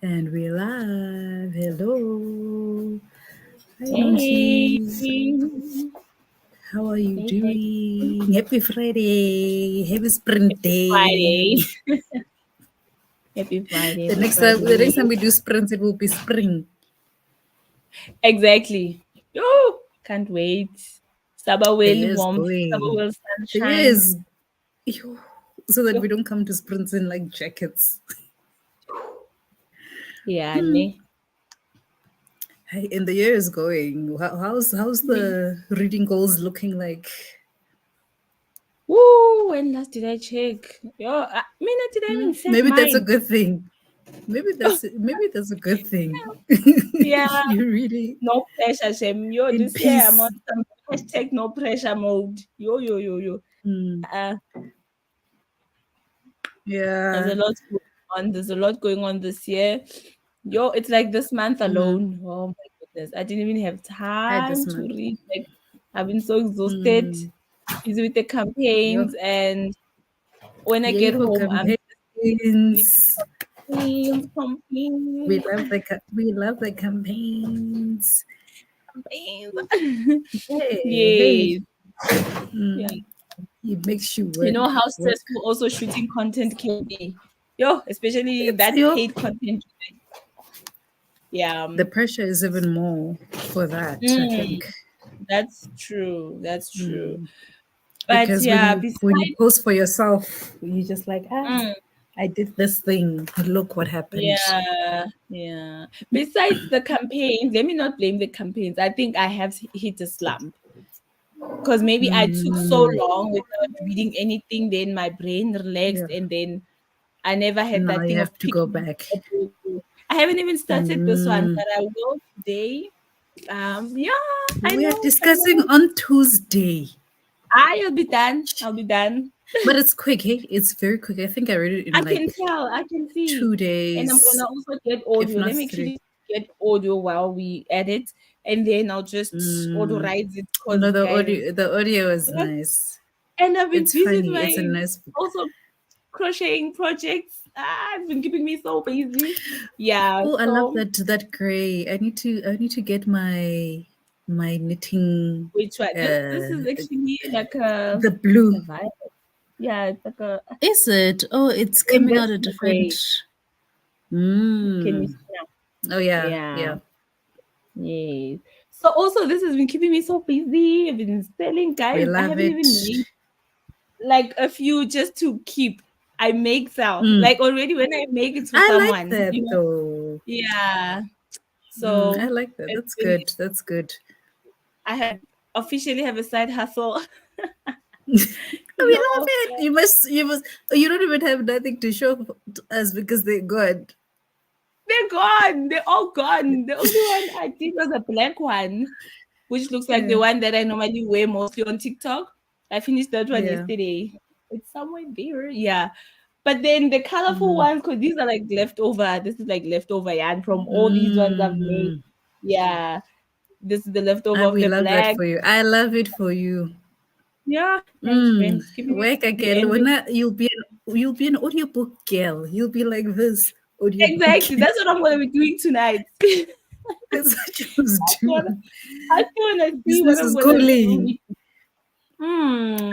And we're live. Hello. Hi, Hey, Nonsies. How are you hey, hey. doing? Happy Friday. Happy Sprint Happy Friday. Day. Happy Friday, The happy next time, the next Friday. time we do sprints, it will be spring. Exactly. Oh, can't wait. The Sabawell year's warmth, going. Sabawell The year sunshine. is so that we Yo. don't come to sprints in like jackets. Yeah, ne. Hey, and the year is going. How's the reading goals looking like? Woo, when last did I check? Yo, I mean, did I even set Maybe that's a mine? good thing. Maybe that's a good thing. Yeah, You really no pressure, Shem. Yo, in this year I'm peace. on some hashtag no pressure mode. Yo. Mm, Uh, there's a yeah, lot going on. There's a lot going on this year. Yo, it's like this month mm, alone. Oh my goodness. I didn't even have I this time to month. read. Like, I've been so exhausted, Mm, busy with the yeah, campaigns. And when I yeah, get for home, I'm living campaigns. campaigns. We love the campaigns. Hey, hey, Yes. Yeah. it makes you You know work, how work. stressful also shooting content can be. Yo, especially It's that your paid content. Yeah. the pressure is even more for that. I Mm, think. that's true. That's true. Mm. But Because yeah, when you besides, post for yourself, you just like mm, I did this thing. Look what happened. yeah. Besides the campaigns, let me not blame the campaigns. I think I have hit a slump because maybe I took so Mm, long without reading anything. Then my brain relaxed, yeah. and then I never had Now that you thing of have to go picking back. a book. I haven't even started this one, Mm. but I will today. Yeah, I We are know, I discussing know. on Tuesday, I'll be done. I'll be done. but it's quick. Hey, it's very quick. I think I read it in I can like tell, I can see. two And I'm days, gonna also get if audio. not Let me three. actually get audio while we edit, and then I'll just auto Mm. write it No, because guys, the audio is yeah. nice. And I've been It's busy with funny. It's a my nice book. also crocheting projects. It's been keeping me so busy. Yeah, Oh, I love so that gray. I need to get my knitting which one? This uh is actually the like blue. a vibe. Yeah, it's like a Is it? Oh, it's and coming out that's a the different. gray. Can you see Mm. now? Oh yeah, Yeah. yeah. Yes. So also this has been keeping me so busy. I've been selling, We guys. I love haven't it. even made like a few just to keep. I make sell. Mm. Like already when I make it for I like someone, that though. Yeah. I So like that. it's That's been good. That's good. I have officially have a side hustle. We love Yo, it. You must. You don't even have nothing to show to us because they're good. they're gone. They're all gone. The only one I did was a black one, which looks like the Yeah, one that I normally wear mostly on TikTok. I finished that one yeah. yesterday. It's somewhere there. Yeah. But then the colorful Mm. ones, because these are like leftover. This is like leftover yarn from all these ones I've made. Mm. Yeah. This is the leftover of We the love that black. for you. I love it for you. Yeah. Thanks, friend. Keeping me Work busy. girl. And You'll be an audiobook girl. You'll be like this audiobook. exactly. That's what I'm going to be doing tonight. That's what you must wanna, do. I still want to see what Business I'm is going to do. calling.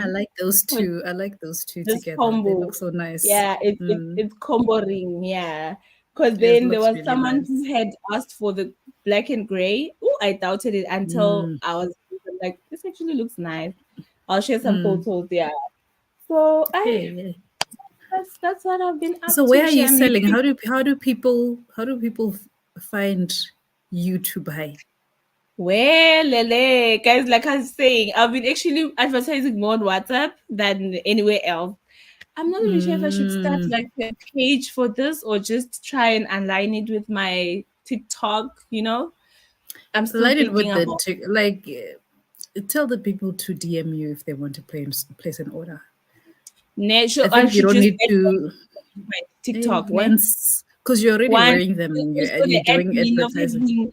I Hmm. like those With two. I like those two this together. They combo. look so nice. Yeah, it's combo ring. Yeah. Because It then there looks was really someone who nice. had asked for the black and gray. Oh, I doubted it until Mm, I was like, this actually looks nice. I'll share some mm. photos. Yeah. So Hey, yeah. that's what I've been up So where to, are you Shem. selling? How do people find you to buy? Well, Lele, guys, like I was saying, I've been actually advertising more on WhatsApp than anywhere else. I'm not even sure if I should start Mm. like a page for this or just try and align it with my TikTok. I'm still Line it thinking with the about tell the people to DM you if they want to place an order. I I think you should don't just need add to my TikTok, ne? once because you're already One, wearing them and also you're the doing admin of advertising. having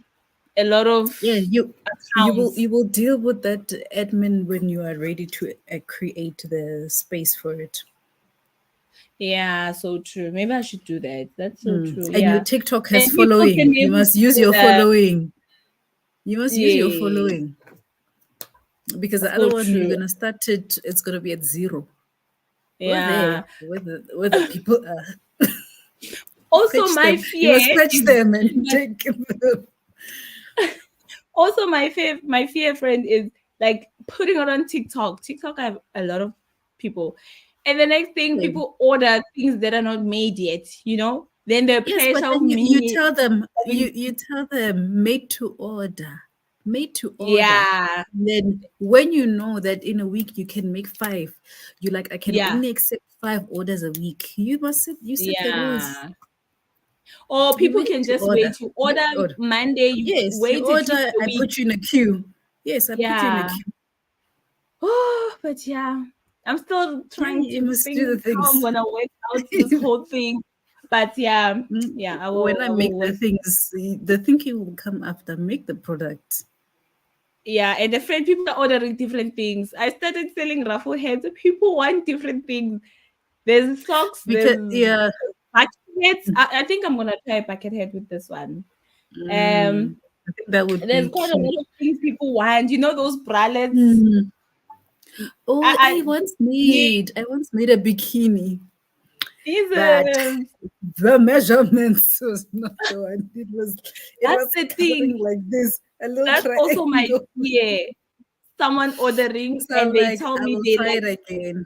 a lot of Yeah, you will accounts. you will deal with that admin when you are ready to create the space for it. Yeah, so true. Maybe I should do that. That's so Mm. true. And your Yeah. TikTok And has people can following. You maybe must use do your that. following. You must use your Yeah. following because the other So one you're true. gonna start it. It's gonna be at zero. Go there Yeah. where the people are. Also, Fetch my them. You fear must fetch is them and take them. also my fear friend is like putting it on TikTok. TikTok, I have a lot of people, and the next thing Same. people order things that are not made yet. Then the Yes, but pressure of then you me tell them having, you tell them made to order, made to order. yeah, Then when you know that in a week you can make five, you like I can yeah, only accept 5 orders a week. You set the rules. yeah. Or You people made can to just order. wait. You Made order to order. Monday, you Yes, you wait at least order. a I week. put you in a queue. Yes, I put you in a Yeah. queue. Oh, but yeah, I'm still Yeah, trying you to must do think the how I'm things. gonna work out this whole thing. But yeah, yeah, I When will. I I will make the work. things, the thinking will come after. Make the product. Yeah, and different people are ordering different things. I started selling ruffle heads. People want different things. There's socks. Because There's yeah, bucket heads. I think I'm gonna try a bucket head with this one. mm, Um, I think that would there's be quite a cute. lot of things people want. Those bralettes. Mm. Oh, I I once yeah, made I once made a bikini that Jesus. the measurements was not the one. It That's was the thing. covering like this, a little That's also my triangle. fear. Someone ordering So and I'm they like, tell I me will they try like, it again.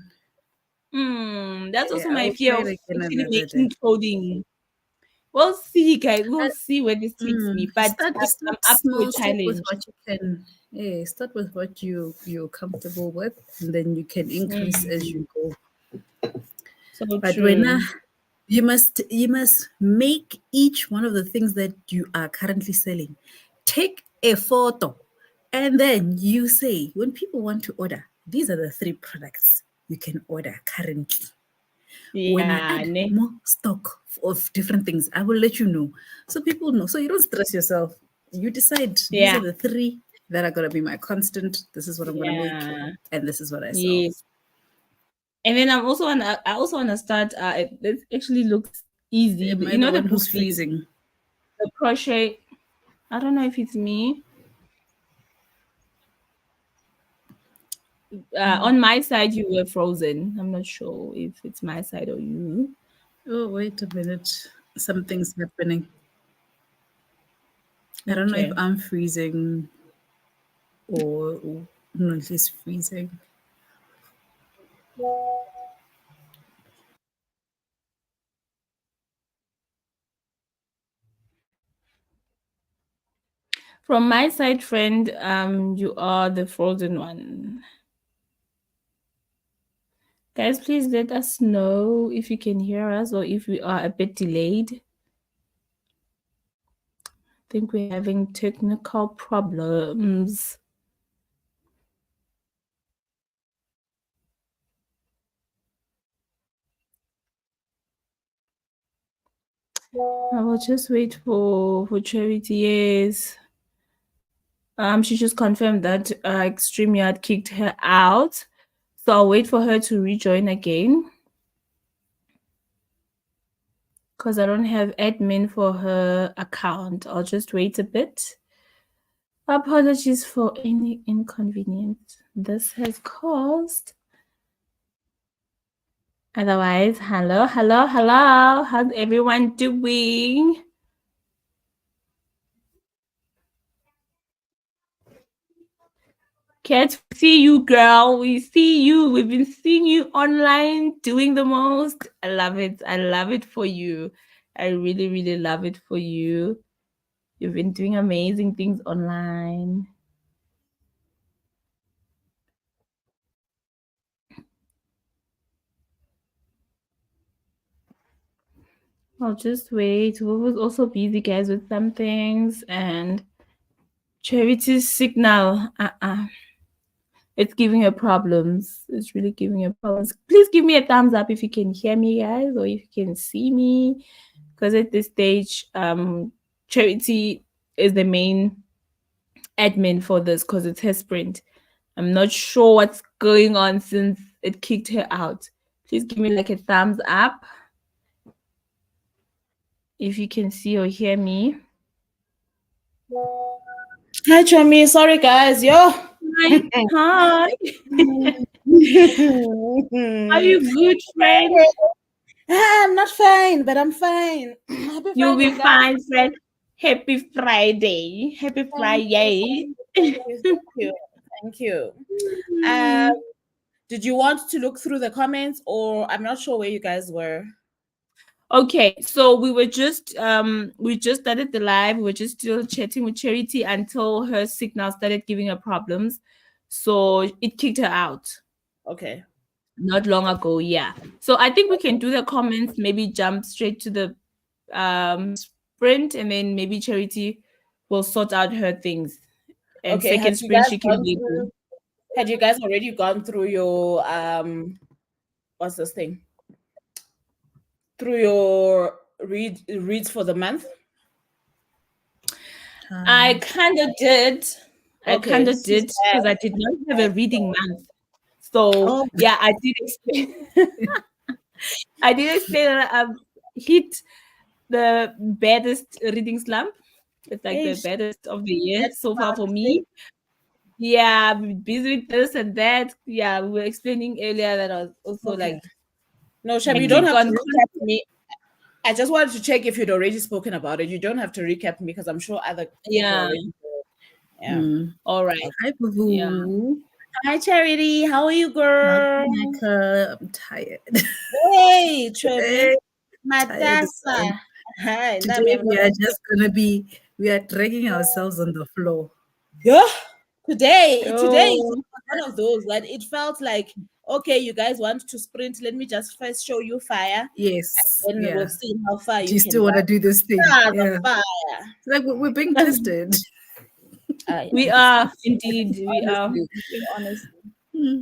that's Yeah, also I my will fear try of it again actually another day. making clothing. We'll see, guys. We'll Uh, see where this takes me. But I'm start up to a small. Start with challenge. what you can. Yeah, start with what you're comfortable with, and then you can increase as Mm, you go. so But when true. you must make each one of the things that you are currently selling. Take a photo, and then you say when people want to order, these are the 3 products you can order currently. When I Yeah. add more stock of different things, I will let you know. So people know. So you don't stress yourself. You decide these Yeah. are the 3 that are going to be my constant. This is what I'm going to make. Yeah. And this is what I sell. Yes. And then I also wanna start. It actually looks easy. Am I You the know the one who's bootleg, freezing? the crochet. I don't know if it's me. On my side, you were frozen. I'm not sure if it's my side or you. Oh, wait a minute. Something's happening. I don't know if Okay. I'm freezing or no, he's freezing. From my side, friend, you are the frozen one. Guys, please let us know if you can hear us or if we are a bit delayed. I think we're having technical problems. I will just wait for Charity. Yes. She just confirmed that StreamYard kicked her out. So I'll wait for her to rejoin again because I don't have admin for her account. I'll just wait a bit. Apologies for any inconvenience this has caused. Otherwise, hello, hello, hello. How's everyone doing? Kat, we see you, girl. We see you. We've been seeing you online doing the most. I love it. I love it for you. I really, really love it for you. You've been doing amazing things online. I'll just wait. We was also busy, guys, with some things and Charity's signal. It's giving her problems. It's really giving her problems. Please give me a thumbs up if you can hear me, guys, or if you can see me. Because at this stage, Charity is the main admin for this because it's her sprint. I'm not sure what's going on since it kicked her out. Please give me like a thumbs up if you can see or hear me. Hi, Chami. Sorry, guys. Yo. Hi. Hi. Are you good, friend? I'm not fine, but I'm fine. Happy You'll be Friday, guys. fine, friend. Happy Friday. Happy Thank you. Friday. Thank you. Thank you. Thank you. Um, did you want to look through the comments, or I'm not sure where you guys were? Okay, so we just started the live. We were just still chatting with Charity until her signal started giving her problems. So it kicked her out Okay. not long ago. Yeah. So I think we can do the comments, maybe jump straight to the sprint, and then maybe Charity will sort out her things. And Okay. second sprint she can leave. Had you guys already gone through your what's this thing? Through your reads for the month? I kind of did. I kind Okay. of did because I did not have a reading month. So Oh, yeah, I did explain. I did explain that I've hit the baddest reading slump. It's like the ish. baddest of the year That's so far for fasting. me. Yeah, I've been busy with this and that. Yeah, we were explaining earlier that I was also Okay. like No, Sham, you don't hectic have to on recap me. I just wanted to check if you'd already spoken about it. You don't have to recap me because I'm sure other people yeah. already. Yeah. All right. Hi, Yeah. Boo. Hi, Charity. How are you, girl? I'm tired. Hey, Chemi. Hey, tired son. Matasa. Hi, Today we are just we are dragging ourselves on the floor. yeah. Today is Oh, one of those that it felt like, okay, you guys want to sprint. Let me just first show you fire. Yes, Then we'll yeah. see how far Do you you can still want to run. do this thing? Ah, the Yeah. fire. It's like we're being tested. we are indeed. We are. Honestly, honestly. Hmm.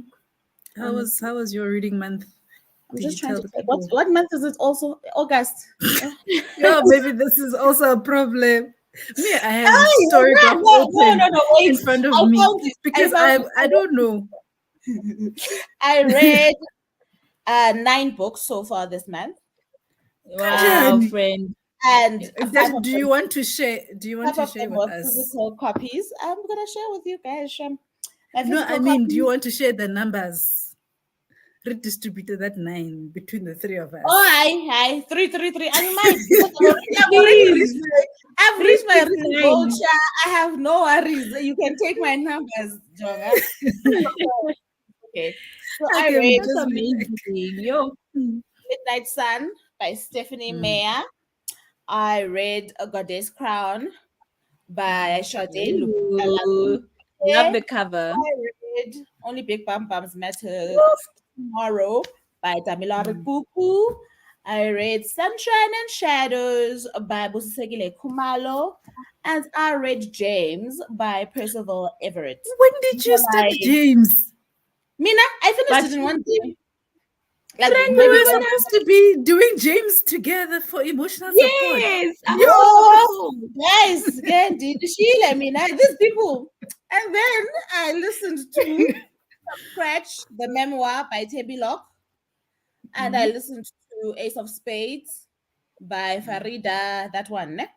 Honestly. How was your reading month? I'm Did just you trying tell to the check. people? What month is it also? August. Oh. Yeah, maybe this is also a problem. Me, I have Ay, Storygraph open no, wait. in front of I me found it. because I don't know. I read 9 books so far this month, Wow, Kanjani. friend. and Do you want to share? Do you want five to of share them with were us? physical copies. I'm gonna share with you guys. My No, I physical mean, do you copies. want to share the numbers redistributed that 9 between the three of Oh, us? hi, 333. And you might because I've already Please. reached my reading goal. 369. I have no worries. You can take my numbers, Jonga. Okay. So I Okay, read That's just be amazing. like, Yo. Midnight Sun by Stephanie mm, Meyer. I read A Goddess Crown by Sade Ooh. Love Lupita. the cover. I read Only Big Bum Bums Matter Tomorrow by Damilare mm. Puku. I read Sunshine and Shadows by Busisekile Kumalo. And I read James by Percival Everett. When did you start Like, James? Mina, I finished But it in one day. Like friend, We we maybe were were one. supposed to be doing James together for emotional support. yes, I Yo, was also. Yes, again, did she let me know these people? And then I listened to Scratch, the memoir by Tebi Locke, and I Mhm. listened to Ace of Spades by Farida, that one. Ne?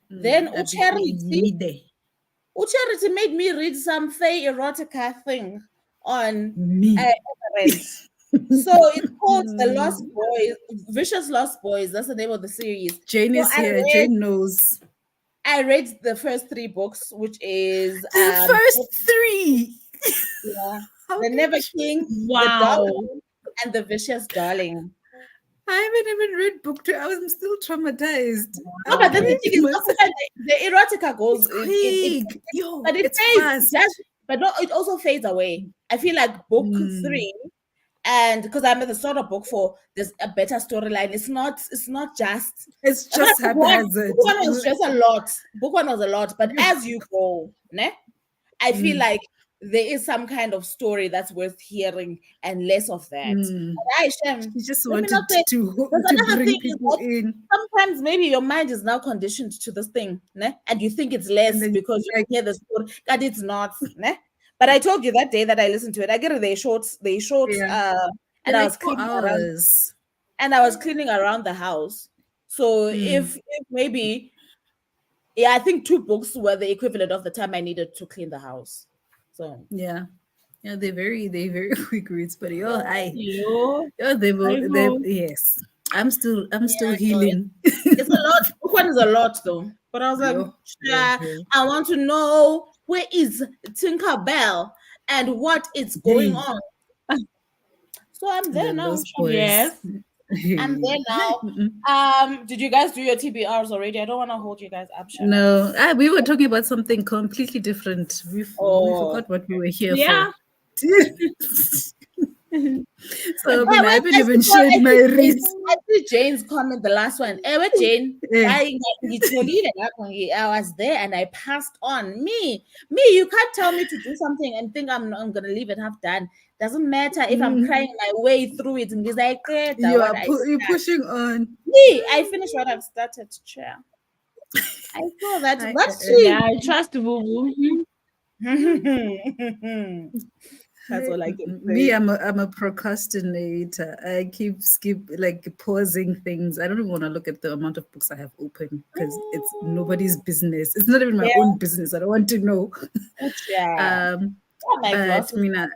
Then Abiyide. Ucharity made me read some Fey erotica thing on Me. Everend. So it's called The Lost Boys, Vicious Lost Boys. That's the name of the series. Jane So is here. Jane knows. I read the first 3 books, which is The first three. yeah, How The did Never you? King, The wow. Darling, and The Vicious Darling. I haven't even read book two. I was still traumatized. No, but I'm then Wow. the reading thing is, myself. the erotica goes, It's quick. Yo, but it it's fades, fast. but no, it also fades away. I feel like book Mm. 3, and because I'm at the sort of book 4, there's a better storyline. It's not just. It's I feel like just book haphazard. one was just a lot. Book one was a lot, but as you go, ne? I feel Mm, like there is some kind of story that's worth hearing and less of that. mm. And She just let me not wanted say, there's to another bring thing is people that in, sometimes maybe your mind is now conditioned to this thing, ne? And you think it's and less then because you like, hear the story, and it's not, ne? But I told you that day that I listened to it, I get it, they short yeah, and They're I like was four cleaning around hours. the house. So Mm, if maybe, yeah, I think 2 books were the equivalent of the time I needed to clean the house. So yeah. Yeah, they very quick reads, but Yo, they will I they go. yes. I'm still yeah, no, healing. it's a lot. Book one is a lot though. But I was like, Yo, yo, yeah, yo. I want to know where is Tinker Bell and what is going Hey, on. So I'm there now. those Sure. boys. Yes. I'm there now. Mm-mm. Did you guys do your TBRs already? I don't want to hold you guys up, Shanna. No, we were talking about something completely different. We Oh, forgot what we were here for. Yeah. So, I wait, mean, I wait, haven't even shared my reads. I see Jane's comment, the last one. Wait, Jane. Eh, I was there and I passed on. You can't tell me to do something and think I'm gonna leave it half done. Doesn't matter if I'm mm, crying my way through it. Because I create what I you're start. pushing on. I finished what I've started. Chair. I saw that. I, That's Yeah, sweet. I trust Boo Boo. That's all I can Me, say. I'm a procrastinator. I keep skip like pausing things. I don't even want to look at the amount of books I have open because it's nobody's business. It's not even my Yeah, own business. I don't want to know. yeah. Um, My but glasses. Mina,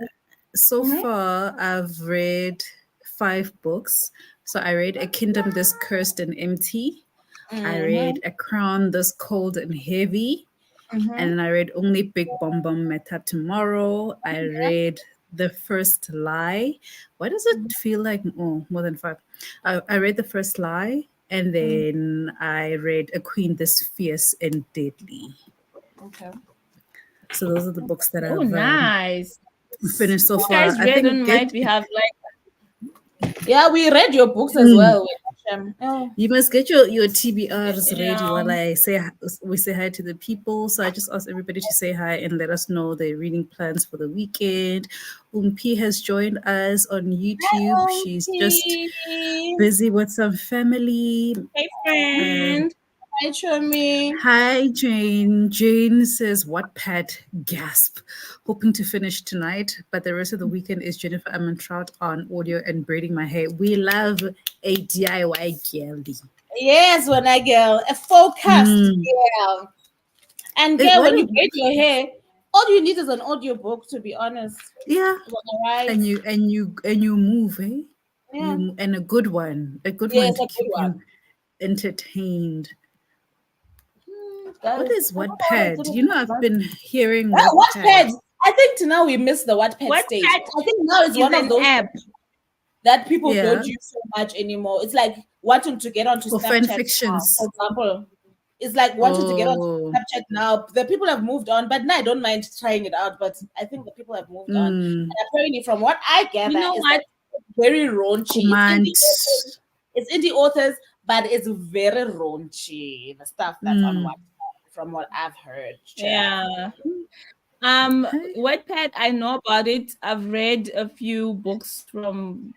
so Mhm. far I've read 5 books. So I read A Kingdom This Cursed and Empty. I read Mhm. A Crown This Cold and Heavy. Mhm. And I read Only Big Bomb Bomb Meta Tomorrow. I read The First Lie. Why does it feel like more than 5? I read The First Lie, and Mhm. then I read A Queen This Fierce and Deadly. Okay. So those are the books that Oh, I've nice. finished so You far. guys I read think on my behalf. Like, Yeah, we read your books as mm, well. Oh, you must get your TBRs ready yeah. while we say hi to the people. So I just asked everybody to say hi and let us know their reading plans for the weekend. Umpi has joined us on YouTube. hi, She's just Auntie. busy with some family. Hey, Uh, friend. Hi, Chomi. Hi, Jane. Jane says, "Wattpad, gasp. Hoping to finish tonight, but the rest of the weekend is Jennifer Armentrout on audio and braiding my hair. We love a DIY girlie. Yes, when I girl, a focused Mm. girl. And Eh, girl, why when you don't, braid your hair, all you need is an audio book, to be honest. yeah, Right? and you move, eh? Yeah. And a good one Yes, to a good keep you one. entertained. What Guys, is I don't know what I Wattpad? did You know, with I've my been hearing Wattpad. Wattpad. I think to now we missed the Wattpad stage. Wattpad I think now it's is one of an those app. that people Yeah, don't use so much anymore. It's like wanting to get onto for fan Snapchat now, for fictions. example. It's like wanting to get onto Oh, Snapchat now. The people have moved on, but now I don't mind trying it out. But I think the people have moved on. mm, And apparently, from what I You gather, know is that what? it's very raunchy. command. It's indie authors, but it's very raunchy. The stuff that's on Mm. what from what I've heard. Child. Yeah. Hey, Wattpad, I know about it. I've read a few books from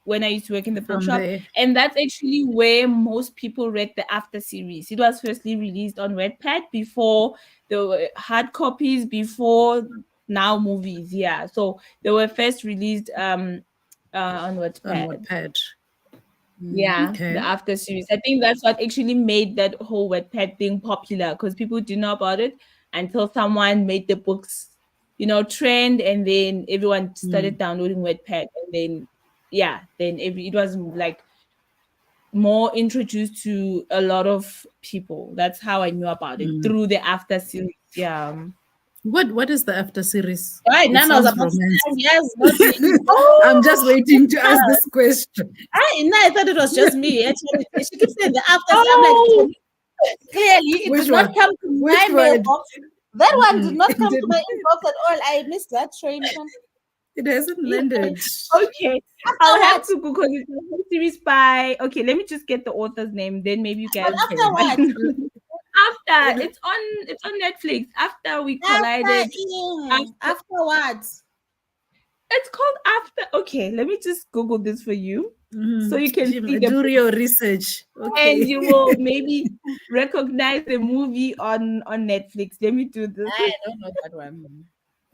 when I used to work in the from bookshop, there. and that's actually where most people read the After series. It was firstly released on Wattpad before the hard copies, before now movies. Yeah, so they were first released on On Wattpad. Wattpad. Yeah, the Okay. After series. I think that's what actually made that whole Wattpad thing popular because people didn't know about it until someone made the books, trend, and then everyone Mm, started downloading Wattpad, and then yeah, then it was like more introduced to a lot of people. That's how I knew about it mm. through the After series. Yeah. What is the after series? All right, It Nana was sounds about to romance. say yes, not me. Oh, I'm just waiting to ask this question. I thought it was just me. Actually, she keeps saying the after. I'm like, Oh, clearly, it did Which not one? come to Which my one? mailbox. That one did Mm-mm. not It come to my didn't. inbox at all. I missed that train. It hasn't landed. okay. After I'll have what? to Google it. The whole series by. Okay, let me just get the author's name. Then maybe you But guys. after Okay. what? After it's on Netflix. After we After collided. After what? It's called After. Okay, let me just Google this for you so Mm-hmm. you can see the Do book your research. and Okay. you will maybe recognize the movie on Netflix. Let me do this. I don't know that one.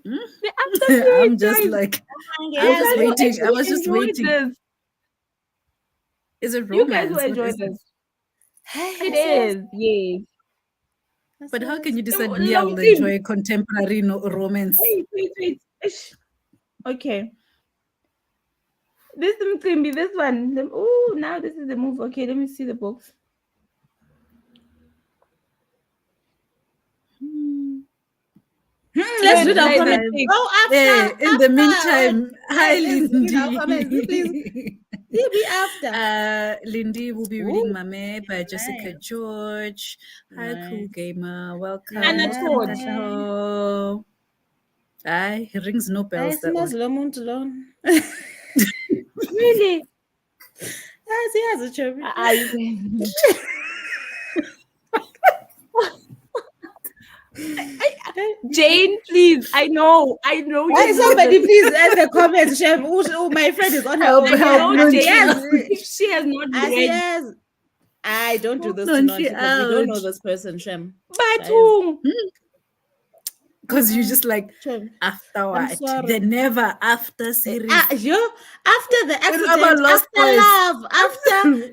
after series, I'm just guys. like, You I'm You just guys will waiting. I actually was just enjoy waiting. this. Is it You guys will romance? What enjoy is it? this. It is, yes. But how can you decide me? I Long will thing. enjoy contemporary romance. Wait. Ish. Okay. This Mcimbi, this one. Oh, now this is the move. Okay, let me see the books. Let's read our Like comments. that. Oh, In the meantime, hi let's read our comments, please. Lindy. You'll be after. Lindy will be reading Ooh, Mame by Jessica nice. George. Hi, Nice. cool gamer. Welcome. Anna Welcome, Todd. Tashaho. Aye, he rings no bells, that one. Really? Yes, he has a cherry. Jane, please. I know. Why You know somebody this. please end the comments, Shem? Oh, my friend is on her Help, own. help, No, Nonchi Jane. out. If she has not I read, say yes. I don't do this to Nonchi Nonchi because we don't know out. this person, Shem. Batung. Because you just like, Shem. after what? sorry. The never after series. After the Rubber accident, Lost after Boys. love, after what?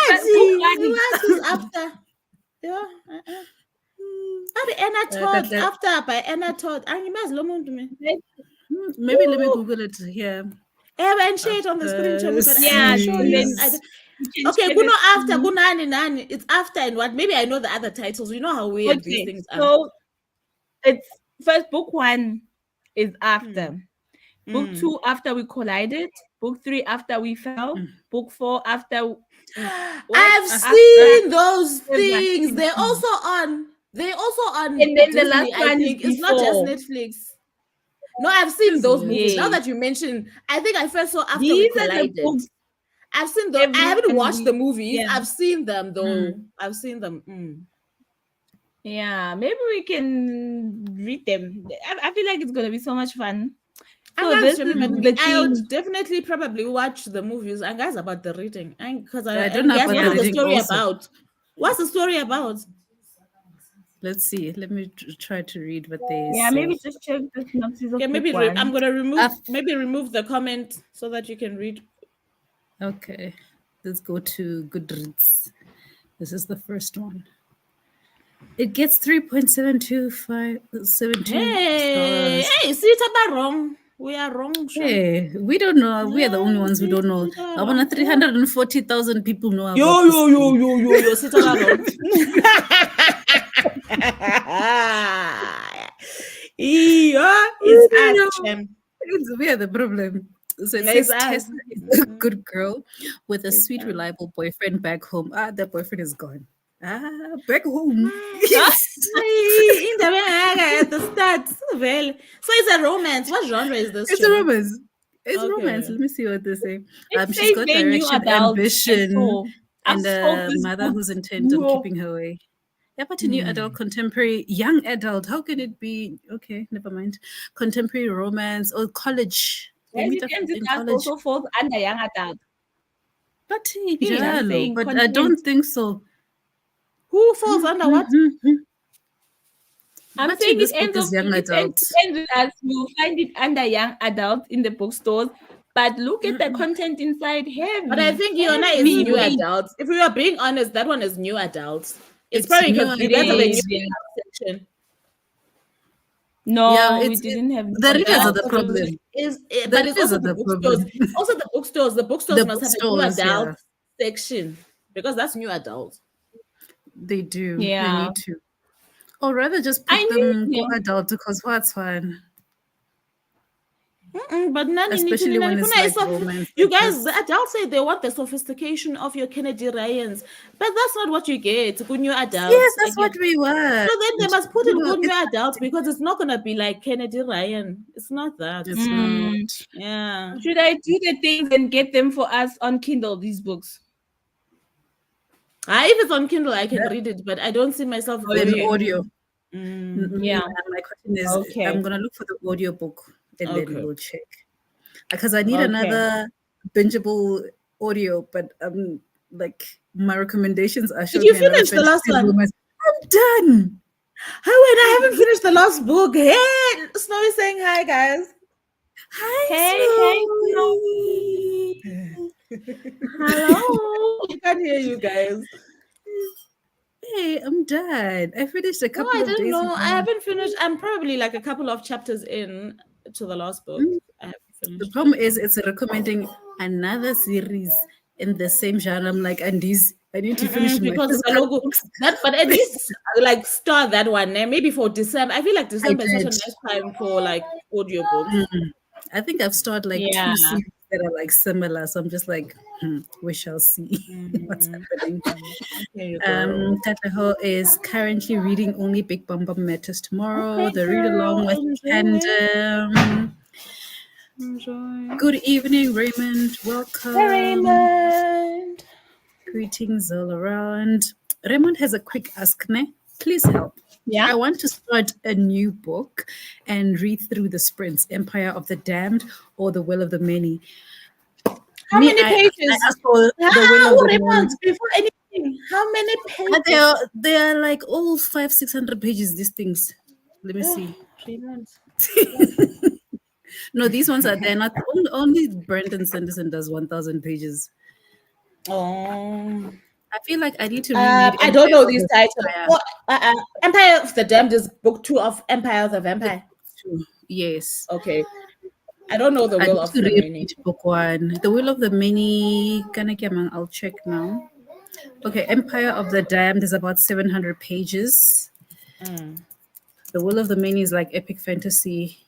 What is after? Yeah. Anna Todd, after by Anna Todd. And you must look to me. Maybe let me Google it here. And share it on the screen, Shem, but Yeah, I'm sure and then yes. you can Okay, share Kuno it. after, Kunani Nani. It's after and what? Maybe I know the other titles. You know how weird these Okay, things are. so it's first book 1 is after. Book 2 after we collided. Book 3 after we fell. Book 4 after. I've seen those things. They're also on. And then the Disney, last I one think is it's not just before. Netflix. No, I've seen those movies. Now Yes. that you mention, I think I first saw after we These are the collided. books. I've seen those. I haven't watched the movies. Yeah. I've seen them though. I've seen them. Yeah, maybe we can read them. I feel like it's gonna be so much fun. So this is the I thing. would definitely probably watch the movies and guys about the reading. And because I don't know guess about what's the the reading story also. about? What's the story about? Let's see. Let me try to read what they Yeah, say. maybe just check the synopsis of Okay, maybe book 1. I'm gonna remove the comment so that you can read. Okay, let's go to Goodreads. This is the first one. It gets 3.72572 Hey, stars. see, it's about wrong. We are wrong. Shem. Hey, we don't know. We are the only ones who don't know. I want 340,000 people know about this thing. Yo, sit about wrong. It's us, Shem. We are the problem. So it It's says us. Tessa is a good girl with a sweet, reliable boyfriend back home. That boyfriend is gone. Back home. In the at the start. Well, so it's a romance. What genre is this? It's a Shem? romance. It's Okay. romance. Let me see what they say. It She's says got they're new direction, adults. ambition, and I've a sold this mother book who's intent on before. keeping her away. Yeah, but a new adult, contemporary, young adult. How can it be? Okay, never mind. Contemporary romance or college. They As meet it up ends, in it college. also falls under young adult. But I'm saying but I content. don't think so. Who falls under what? I'm But saying this it book ends is young adult. with us. You'll find it under young adult in the bookstores. But look at the content inside. Heavy. But I think Yona is new adults. If we are being honest, that one is new adults. It's probably because new that's the new adults. adult section. No, we didn't have the readers are the But problem. it's also the bookstores. Also the bookstores. The bookstores must have a new adult section because that's new adult. They do. Yeah. They need to. Or rather just put them co-adult because what's fun. But none especially when it's like romance. You guys, the adults say they want the sophistication of your Kennedy Ryans, but that's not what you get. Good new adults. Yes, that's what we want. So then they must put in good new adults because it's not gonna be like Kennedy Ryan. It's not that. It's not. Yeah. Should I do the things and get them for us on Kindle? These books. If it's on Kindle, I can read it, but I don't see myself in audio. Yeah. My question is, I'm gonna look for the audio book and then we'll check because I need another bingeable audio. But like my recommendations are. Did you finish the last one? I'm done. I haven't finished the last book. Hey, Snow is saying hi, guys. Hi, Hey, Snowy. hello. I can't hear you guys. Hey, I'm done. I finished a No, couple I of didn't days know. I ago. haven't finished. I'm probably like a couple of chapters in to the last book. Mm. I haven't The finished. problem is it's recommending another series in the same genre. I'm like, Andy's, I need to finish my Because physical Kaloku, books. that, but at least like start that one. Maybe for December. I feel like I December is such a did. nice time for like audiobooks. I think I've started like Yeah. two series that are like similar. So I'm just like, we shall see what's happening. Okay, you girl. Tataho is currently reading only Big Bum Bum Matters Tomorrow, Okay, the read girl. along with Enjoy. Tandem. Enjoy. Good evening, Raymond. Hey, Welcome. Raymond. Greetings all around. Raymond has a quick ask, ne? Please help. Yeah. I want to start a new book and read through The Sprints, Empire of the Damned, or The Will of the Many. How Me, many I pages? asked for The Will of How the Many. Raymond, before anything? How many They pages? are, they are like all 500-600 pages, these things. Let me Oh, see. Raymond. No, these ones are they're not only Brandon Sanderson does 1,000 pages. Oh. I feel like I need to reread I don't Empire know of these the titles. Vampire. Oh, Empire of the Damned is book 2 of Empire of the Vampire. Too. Yes. Okay. I don't know the I will need of to the many. reread book one. The Will of the Many. I'll check now. Okay, Empire of the Damned is about 700 pages. The Will of the Many is like epic fantasy.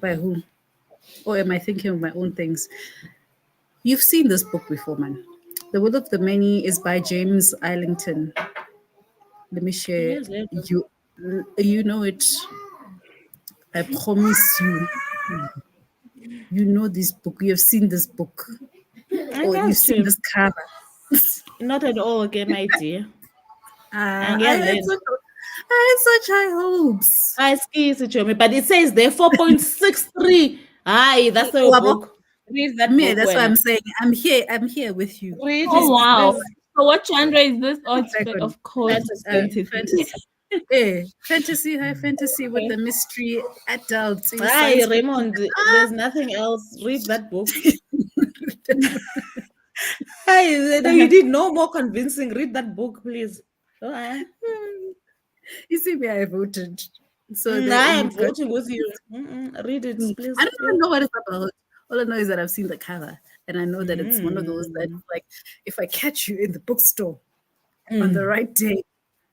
By whom? Or am I thinking of my own things? You've seen this book before, man. The Will of the Many is by James Islington. Let me share. Years later. You know it. I promise you. You know this book. You have seen this book, I or you've got seen you. this cover. Not at all, okay, my dear. I had Angiyalena. such, I had such high hopes. I ski me, but it says there 4.63. Aye, that's a Wabo, book. Read that me, book that's why when I'm saying I'm here. I'm here with you. read Oh, Please, it, wow. please. So, what genre is this? Oh, it's back on of course, Fantasy. fantasy. fantasy. Fantasy, high fantasy with Okay. the mystery, adult, Aye, science fiction. Raymond, there's nothing else. Read that book. Aye, no, you did no more convincing. Read that book, please. Oh, You see me, I voted. So I am you've got. voting with you. Read it, I please. don't even know what it's about. All I know is that I've seen the cover, and I know that it's one of those that, Mm. like, if I catch you in the bookstore on the right day,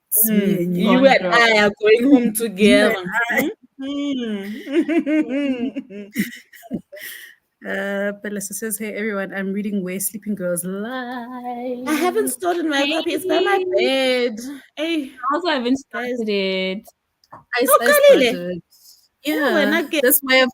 it's me and you. You Gone and girl. I are going home You and together. I. Mm. Pelissa says, "Hey everyone, I'm reading Where Sleeping Girls Lie." I haven't started my copy. It's by my Hey. bed. Hey, I also haven't guys. started it. Oh, I Kalile. started. Oh, when Yeah, I get. that's why Yes,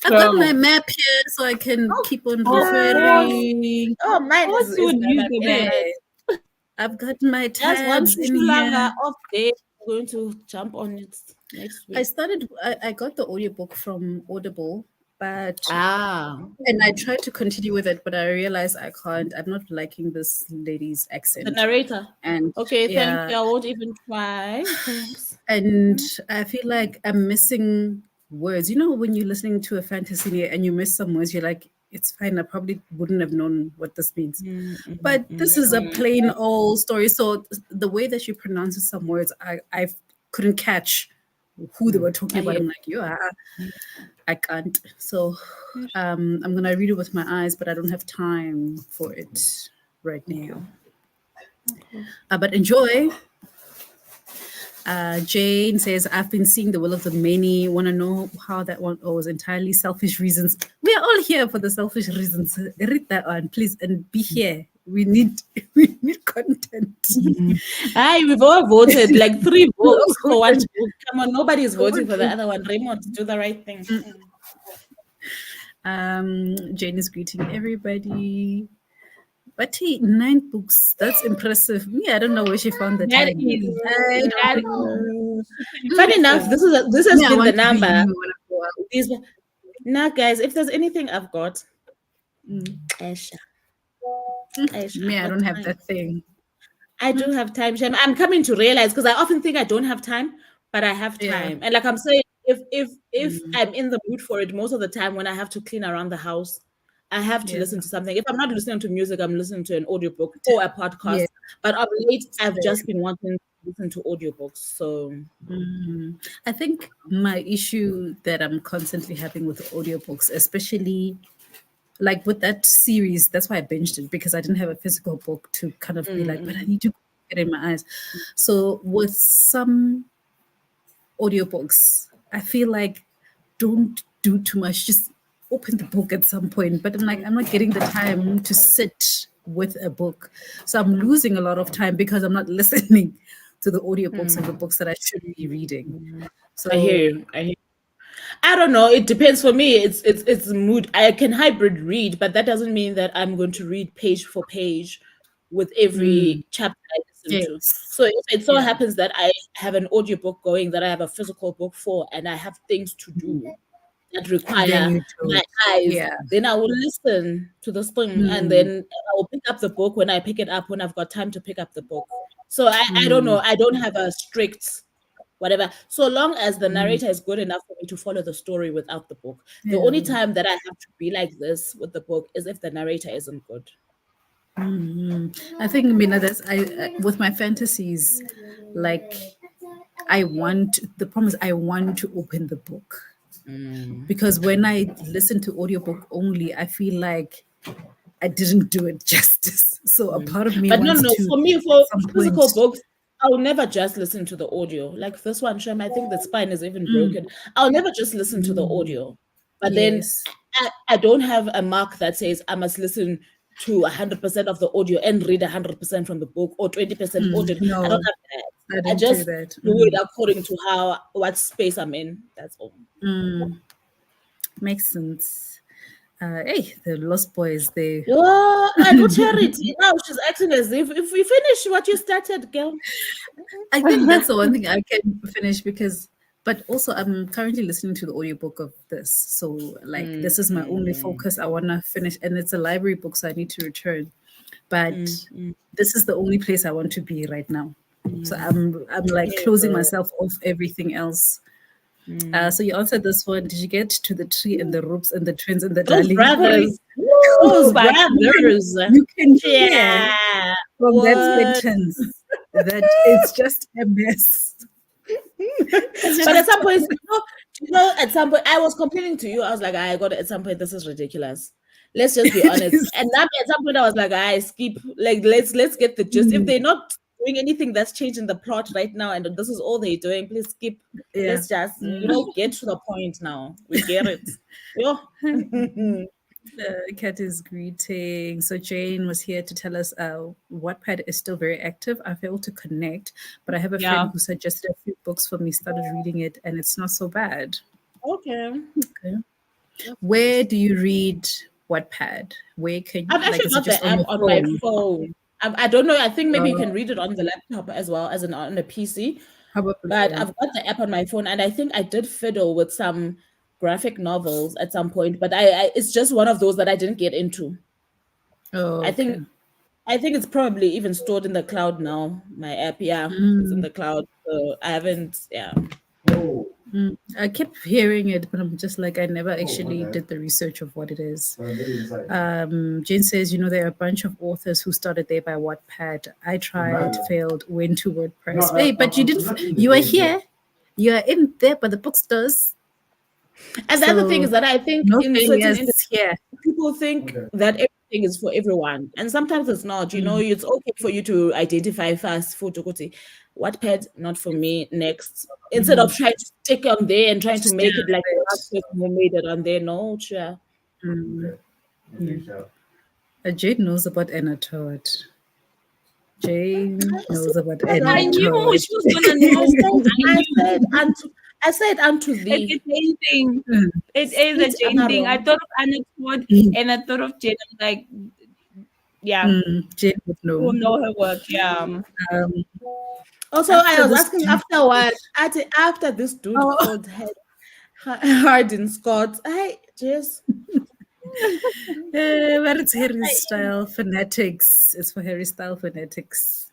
I've got my girl. map here, so I can Oh, keep on Of course. referring. oh, Of mine course, you is would by use my the Yeah, map. bedside. I've got my Just one tabs in Chushulanga here. off day. I'm going to jump on it next I week. started. I got the audiobook from Audible, but Ah, and I tried to continue with it, but I realized I can't. I'm not liking this lady's the accent, narrator. and Okay, thank yeah, you. I won't even try. Thanks. and I feel like I'm missing words. You know, when you're listening to a fantasy and you miss some words, you're like, it's fine. I probably wouldn't have known what this means. But this is a plain old story. So the way that you pronounce some words, I couldn't catch who they were talking I about. hear. I'm like, yeah, I can't. So I'm gonna read it with my eyes, but I don't have time for it right now. But enjoy. Jane says, I've been seeing The Will of the Many. Want to know how that one was entirely selfish reasons. We are all here for the selfish reasons. Read that one, please, and be here. We need we need content. Aye, we've all voted like 3 votes for one Content. book. Come on, nobody is voting for the other one. Raymond, do the right thing. Jane is greeting everybody. But hey, 9 books. That's impressive. Me, I don't know where she found the That time. is I that don't is know. super Funny enough, impressive. this has Me, I been the want to be number. you. I wanna go out. These now, guys, if there's anything I've got, Aisha, Aisha, Me, I've I got don't have time. that thing. I do have time, Shem. I'm coming to realize because I often think I don't have time, but I have Yeah. time. And like I'm saying, if Mm, I'm in the mood for it, most of the time when I have to clean around the house, I have to yeah. listen to something. If I'm not listening to music, I'm listening to an audiobook or a podcast. Yeah. But of late, I've just Same. been wanting to listen to audiobooks. So I think my issue that I'm constantly having with audiobooks, especially like with that series, that's why I binged it because I didn't have a physical book to kind of be like, but I mm, need to get it in my eyes. So with some audiobooks, I feel like don't do too much, just open the book at some point. But I'm like, I'm not getting the time to sit with a book. So I'm losing a lot of time because I'm not listening to the audiobooks of the books that I should be reading. I hear So you. I hear I don't know. It depends for me. It's mood. I can hybrid read, but that doesn't mean that I'm going to read page for page with every chapter I listen to. yes. So if it so Yeah. happens that I have an audiobook going that I have a physical book for and I have things to do that Then require you my do. eyes, Yeah. then I will listen to this thing and then I will pick up the book when I pick it up when I've got time to pick up the book. So I don't know. I don't have a strict whatever. So long as the narrator is good enough for me to follow the story without the book. The Yeah. only time that I have to be like this with the book is if the narrator isn't good. I think Mina, that's I with my fantasies, like I want the promise I want to open the book Mm. because when I listen to audiobook only, I feel like I didn't do it justice. So a part of me But no, wants no. to For me, at for some point. physical books, I'll never just listen to the audio. Like this one, Shem, I think the spine is even broken. I'll never just listen to the audio. But then Yes. I don't have a mark that says I must listen to 100% of the audio and read 100% from the book or 20% audio. I don't No, have that. I I didn't do just that. do it according to what space I'm in. That's all. Makes sense. Hey, the Lost Boys, they Oh, I do charity. Now she's acting as if we finish what you started, girl. I think that's the one thing I can finish because, but also I'm currently listening to the audiobook of this. So, like, Mm, this is my only mm, focus. I want to finish, and it's a library book, so I need to return. But mm, mm, this is the only place I want to be right now. So mm. I'm like Yeah, closing girl. myself off everything else. Mm. So you answered this one. Did you get to the tree and the ropes and the twins and the Those darling? Hurry. brothers, those Woo! But brothers. You can hear Yeah. from that What? sentence that it's just a mess. It's But at just some point, at some point, I was complaining to you. I was like, I got it. At some point, this is ridiculous. Let's just be it honest. is. And now at some point, I was like, I skip. Like, let's get the gist. If Mm, they're not doing anything that's changing the plot right now, and this is all they're doing, please skip. yeah. Let's just, get to the point now. We get it. Yo. Kat is greeting. So Jane was here to tell us Wattpad is still very active. I failed to connect, but I have a friend yeah, who suggested a few books for me, started reading it, and it's not so bad. Okay. Okay. Where do you read Wattpad? Where can I've like actually is it got just the on app your on my phone? phone. I don't know. I think maybe you Uh, can read it on the laptop as well as on a PC. Probably, But yeah. I've got the app on my phone, and I think I did fiddle with some graphic novels at some point. But it's just one of those that I didn't get into. Oh, I okay. think I think it's probably even stored in the cloud now. My app, yeah, it's in the cloud. So I haven't, yeah. I kept hearing it, but I'm just like, I never actually did the research of what it is. Jane says, there are a bunch of authors who started there by Wattpad. I tried, failed, went to WordPress. Hey, but you didn't, you are here, you are in there by the bookstores. And the other thing is So that I think no in certain failures instances, here. people think that everything is for everyone, and sometimes it's not. It's okay for you to identify fast for Tokote. Wattpad, not for me. Next, instead of trying to stick on there and trying to Just stay make it on like the last person who made it on there, no, sure. it. Jade knows about Anna Todd. Jane See, knows about I I Anna knew Todd. she was gonna know. I I knew. said unto It's thee. a Jane thing. It is a Sweet Jane thing. I Amaro. thought of Anna Todd and I thought of Jane. I'm like, yeah, Jane would you will know. know her work. Yeah. Um, Also, I after was this asking afterwards, after this dude oh, called Hardin Scott, I just but it's Harry Style Fanatics. It's for Harry Style Fanatics.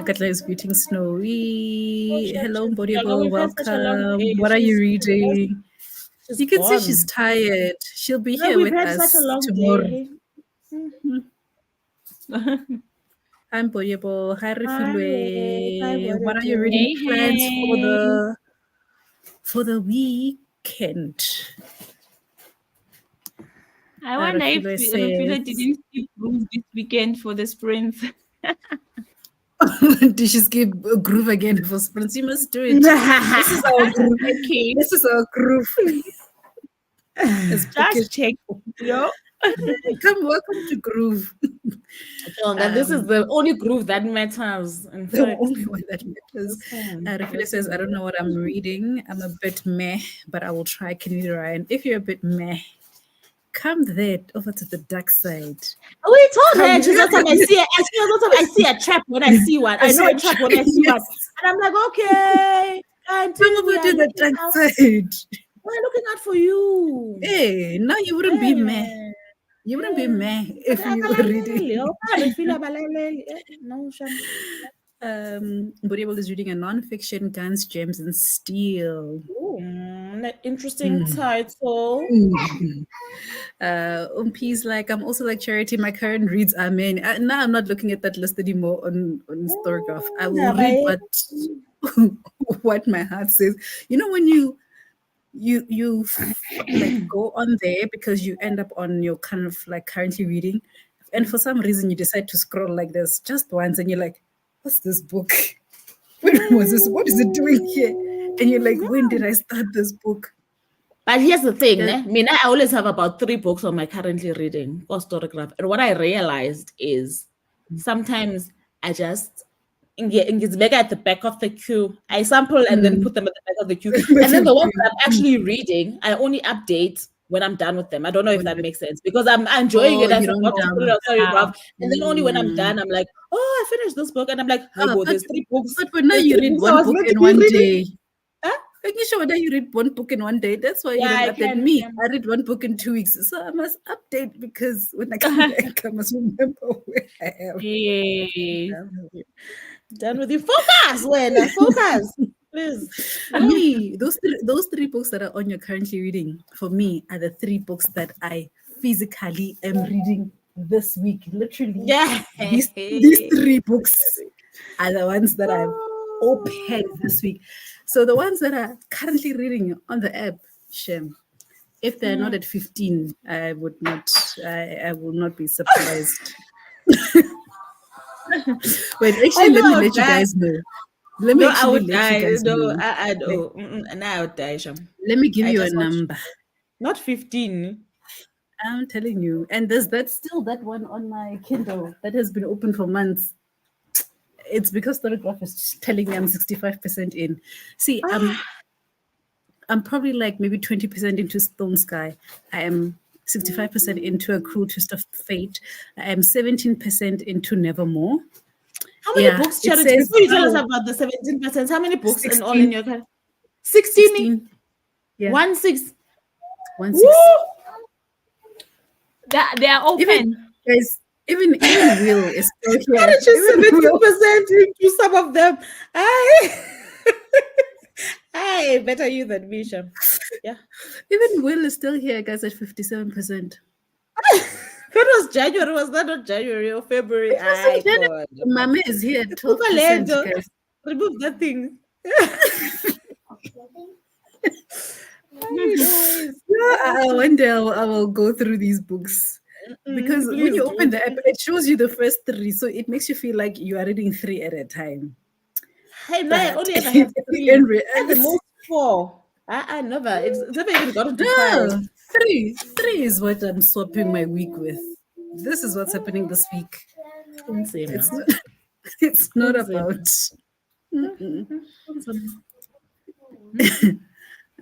Katla is greeting Oh, Snowy. shit, Hello, Lola, Mbodiable. we've had such a long Welcome. day. What are you reading? She's You can see she's gone. tired. She'll be No, here we've with had such a us long day. tomorrow. Hey. Hi, Mbodiable. Hi, Hi, Refilwe. What are your Wonderful. reading Hey, plans hey. for the weekend? I wonder if Refilwe Refila says, didn't skip Groove this weekend for the sprints. did she skip a groove again for sprints? You must do it. This is our groove. Okay, This is our groove. Let's book just it. check. Yo. Welcome to Groove. Chonga, this is the only groove that matters. In The fact, only one that matters. Refila says, I don't know what I'm reading. I'm a bit meh, but I will try. Kenny Ryan. If you're a bit meh, come there over to the dark side. We told her, Come and she's not time I see it. And she was not time I see a trap when I see one. I know a trap when I see one. Yes. And I'm like, okay, Come Auntie, we over are to the looking dark out. side. We're looking out for you. Hey, now you wouldn't be meh. Eh, You wouldn't be eh. meh if you were reading. Abalalele, obarefile abalalele. No, Sham. Mbodiable is reading a non-fiction, Guns, Gems, and Steel. Interesting title. Umpi's like, I'm also like Charity. My current reads are many. Now I'm not looking at that list anymore on Storygraph. I will read what my heart says. You know, when you like go on there because you end up on your kind of like currently reading, and for some reason you decide to scroll like this just once, and you're like, what's this book? When was this? What is it doing here? And you're like, when did I start this book? But here's the thing, Yeah. I mean, I always have about 3 books on my currently reading for Storygraph. And what I realized is sometimes I just engage at the back of the queue. I sample and then put them at the back of the queue. And then the ones that I'm actually reading, I only update when I'm done with them. I don't know if that makes sense because I'm enjoying it. I You don't forgot to put it on Storygraph. And then only when I'm Mm. done, I'm like, oh, I finished this book. And I'm like, hey, boy, there's 3 books. But now There's you 3 read books I one was book meant to in be one reading. day. Huh? Are you sure that you read one book in one day? That's why you Yeah, don't I update can, me. yeah. I read one book in 2 weeks. So I must update because when I come back, I must remember where I am. Yes. Done with you. Focus, when focus, please. Me, those three books that are on your currently reading, for me, are the 3 books that I physically am reading this week. Literally, Yeah. these 3 books are the ones that I've opened this week. So the ones that are currently reading on the app, Shem, if they're not at 15, I would not. I will not be surprised. Wait, actually, let me let you guys know. Let me No, I actually would let you die. guys No, know. I know. Now I would die, Sham. Let me give I you a just want number. not 15. I'm telling you. And there's that one on my Kindle that has been open for months. It's because Storygraph is telling me I'm 65% in. See, I'm probably like maybe 20% into Stone Sky. I am 65% into A Cruel Twist of Fate. I am 17% into Nevermore. How many books, It Charity? says Before you tell us about the 17%, how many books in all in 16. your car? 16? 16. Yeah. 1 6. 1 Woo! 6. They are open. Even Will is still How here. did you Even Will, 17% into some of them? Hey, better you than me, Sham. Yeah. even Will is still here, guys, at 57%. That was January. Was that not January or February? I God. Mama is here at 12%, guys. Remove that thing. One day I will go through these books. Because when you open the app, it shows you the first 3. So it makes you feel like you are reading 3 at a time. Hey, no, I But only ever have 3. in At the reality, most 4. I never. It's never even gotten to 5. no, 3. 3 is what I'm swapping my week with. This is what's happening this week. It's not, it's not about.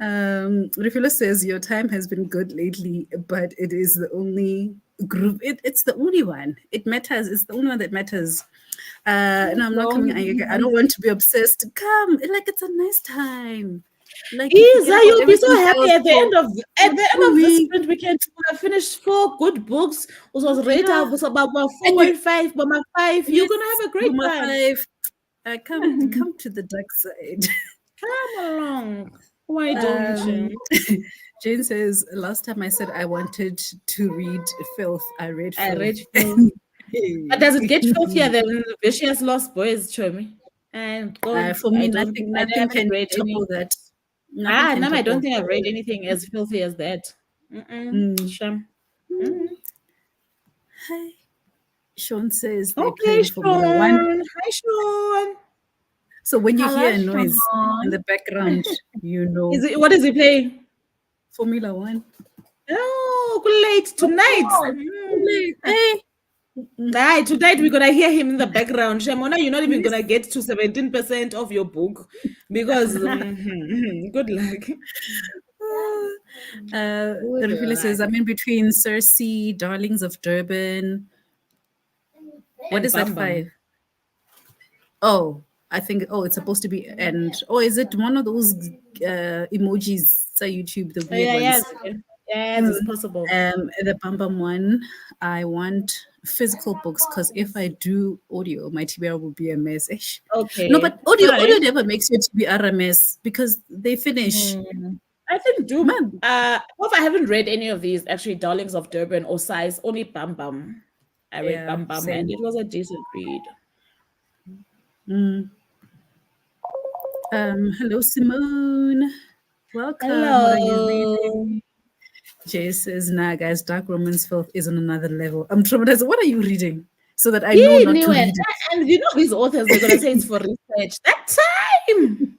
Refilo says your time has been good lately, but it is the only group. It's the only one. It matters. It's the only one that matters. No, I'm not coming. I don't want to be obsessed. Come, like it's a nice time. Like you forget Isa, about you'll be so everything happy else at the for end of two this weeks. sprint weekend. You would have finished 4 good books. It was rated Yeah. was about And you 4.5, but my 5. You're yes, gonna have a great Boomer time. 5. Come to the dark side. Come along. Why don't Um, you? Jane says, last time I said I wanted to read filth, I read I filth. read filth. But does it get filthier than Vicious Lost Boys, Chomi? And don't For I me, don't nothing I nothing haven't can read any. topple that. Nothing can No, I don't topple. think I've read anything as filthy as that. Mm. Sham. Mm. Hi. Sean says they're Okay, playing Formula One. Sean. Hi, Sean. So when you Hello, hear a noise in Sean. the background, you know What is he playing? Formula One. Oh, good late tonight. Hey. Right, tonight we're gonna hear him in the background. Shamona, you're not even gonna get to 17% of your book because good luck. Good Rufila says, luck. I'm in between Cersei, Darlings of Durban. What And is that Bam Bam. 5? Oh, I think, it's supposed to be, and, is it one of those emojis on YouTube, the Oh, weird ones? yes, it's possible. The Bam Bam one, I want physical books because if I do audio, my TBR will be a mess. Ish. No, Okay. but All audio right. never makes your TBR a mess because they finish. I think do Man, well, I haven't read any of these actually, Darlings of Durban or Size, only Bam Bam. I read yeah, Bam Bam and same. it was a decent read. Hello, Simone. Welcome. What are you Hello. reading? Jay says, nah, guys, Dark Romance Filth is on another level. I'm traumatized. What are you reading? So that I know He not to knew it. read it. And you know these authors, they're gonna say it's for research. Time.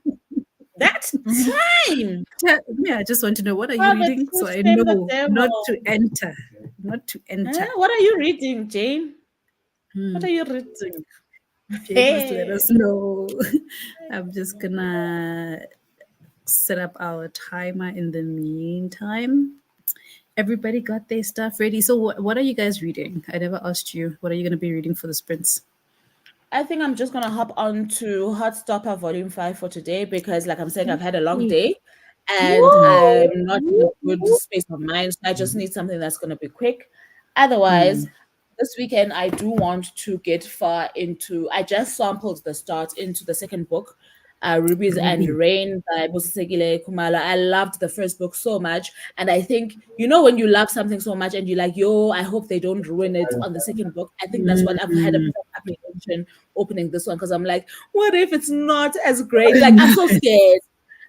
That time. Yeah, I just want to know what are you Oh, the reading so truth I shame the know not devil. to enter. Not to enter. What are you reading, Jane? What are you reading? Jay must let Hey. us know. I'm just gonna set up our timer in the meantime. Everybody got their stuff ready. So, what are you guys reading? I never asked you. What are you going to be reading for the sprints? I think I'm just gonna hop on to Heartstopper Volume 5 for today because, like I'm saying, I've had a long day and I'm not in a good space of mind. So I just need something that's gonna be quick. Otherwise, this weekend I do want to get far into. I just sampled the start into the second book, Rubies and Ruby. Rain by Busisekile Kumalo. I loved the first book so much, and I think when you love something so much and you're like, yo, I hope they don't ruin it on the second book. I think that's what I've had a bit of apprehension opening this one because I'm like, what if it's not as great? Like I'm so scared.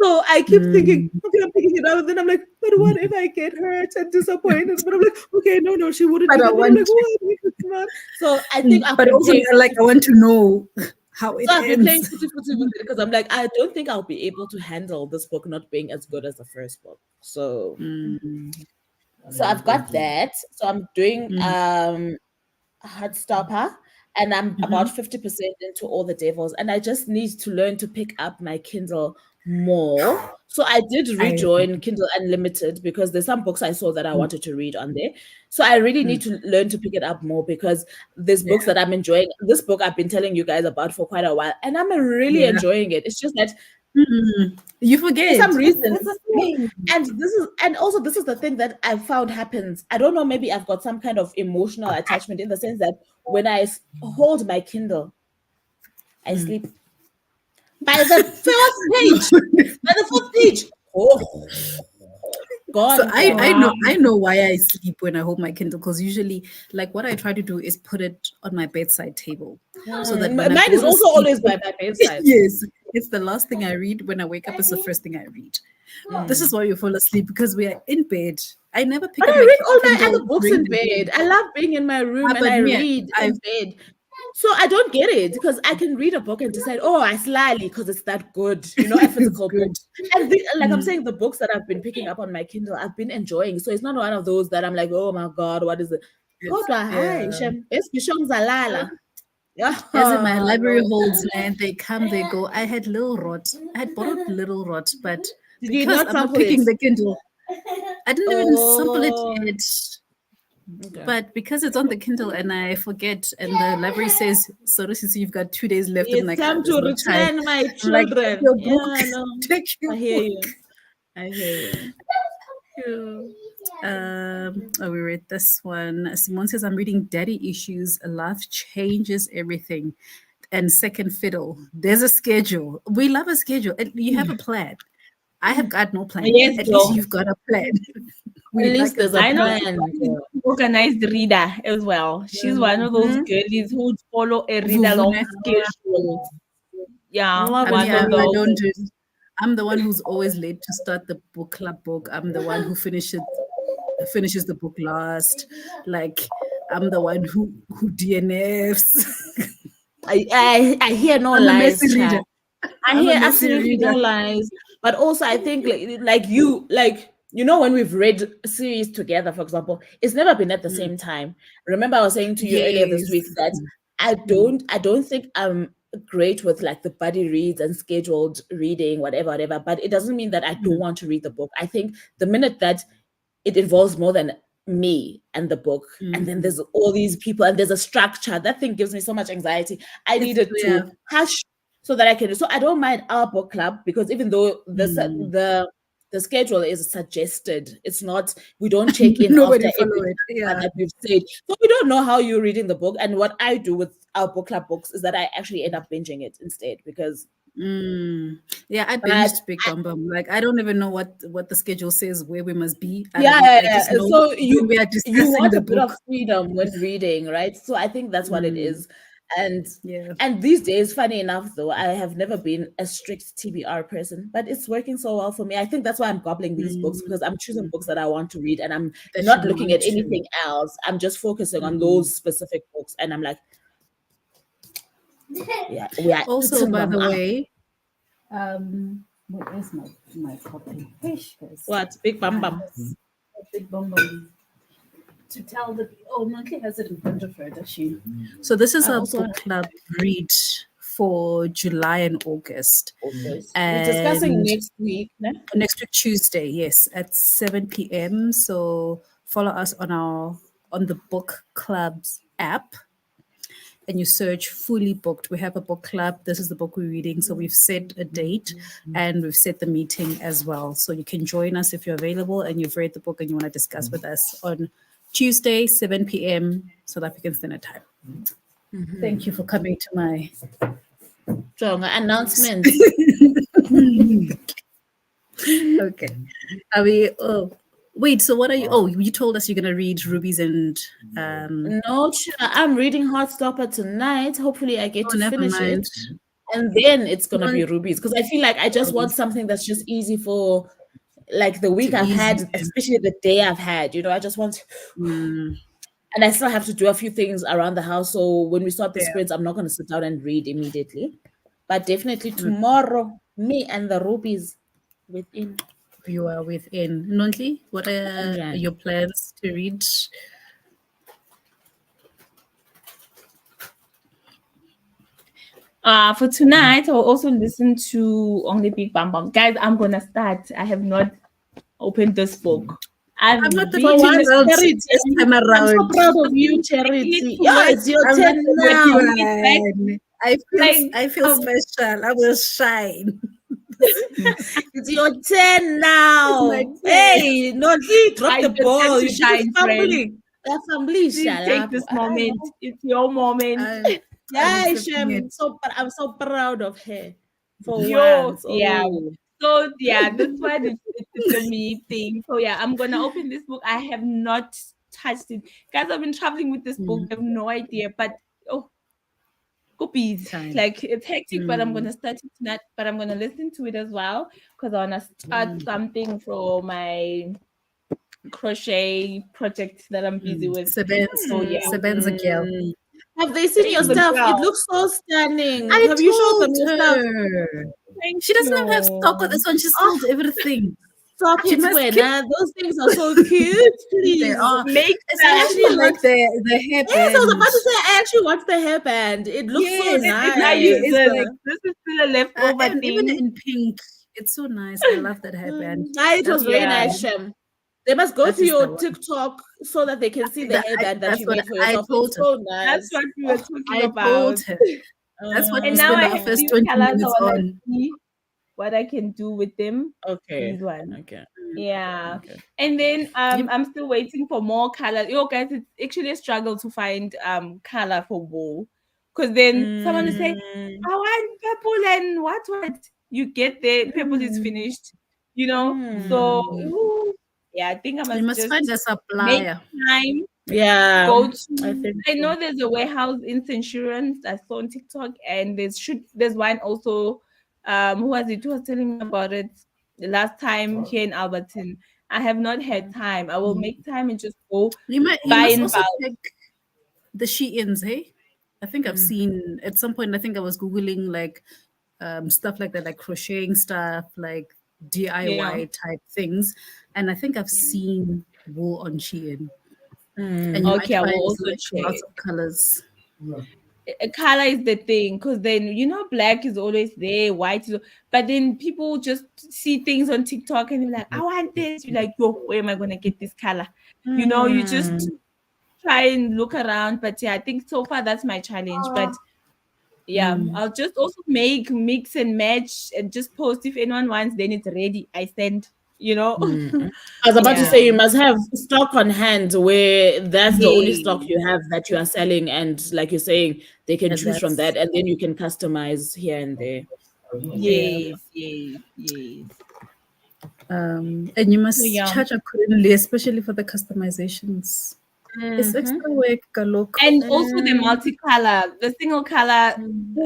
So I keep thinking, okay, I'm picking it up, and then I'm like, but what if I get hurt and disappointed? But I'm like, okay, no, she wouldn't But do I that. But I'm want like, to. what if it's not? So I think I've But been also, playing. like, I want to know how it So I've been playing ends. footy with it because I'm like, I don't think I'll be able to handle this book not being as good as the first book. So I've got that. So I'm doing Heartstopper, and I'm about 50% into All the Devils, and I just need to learn to pick up my Kindle more. So I did I rejoin Kindle Unlimited because there's some books I saw that I wanted to read on there. So I really need to learn to pick it up more because there's books yeah that I'm enjoying. This book I've been telling you guys about for quite a while, and I'm really yeah. enjoying it. It's just that You for forget. some reason, It's a thing. and also this is the thing that I've found happens. I don't know, maybe I've got some kind of emotional attachment in the sense that when I hold my Kindle, I sleep. By the fourth page, by the fourth page, oh, So gone, I gone. know why I sleep when I hold my Kindle because usually like what I try to do is put it on my bedside table so that when I Mine go is to also sleep, always by my bedside. yes, it's the last thing I read. When I wake up, it's the first thing I read. This is why you fall asleep because we are in bed. I never pick But up I my read all my Kindle other books during in the day. bed. I love being in my room and But I me, read I've in bed. So I don't get it because I can read a book and decide, oh, I slyly because it's that good, a it's physical book. good. And like I'm saying, the books that I've been picking up on my Kindle, I've been enjoying. So it's not one of those that I'm like, oh my God, what is it? It's Kodwa, hayi, yeah. shem, esibishong zalala. Yeah, As in my library no. holds, man, they come, they go. I had Little Rot. I had borrowed Little Rot, but Did you because not I'm not sample it? picking the Kindle, I didn't even sample it Oh, yet. Okay. But because it's on the Kindle and I forget, and the library says, sorry, Sisi, you've got 2 days left. I'm It's like, ah, time to there's no time. return my I'm like, take children. your book. Yeah, no. Take your I hear book. you. I hear you. Oh, we read this one. Simone says, I'm reading Daddy Issues. Life changes everything. And Second Fiddle. There's a schedule. We love a schedule. And you have a plan. I have got no plan. Yes, At least though. you've got a plan. At We least like a there's a I know plan. plan. organized reader as well. She's one of those Mm-hmm. girlies who would follow a read along Vuvune. schedule. Yeah, Love it one for of I you. those. don't do it. I'm the one who's always late to start the book club book. I'm the one who finishes the book last. Like I'm the one who DNFs. I hear no I'm a messy lies, reader. child. I I'm a hear messy absolutely no reader. lies. But also I think like when we've read a series together, for example, it's never been at the Mm. same time. Remember I was saying to you earlier this Yes. week that Mm. I don't think I'm great with like the buddy reads and scheduled reading, whatever. But it doesn't mean that I don't Mm. want to read the book. I think the minute that it involves more than me and the book, and then Mm. there's all these people and there's a structure, that thing gives me so much anxiety. I It's needed yeah. to hush so that I can, so I don't mind our book club, because even though Mm. the schedule is suggested, it's not, we don't check in after Nobody every follow it. chapter Yeah. that we've said, so we don't know how you're reading the book. And what I do with our book club books is that I actually end up binging it instead, because Mm. Yeah, I but binged Big Bum Bum. Like I don't even know what the schedule says where we must be. I yeah, don't know. I just know so when we are you discussing want the a bit of book. freedom when reading, right? So I think that's what it Mm. is. and Yeah. and these days, funny enough though, I have never been a strict TBR person, but it's working so well for me. I think that's why I'm gobbling these books, because I'm choosing Mm. books that I want to read, and I'm That you not looking want at to. anything else. I'm just focusing on Mm. those specific books, and I'm like, yeah, we are Also, eating by them the up. way, where is my copy? Ish, guys. What big bam bam? Yes. A Big Bum Bum. To tell the Monthly has it in front of her, does she? So this is I a also book club read for July and August, August. We're discussing and next week, ne? next week Tuesday, yes, at 7 p.m. So follow us on the book club's app, and you search Fully Booked. We have a book club. This is the book we're reading. So we've set a date and we've set the meeting as well. So you can join us if you're available and you've read the book and you want to discuss with us on Tuesday, 7 p.m. South African Standard Time. Thank you for coming to my Strong announcements. okay. Are we wait, so what are you you told us you're gonna read Rubies and No, I'm reading Heartstopper tonight. Hopefully, I get to never finish it, mind. and then it's gonna be Don't- Rubies, because I feel like I just want something that's just easy for like the to week I've ease you had, in. especially the day I've had. I just want, Mm, and I still have to do a few things around the house. So when we start the yeah. sprints, I'm not gonna sit down and read immediately, but definitely tomorrow, me and the Rubies within. You are within. Nonli, what are Okay. your plans to read? For tonight, I'll also listen to Only Big Bam Bam. Guys, I'm gonna start. I have not opened this book. I've I'm not the For been once, out Charity, this time I'm so around. proud of you, expecting it Charity. to Yeah, work. it's your I'm not turn the lucky now. Like, one. like I feel um, special. I will shine. It's your turn It's my now. turn. Hey, Nodi, drop I the just have ball. to You keep shine, friend. fumbling. You're fumbling, Please take Shalapo. this moment. It's your moment. I'm Yeah, accepting it. Shem. I'm so proud of her for Yo, once. yeah. Oh. So yeah, this one it's a me thing. So yeah, I'm gonna open this book. I have not touched it. Guys, I've been traveling with this book. I have no idea. But oh, copies. Time. Like it's hectic, but I'm gonna start it tonight. But I'm gonna listen to it as well because I wanna start something for my crochet project that I'm busy with. So yeah. Sebenza girl. Have they seen your Thank stuff? you. It looks so stunning. I Have you showed them told your stuff? her. Thank She doesn't even have stock of you. this one. She Oh, sold everything. stop She it, must when keep those things are so cute. they Please. are. Make Especially actually like want- the Yes, I was about hairband. to say, I actually want the hairband. It looks so Yes, it nice. really is is like this is still a leftover and even thing. in pink. It's so nice. I love that hairband. It was That's very Yeah. nice, Shem. They must go That to is the your one. TikTok so that they can see the hairband that That's you what made for I yourself. told It's her. so That's nice. what we were talking I about. told her. That's what And we now spend I our have first these 20 colors. I minutes want to on. see what I can do with them. Okay. These ones. Okay. Yeah. Okay. And then You, I'm still waiting for more color. You guys, it's actually a struggle to find color for wool. Because then someone will say, Mm, I want purple and what? You get there, purple is mm, finished, you know? So mm. yeah, I think I you must must find just a make supplier. time. Yeah, Go I to think I so. know there's a warehouse in Insurance I saw on TikTok, and there's one also. Who was it? Who was telling me about it the last time here in Alberton? I have not had time. I will make time and just go You buy must in also bulk. check the Sheins, hey? I think I've seen at some point, I think I was Googling like stuff like that, like crocheting stuff, like Yeah. DIY type things. And I think I've seen wool on Shein. And you Mm, might Okay, I will find also like lots check. of colors. Color is the thing, because then black is always there, white is, but then people just see things on TikTok and they're like, I want this. You're like, yo, where am I gonna get this color? You just mm, try and look around. But yeah, I think so far that's my challenge. But yeah, I'll just also make mix and match and just post if anyone wants, then it's ready. I send. mm. I was about to Yeah. say you must have stock on hand where that's the only stock Yay. you have that you are selling, and like you're saying, they can And choose from that's, that, and then you can customize here and there. yeah. Yes. And you So must yeah. charge accordingly, especially for the customizations. It's Mm-hmm. extra work, Galok. And also the multicolor, the single color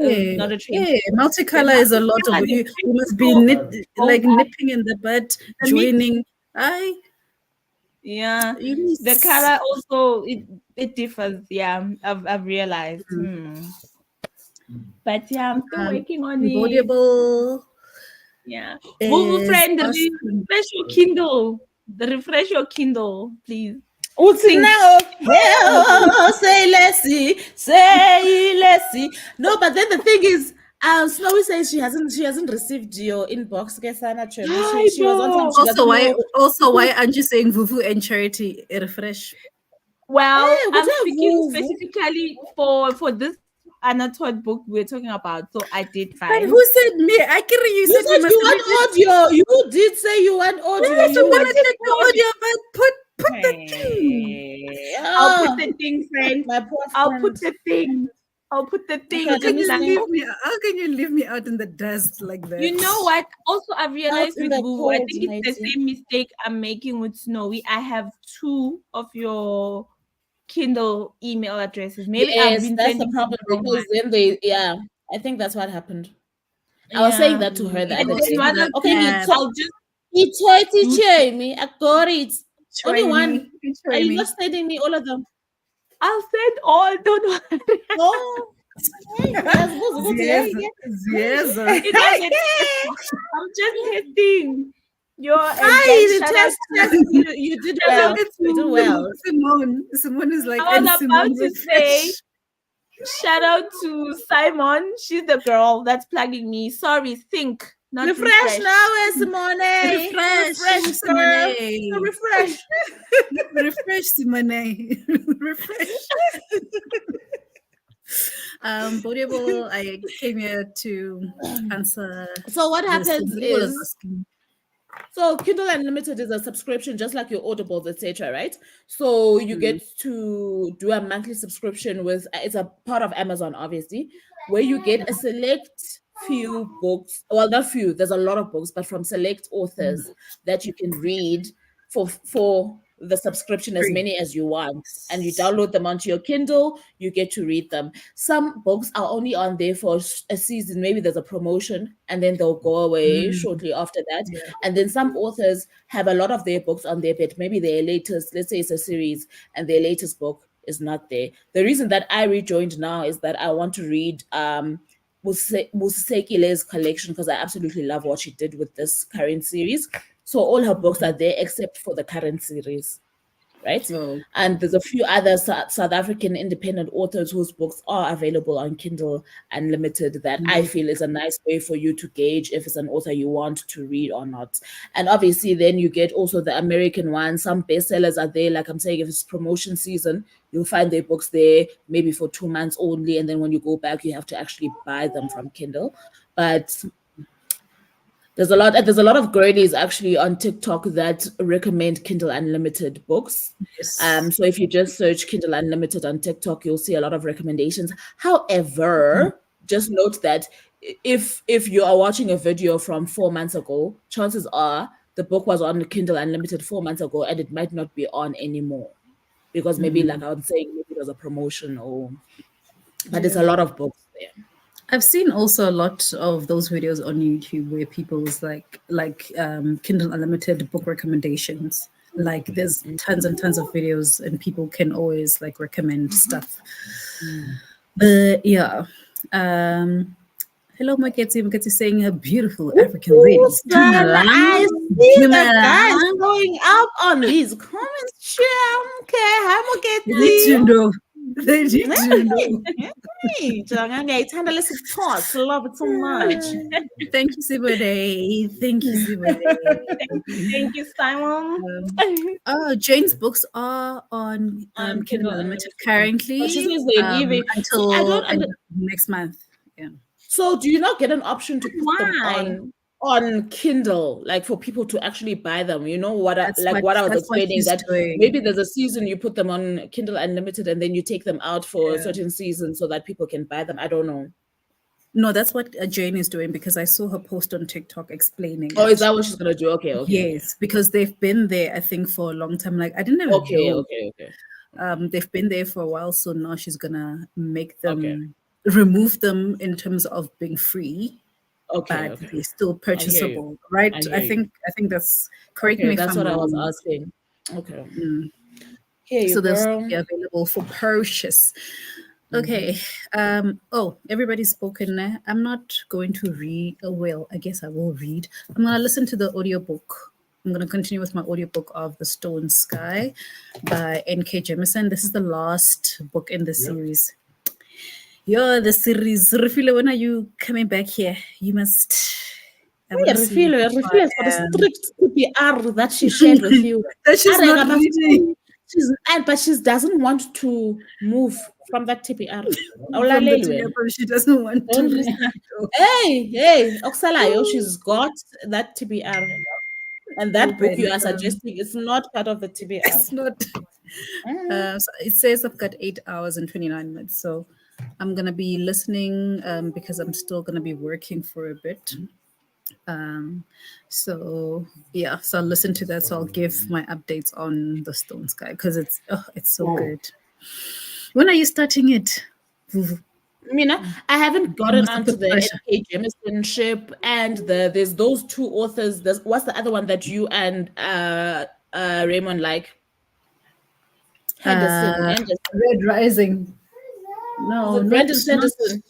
is Yeah, not a trend. yeah. The Multicolor is a lot of multicolor, the you must be people go like nipping in the bud, the mix. joining. I Yeah, you the miss color also it differs. Yeah, I've realized. But yeah, I'm still working on it. embodiable Yeah, Vuvu is friend, awesome. refresh your Kindle. Refresh your Kindle, please. Uthi Think. now, hey, say let's see. No, but then the thing is, Snowy says she hasn't received your inbox. Kesana Chebu. Hi, She was on time. bro. She doesn't know. Also why aren't you saying Vuvu and Charity refresh? Well, Hey, good I'm day, speaking Vuvu. specifically for this anatod book we're talking about. So I did But fine. who said me? Akira, you You said we said must you read it. want audio. You did say you want audio. Yes, we're Oh, I gonna You. did check the audio. audio, but put the thing. Hey, I'll put oh, the thing, friend. my poor I'll friend. put the thing. I'll put the Okay, thing let Can me you see. leave now. me? How can you leave me out in the dust like that? You know what? Also, I've Out realized in with the Boo, I cold, think it's the matey. same mistake I'm making with Snowy. I have two of your Kindle email addresses. Maybe I've Yes, been that's the sending to the problem wrong one. because then yeah, I think that's what happened. I was saying Yeah. that to her the And other Also then day. one of the Okay, these, app I'll just do. me. I got it. Only one. Are try you me. not sending me all of them? I'll send all. Don't worry. Oh, hey, I suppose ukuthi, Yes, hey, yes. It doesn't. I'm just testing your and guys. hi, Shout out test. to You did shout out well. It's You did to. well. Simone. Simone is like, I and was about Simone to say refresh. shout out to Simon. She's the girl that's plugging me. Sorry, think, not Refresh refresh. now, Simone. Refresh, Refresh, girl. So Simone. refresh. Refresh, Simone. Refresh. Bodiable, I came here to answer So what this. happens Bodiable is is, asking. so Kindle Unlimited is a subscription, just like your Audibles, etc. Right? So you get to do a monthly subscription with. It's a part of Amazon, obviously, where you get a select few books. Well, not few. There's a lot of books, but from select authors that you can read for the subscription, as Free. many as you want, and you download them onto your Kindle. You get to read them. Some books are only on there for a season. Maybe there's a promotion, and then they'll go away shortly after that. Yeah. And then some authors have a lot of their books on there, but maybe their latest, let's say it's a series, and their latest book is not there. The reason that I rejoined now is that I want to read Musekile's collection because I absolutely love what she did with this current series. So all her books are there except for the current series. right? Oh. And there's a few other South African independent authors whose books are available on Kindle Unlimited that I feel is a nice way for you to gauge if it's an author you want to read or not. And obviously, then you get also the American ones. Some bestsellers are there. Like I'm saying, if it's promotion season, you'll find their books there maybe for 2 months only. And then when you go back, you have to actually buy them from Kindle. But there's a lot of girlies actually on TikTok that recommend Kindle Unlimited books. Yes. So if you just search Kindle Unlimited on TikTok, you'll see a lot of recommendations. However, just note that if you are watching a video from 4 months ago, chances are the book was on Kindle Unlimited 4 months ago and it might not be on anymore because maybe, like I was saying, maybe it was a promotion but there's a lot of books there. I've seen also a lot of those videos on YouTube where people's Kindle Unlimited book recommendations. Like there's tons and tons of videos and people can always like recommend stuff. But yeah. Hello, Maketsi. Maketsi saying a beautiful African lady. Son, I see the guys going up on these comments. Okay, I'm They need to know. They need to know. Hey, ngiyayithanda lesi talk. Love it so much. Thank you, Sibode. Thank you, Sibode. Thank you, Simon. Jane's books are on Kindle Unlimited currently. But she says they leave it until next month. Yeah. So do you not get an option to put them on Kindle, like for people to actually buy them? You know what I was explaining, that maybe there's a season you put them on Kindle Unlimited and then you take them out for a certain season so that people can buy them. I don't know. No, that's what Jane is doing because I saw her post on TikTok explaining. Oh, is that what she's gonna do? Okay. Yes, because they've been there, I think, for a long time. Like I didn't even know. Okay. They've been there for a while, so now she's gonna make them remove them in terms of being free. But they're still purchasable, right? I think that's correct me if I'm wrong. That's what I was asking. Okay. So they'll be available for purchase. Okay. Everybody's spoken. I'm not going to read. Well, I guess I will read. I'm gonna listen to the audiobook. I'm gonna continue with my audiobook of The Stone Sky by N.K. Jemisin. This is the last book in the series. The series. Refile, when are you coming back here? You must. Refile has got a strict TPR that she shared with you. That she's not reading. But she doesn't want to move from that TPR. She doesn't want to read. Hey, Oksalayo, she's got that TBR. And that book you are suggesting is not part of the TBR. It's not. So it says I've got 8 hours and 29 minutes. So I'm going to be listening because I'm still going to be working for a bit. So I'll listen to that. So I'll give my updates on The Stone Sky because it's so good. When are you starting it? Mina, I haven't gotten onto the N.K. Jemisin ship, and there's those two authors. What's the other one that you and Raymond like? Henderson. Red Rising. No, Brandon Sanderson.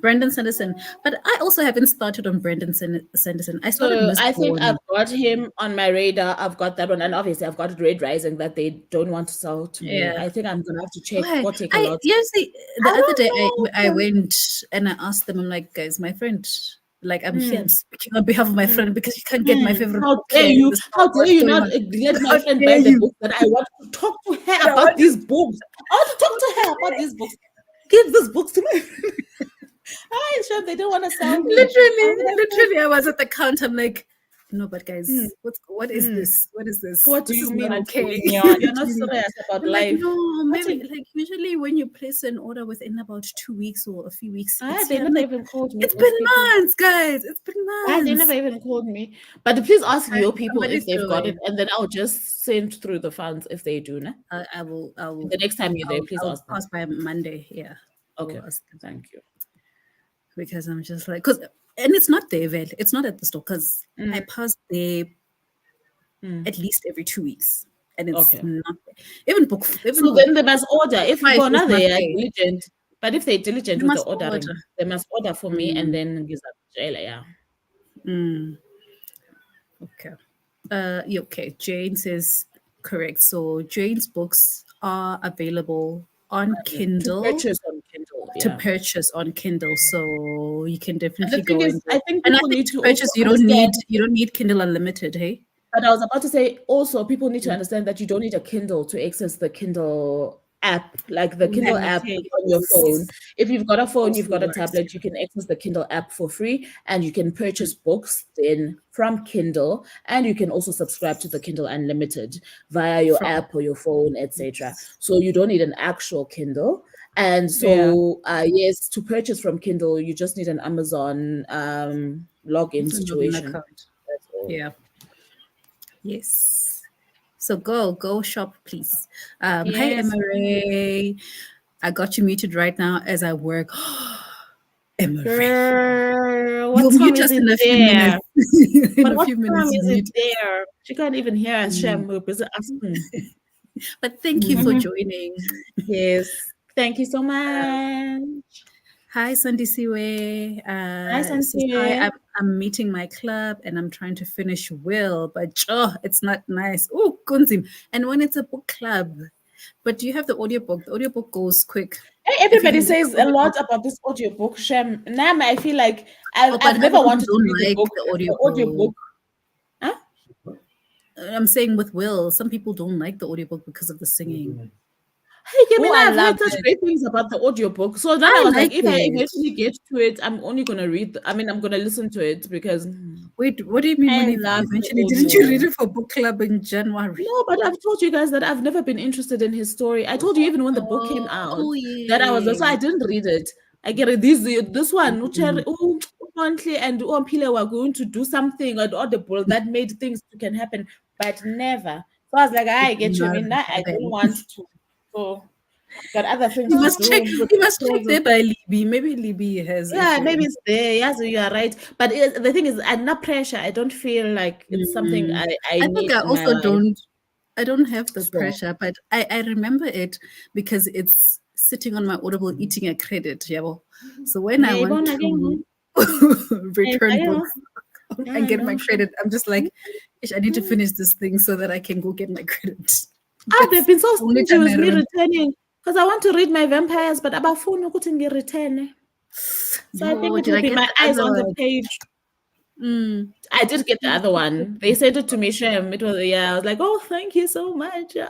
Brendan Sanderson. But I also haven't started on Brendan Sanderson. I started I think I've got him on my radar. I've got that one. And obviously I've got Red Rising that they don't want to sell to me. I think I'm going to have to check. Take a lot. The other day I went and I asked them, I'm like, guys, my friend, like I'm here, I'm speaking on behalf of my friend because you can't get my favorite book. How dare you not let my friend buy the book that I want to talk to her about these books. I want to talk to her about these books. Give these books to me. I sure they don't want to sell me. Literally, I was at the counter. I'm like, no, but guys, what is this? What is this? What do you mean? Okay, you're not serious about life. No, maybe like usually when you place an order within about 2 weeks or a few weeks, they never even called me. It's been months, guys. It's been months. They never even called me. But please ask your people if they've got it, and then I'll just send through the funds if they do. No? I will. The next time you're there, please ask them. Ask by Monday. Yeah. Okay. Thank you. Because I'm just like, and it's not there, Vel. It's not at the store because I pass there at least every 2 weeks, and it's not there. Even book. Then they must order. If you go now, they are diligent. But if they're diligent with the ordering, they must order for me and then give up jail. Yeah. Okay. Okay. Jane says Correct. So Jane's books are available on To Kindle, purchase on Kindle. to Yeah. purchase on Kindle. So you can And the definitely thing go and is, do I it. think And I people think need to to also purchase understand. you don't need Kindle Unlimited, hey? But I was about to say also people need to understand that you don't need a Kindle to access the Kindle app, like the Kindle app Unlimited. on your phone. If you've got a phone, you've Also got a works. tablet, you can access the Kindle app for free and you can purchase books then from Kindle, and you can also subscribe to the Kindle Unlimited via your From app or your phone, etc. So you don't need an actual Kindle. And Yeah. so, yes, to purchase from Kindle, you just need an Amazon login login situation. account. That's all. Yeah. Yes. So go shop, please. Hi, Yes. Emery. I got you muted right now as I work. Emery, Girl, what you'll time mute is us it in a few minutes. there? In But a what few time minutes, you is it mute. there? She can't even hear us, Mm. Shem. We're busy asking. But thank you for joining. Yes. Thank you so much. Hi, Sandisiwe. Hi, Says hi. Santia. I'm meeting my club and I'm trying to finish Will, but it's not nice. Oh, Kunzim. And when it's a book club, but do you have the audiobook? The audiobook goes quick. Hey, If you everybody can get says the a lot audiobook. about this audiobook, Shem. Nam, I feel like I've, Oh, but I've other never people wanted to don't read the like book. the The audiobook. audiobook. Huh? I'm saying with Will, some people don't like the audiobook because of the singing. Hey, I Oh, mean, I I've love heard such it. great things about the audiobook. So then I I was like, like if I it. eventually get to it, I'm only gonna read. I mean, I'm gonna listen to it because Wait, what do you mean when I you love the eventually didn't you read audio. it for book club in January? No, but I've told you guys that I've never been interested in his story. I told you even when the book came out Oh that I was so yeah. I didn't read it. I get it. This one, Mm, Monthly and Umpile were going to do something at Audible that made things can happen, but never. So I was like, it I did get you. I not mean, that I don't happen. want to. So I've got other things You to must check. do with You the must check clothes. there by Libby. Maybe Libby has it Yeah, for maybe you. it's there. Yes, you are right. But the thing is, I'm not pressure. I don't feel like it's something Mm. I I think need I in my also life. don't. I don't have the So. pressure, but I remember it because it's sitting on my Audible eating a credit. Yabo. So when I want Ngiyayibona ke ngoku. to return books and I get my know. credit, I'm just like, "Ish, I need to finish this thing so that I can go get my credit." Ah, they've That's been so the only stingy time I with me remember. returning because I want to read my vampires, but abafuni ukuthi ngi-return. So I think Yo, it did will I be get my the eyes other on the one? page. Mm. I did get the other one. They sent it to me, Shem. It was, yeah, I was like, oh, thank you so much. Yeah.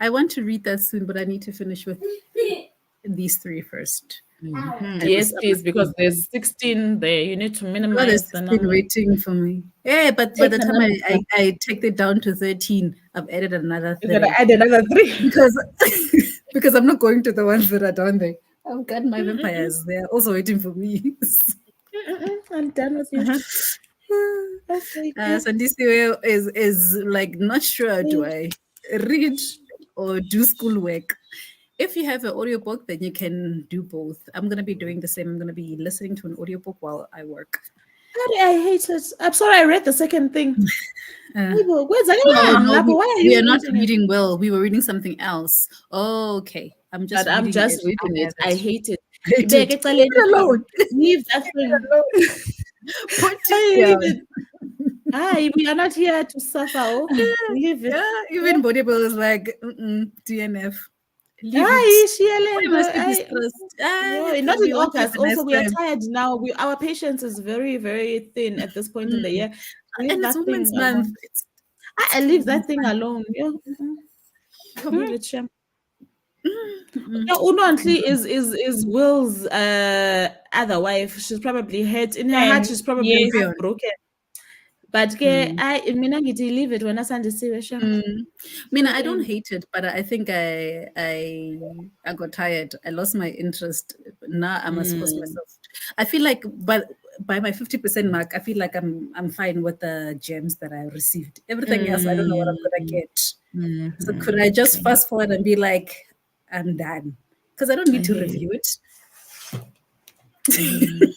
I want to read that soon, but I need to finish with these three first. I Yes, must, I please, must because finish. there's 16 there. You need to Oh, there's minimize the 16 number. waiting for me. Yeah, but by Take the time another one. I take it down to 13, I've added another You're going to three add another three. because because I'm not going to the ones that are down there. I've got my Mm-mm-mm. vampires. They're also waiting for me. Mm-mm-mm. I'm done with you. Uh-huh. Okay, okay. So this way is like not sure, do I read or do schoolwork? If you have an audiobook, then you can do both. I'm gonna be doing the same. I'm gonna be listening to an audiobook while I work. I hate it. I'm sorry, I read the second thing. Uh, Where's oh no, Why are we you are not reading it? reading well. We were reading something else. Oh, okay. I'm just But I'm reading just it. I reading it. have it. I hate it. Hate it. Ibeke Leave eceleni, it Baba. alone. Leave that Leave it thing. alone. Put I it leave down. it. Hi, we are not here to suffer. Oh, leave it. Yeah, Yeah. even Bodybuilder is like DNF. Leave it. Hi, Why Shielendo. must you be stressed? Not in We want to have August. a nice Also, we are time. tired now. Our patience is very, very thin at this point in the Mm. year. Leave And it's that thing Women's Month. alone. It's I leave that Women's thing Month. alone. Yeah. Leave it, Shem. Mm-mm. Yeah, Unontle is Will's other wife. She's probably hurt in her heart. And She's probably yes, heartbroken. But ke Mm. I mina ngithi leave it when asandisiwe Shem. Mm. I mean, I don't hate it, but I think I got tired. I lost my interest. Now I must force Mm. myself. I feel like, but by my 50% mark, I feel like I'm fine with the gems that I received. Everything else, I don't know what I'm gonna Mm. get. So could I just Mhm. fast forward and be like, I'm done? Because I don't I need to hear you. review it. I hear you.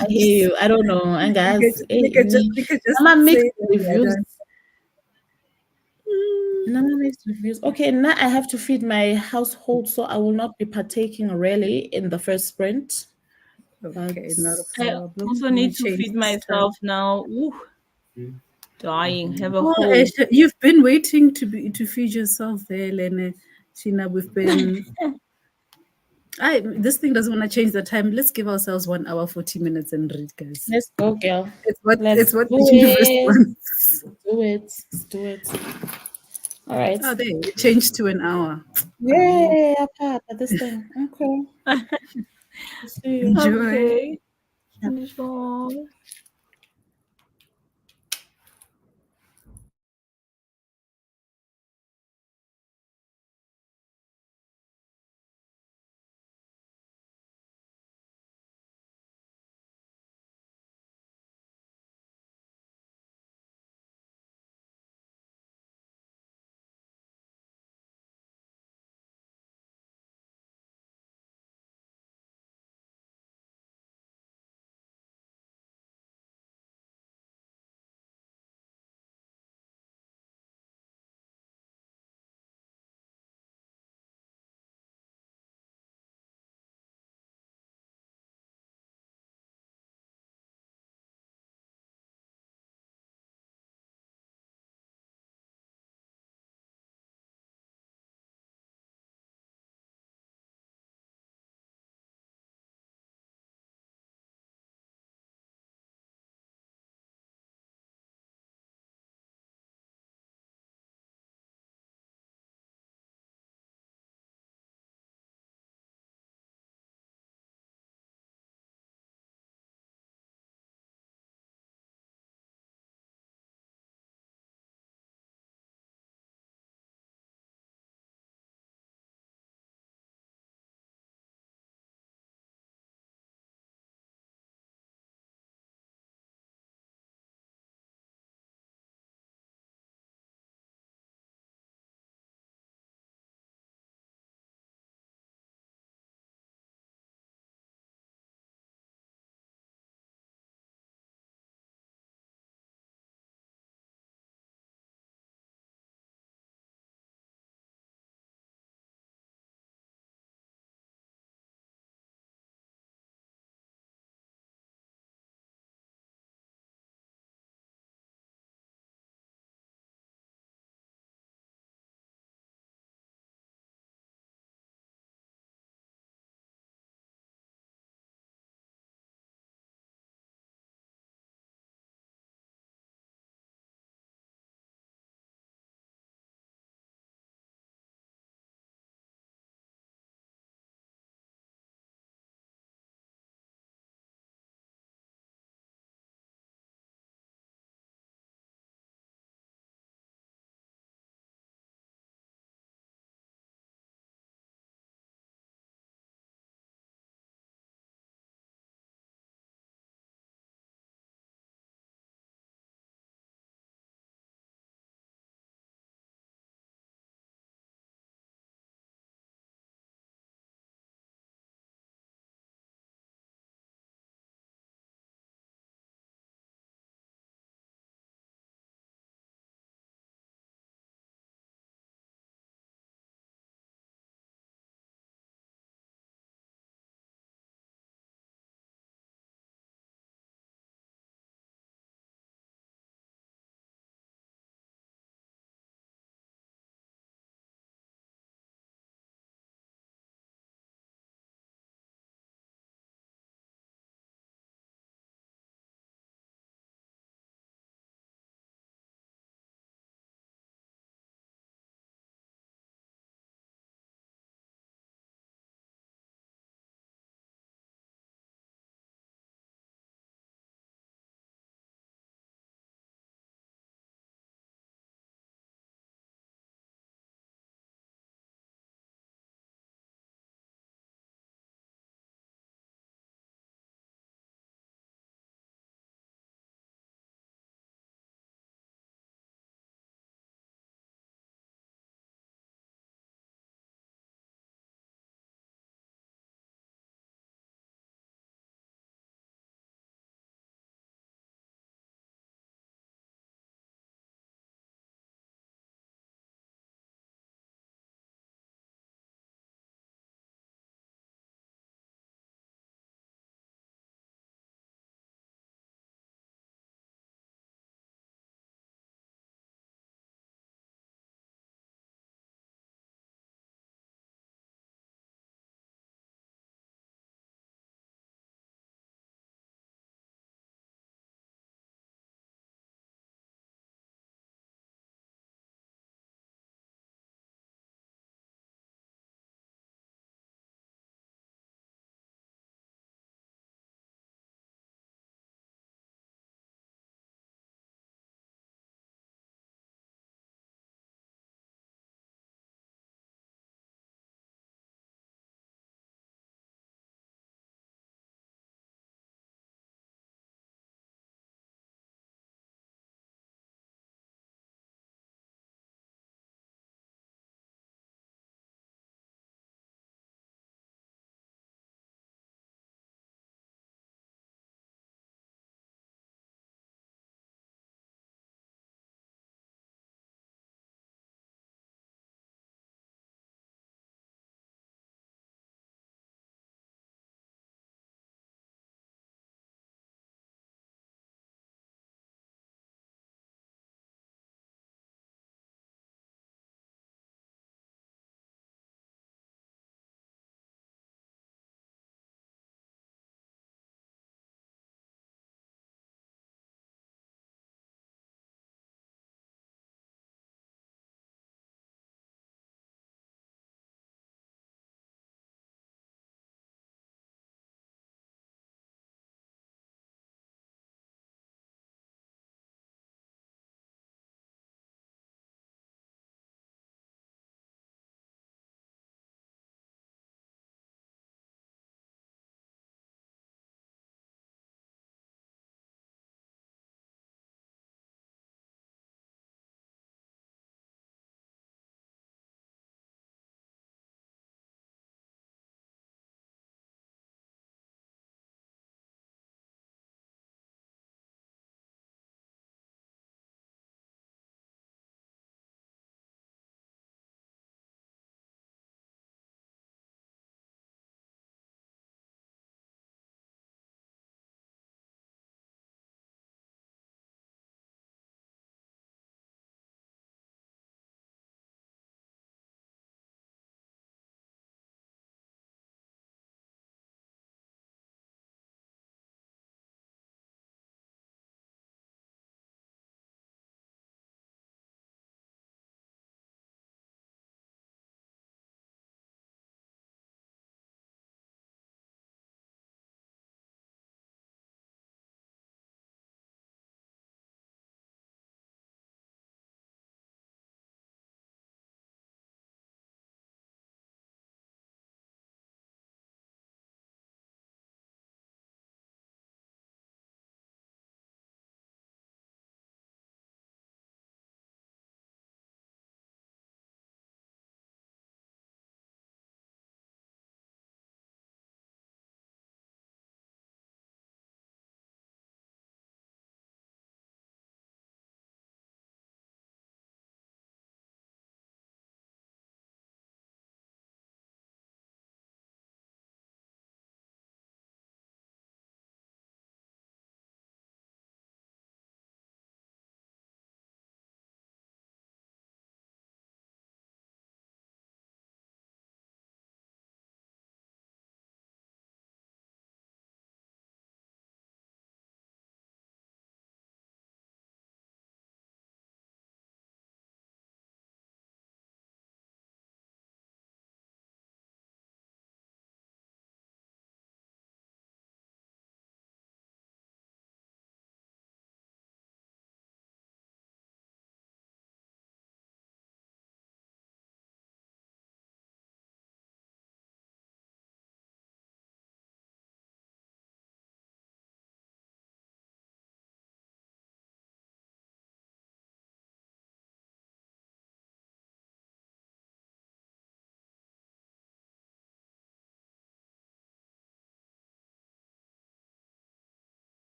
I hear you. I don't know. And guys, You could just Nama say mixed that we are reviews. done. Mm, Nama mixed reviews. Okay, now I have to feed my household, so I will not be partaking really in the first sprint. But okay, not a I problem. also Let me need to change feed this stuff. myself now. Ooh. dying. Have a Oh, whole. you've been waiting to feed yourself there, Lene. Sheena, we've been. This thing doesn't want to change the time. Let's give ourselves 1 hour, 40 minutes and read, guys. Let's go, girl. It's Let's what do the universe it. wants. Do it. Let's do it. All right. Oh, there, it changed to an hour. Yay, I passed at this thing. Okay. See you. Enjoy. Okay. Enjoy.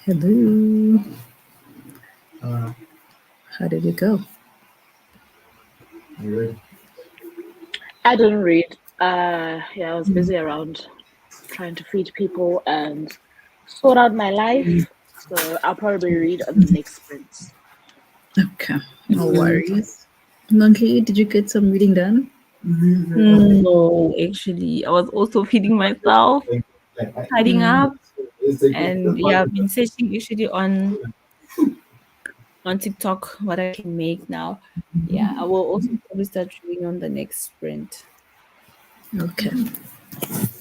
Hello. How did it go? I didn't read. Yeah, I was busy around trying to feed people and sort out my life. So I'll probably read on the next sprints. Okay, no worries. Nonky, did you get some reading done? No, actually, I was also feeding myself, tidying up, and yeah, I've been searching actually on TikTok what I can make now. Yeah, I will also probably start reading on the next sprint. Okay.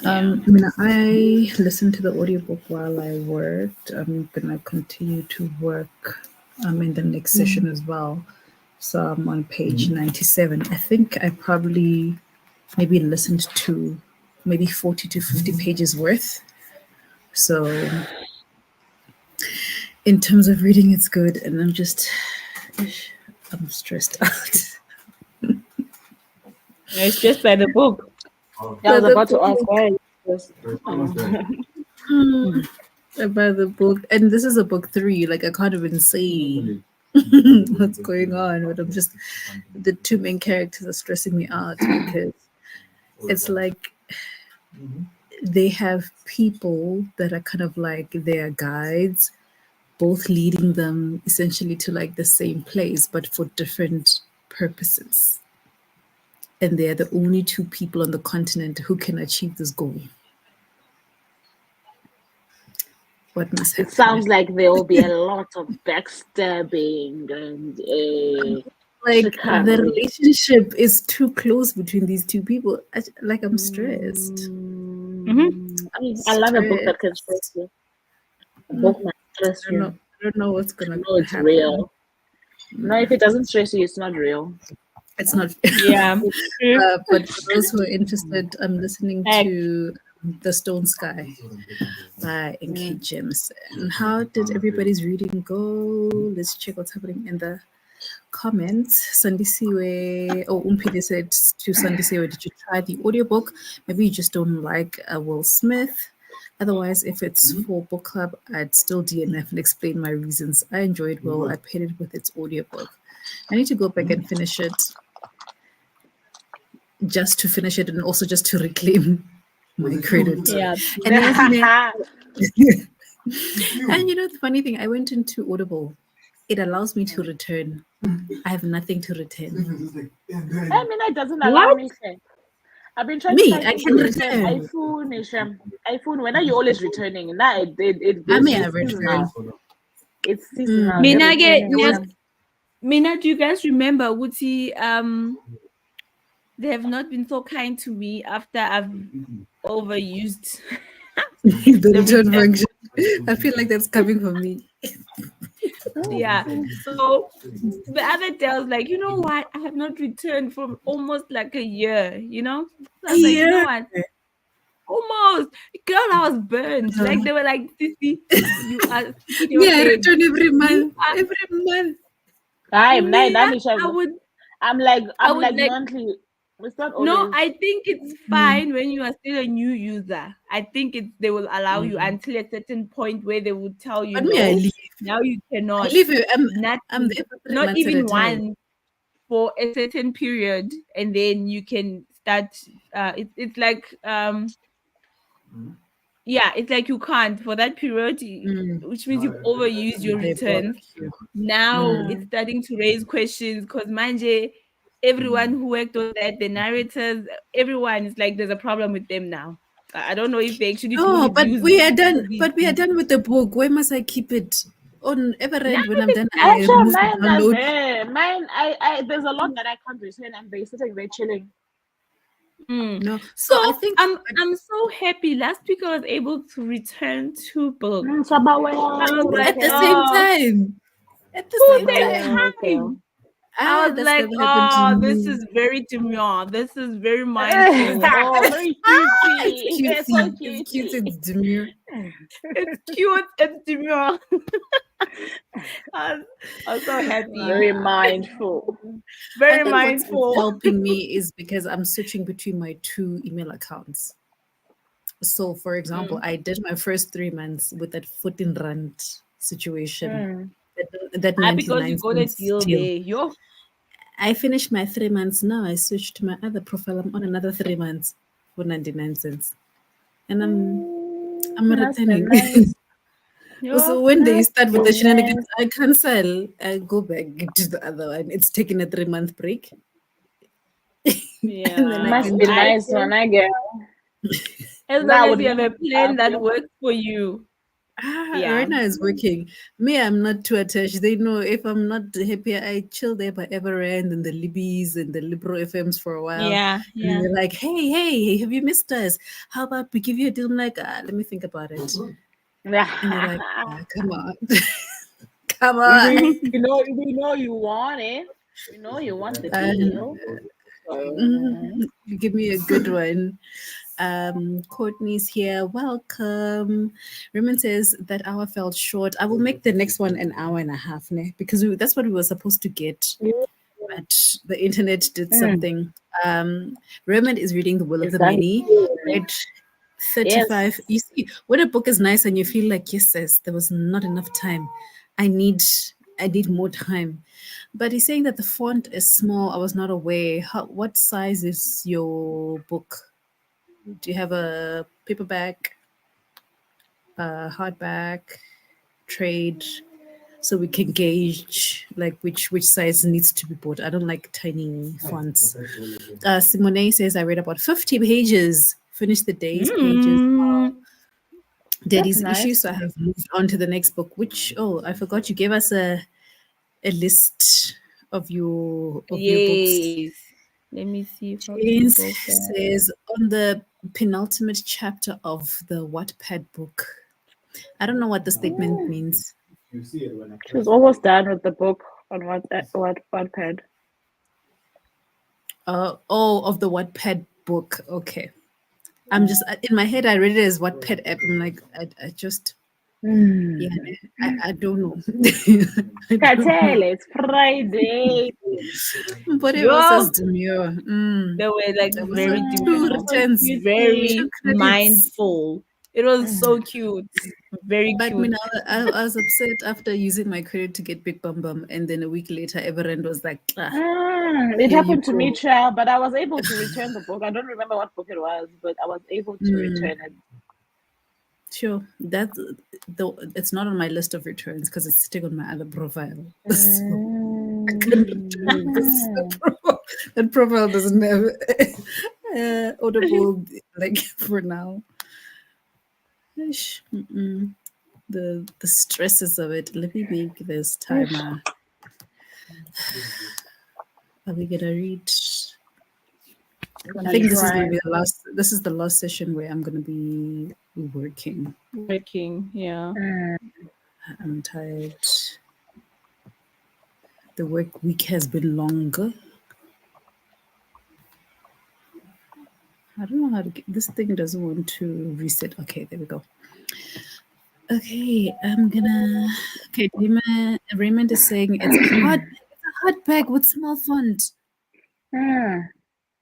Yeah. I mean, I listened to the audiobook while I worked. I'm gonna continue to work in the next session as well. So I'm on page 97. I think I probably maybe listened to maybe 40 to 50 pages worth. So in terms of reading, it's good. And I'm stressed out. It's just by the book. Yeah, I was By the about to book. ask why. By the book. And this is a book 3. Like, I can't even say what's going on, but I'm just, the two main characters are stressing me out because it's like they have people that are kind of like their guides, both leading them essentially to like the same place, but for different purposes. And they're the only two people on the continent who can achieve this goal. What must It happen? sounds like there will be a lot of backstabbing and Like the chicanery. relationship is too close between these two people. Like I'm stressed. Mm-hmm. I mean, I love a book that can stress Stressed. you. A Mm, book might stress I don't know. you. I don't know what's I gonna know it's happen. real. No, if it doesn't stress you, it's not real. It's not. Yeah. True. But for those who are interested, I'm listening Heck. to The Stone Sky by N.K. Mm. Jemisin. How did everybody's reading go? Let's check what's happening in the comments. Sandisiwe, oh, Umpide said to Sandisiwe, did you try the audiobook? Maybe you just don't like Will Smith. Otherwise, if it's for book club, I'd still DNF and explain my reasons. I enjoyed Will. I paired it with its audiobook. I need to go back and finish it just to finish it and also just to reclaim my credit. Yeah. And then, and you know the funny thing, I went into Audible. It allows me to return. I have nothing to return. I mean, it doesn't allow What? me. Sir. I've been trying to Me, find I it can to return return. iPhone. When are you always returning? Now it I goes may have it's return. seasonal. It's seasonal. They're Mina, returning them. Mina, do you guys remember Wuti? They have not been so kind to me after I've overused The the return return. function. I feel like that's coming from me. Yeah. So the other day I was like, you know what? I have not returned for almost like a year, you know? So I was like, you know Yeah. what? Almost. Girl, I was burned. Like they were like, Sissy, you are sick in your Me, I head. return every You month. are Every month. I'm nine. me. I'm I would I I'm would like like monthly. It's not no, always. I think it's fine when you are still a new user. I think it's they will allow you until a certain point where they will tell you But me, I no. leave. Now you I cannot. leave. I'm Nothing. there for 3 Not months at a even time. one for a certain period, and then you can start. It's like yeah, it's like you can't for that period, Mm, which means you've overused your they block returns. you. Now Mm. it's starting to raise questions because manje, everyone who worked on that, the narrators, everyone is like there's a problem with them now. I don't know if they actually No, truly but use we are done. these But we are things. done with the book. Where must I keep it? On Now Everend, when I'm it's done, I'm I sure remove the mine does. download. Mine. There's a lot that I can't return, and they're sitting there chilling. No, so I So think I'm so happy. Last week I was able to return 2 books. I was like, at the Okay. same oh, time. At the two same same time. Okay. time. I was That's like, never happened to oh, this me. is very demure. This is very mindful. Oh, very It's cutesy. It's so cutesy. It's cute. cutesy. It's demure. It's cute. It's demure. I'm so happy. Very mindful. I Very think what's mindful. helping me is because I'm switching between my two email accounts. So, for example, Mm. I did my first 3 months with that 14 rand situation. Mm. That Because you 99 got a cents deal deal. there. Yo. I finished my 3 months. Now I switched to my other profile. I'm on another 3 months for 99 cents. And I'm Must be returning. nice. Yo, Also, when they must start with be the nice. shenanigans, I cancel. I go back to the other one. It's taking a 3 month break. And then I Yeah. Must can be join. I nice, think man. I get. as long That as would you make have a me plan that happy. works for you. Right Yeah. now it's working. Me, I'm not too attached. They know if I'm not happy, I chill there by Everend and the Libbies and the Libro FMs for a while. Yeah. And Yeah. they're like, hey, have you missed us? How about we give you a deal? I'm like, let me think about it. And they're like, come on. Come on. We know you want it. We know you want the deal. So, You give me a good one. Courtney's here. Welcome. Raymond says that hour felt short. I will make the next one an hour and a half, ne? Because that's what we were supposed to get. But the internet did mm, something. Raymond is reading The Will of is the that Many. Read yes? 35. You see, when a book is nice and you feel like, yes, sis, there was not enough time. I need I need more time. But he's saying that the font is small. I was not aware. What size is your book? Do you have a paperback, hardback, trade, so we can gauge like which size needs to be bought? I don't like tiny fonts. Simone says I read about 50 pages. Finished the day's pages. Mm. That's Daddy's issue. nice. So I have moved on to the next book. Which I forgot you gave us a list of your books. Yes. Let me see if I can James go back. says on the penultimate chapter of the Wattpad book. I don't know what the statement Mm. means. She was almost done with the book on Wattpad. Of the Wattpad book. Okay. I'm just in my head. I read it as Wattpad app. I'm like, I just yeah. Mm. I don't know. I don't know. Katele, it's Friday. But it was Yo, as demure. they were like There was very two demure, Mm. returns, two very credits. mindful. It was Mm. so cute. Very But cute. I was upset after using my credit to get Big Bum Bum, and then a week later, Everend was like, It here you happened to me, go. child, but I was able to return the book. I don't remember what book it was, but I was able to return it. Sure, that's though it's not on my list of returns because it's sitting on my other profile. So I can't return this. Mm. That profile doesn't have Audible like for now. Ish, the stresses of it. Let me make this timer. Are we gonna read? I'm I gonna think this is try. gonna be the last. This is the last session where I'm gonna be working. Working, yeah. Mm. I'm tired. The work week has been longer. I don't know how to get this thing doesn't want to reset. Okay, there we go. Okay, I'm gonna. Okay, Raymond is saying it's a hardback with small font. Mm.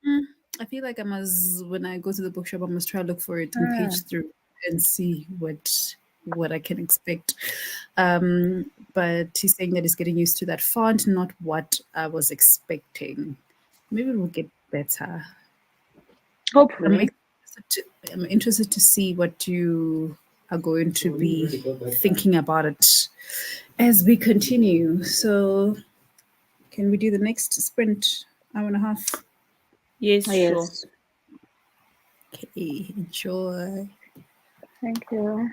Mm, I feel like I must when I go to the bookshop, I must try to look for it and page Mm. through and see what I can expect. But he's saying that he's getting used to that font, not what I was expecting. Maybe it will get better. I'm Hopefully. I'm interested to see what you are going to be thinking about it as we continue. So, can we do the next sprint? Hour and a half. Yes, sure. Yes. Okay, enjoy. Thank you.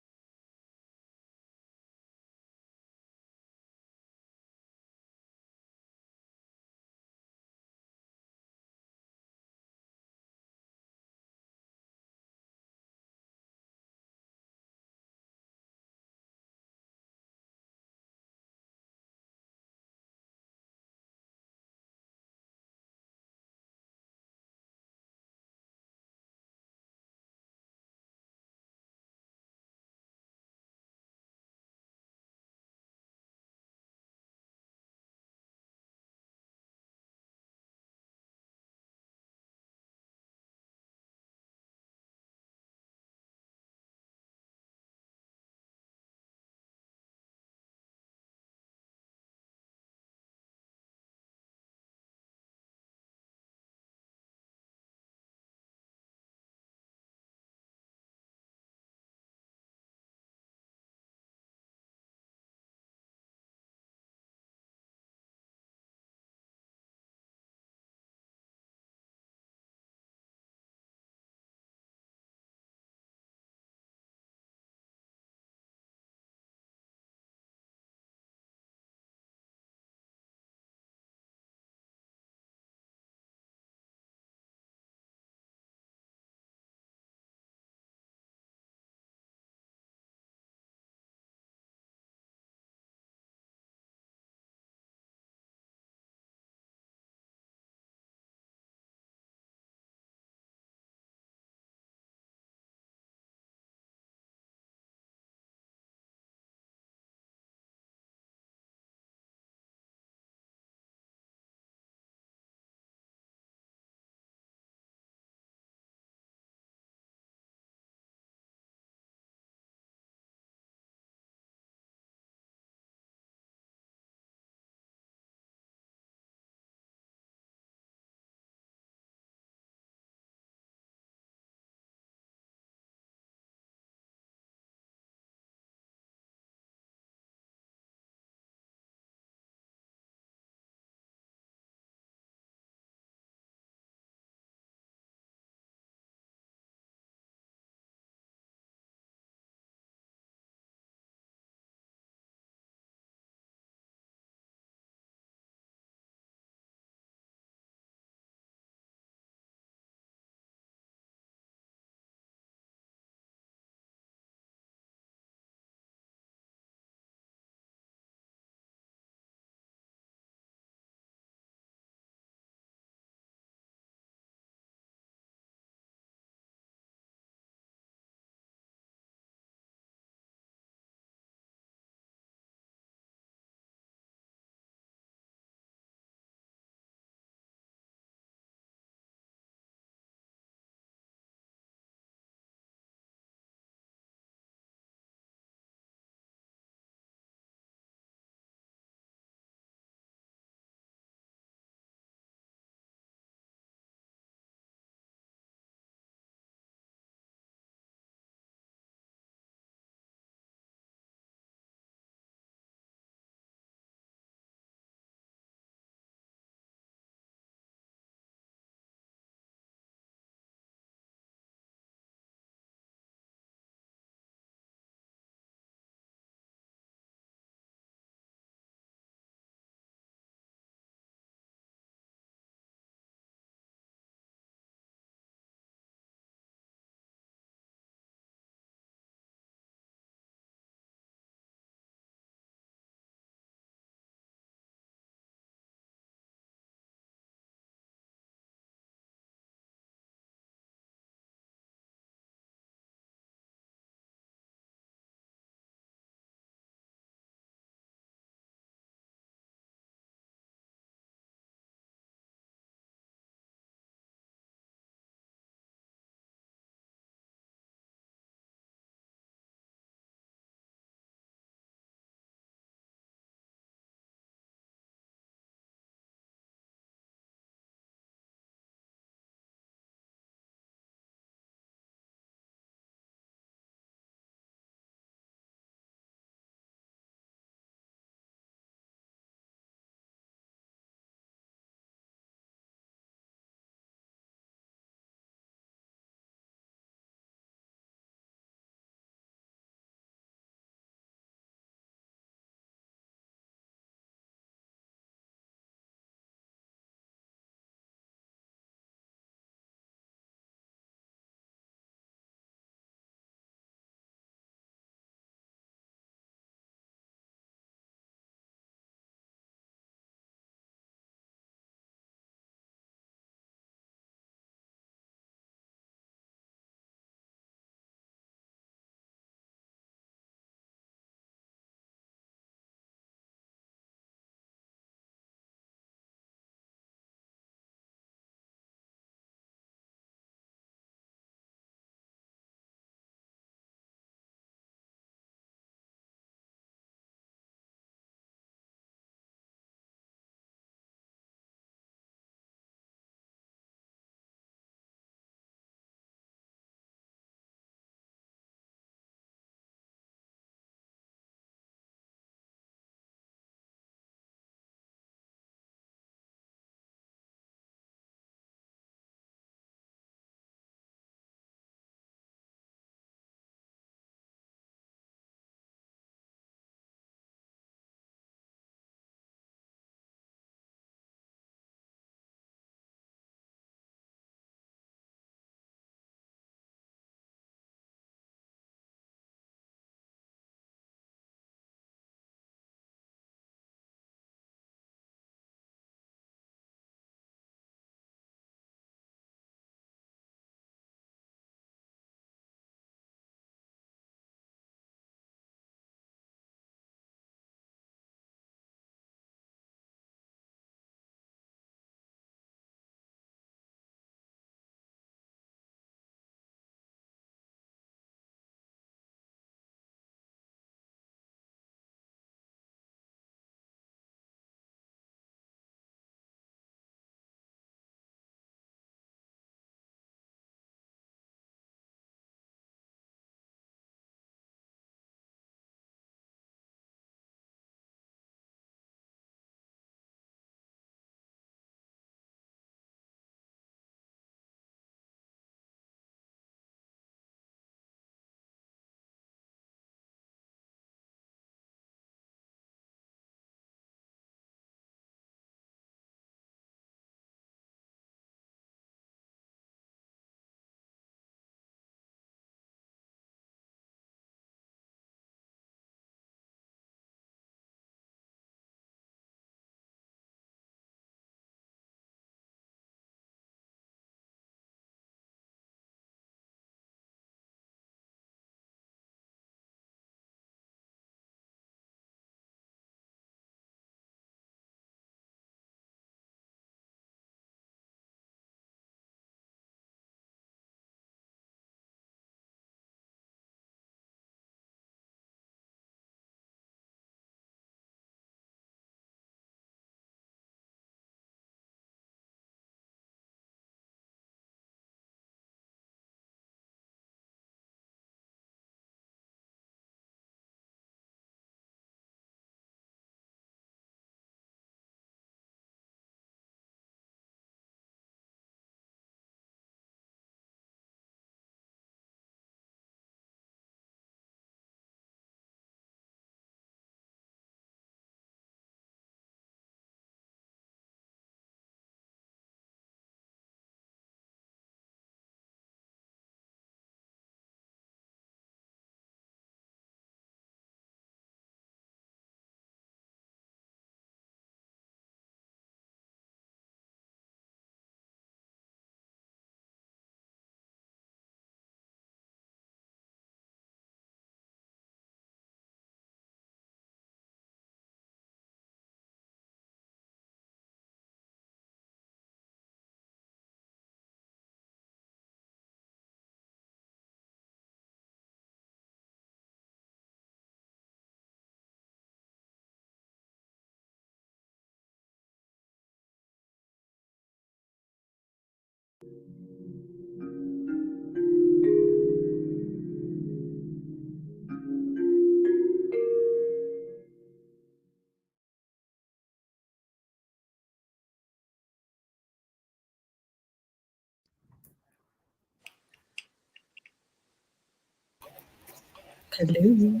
Hello.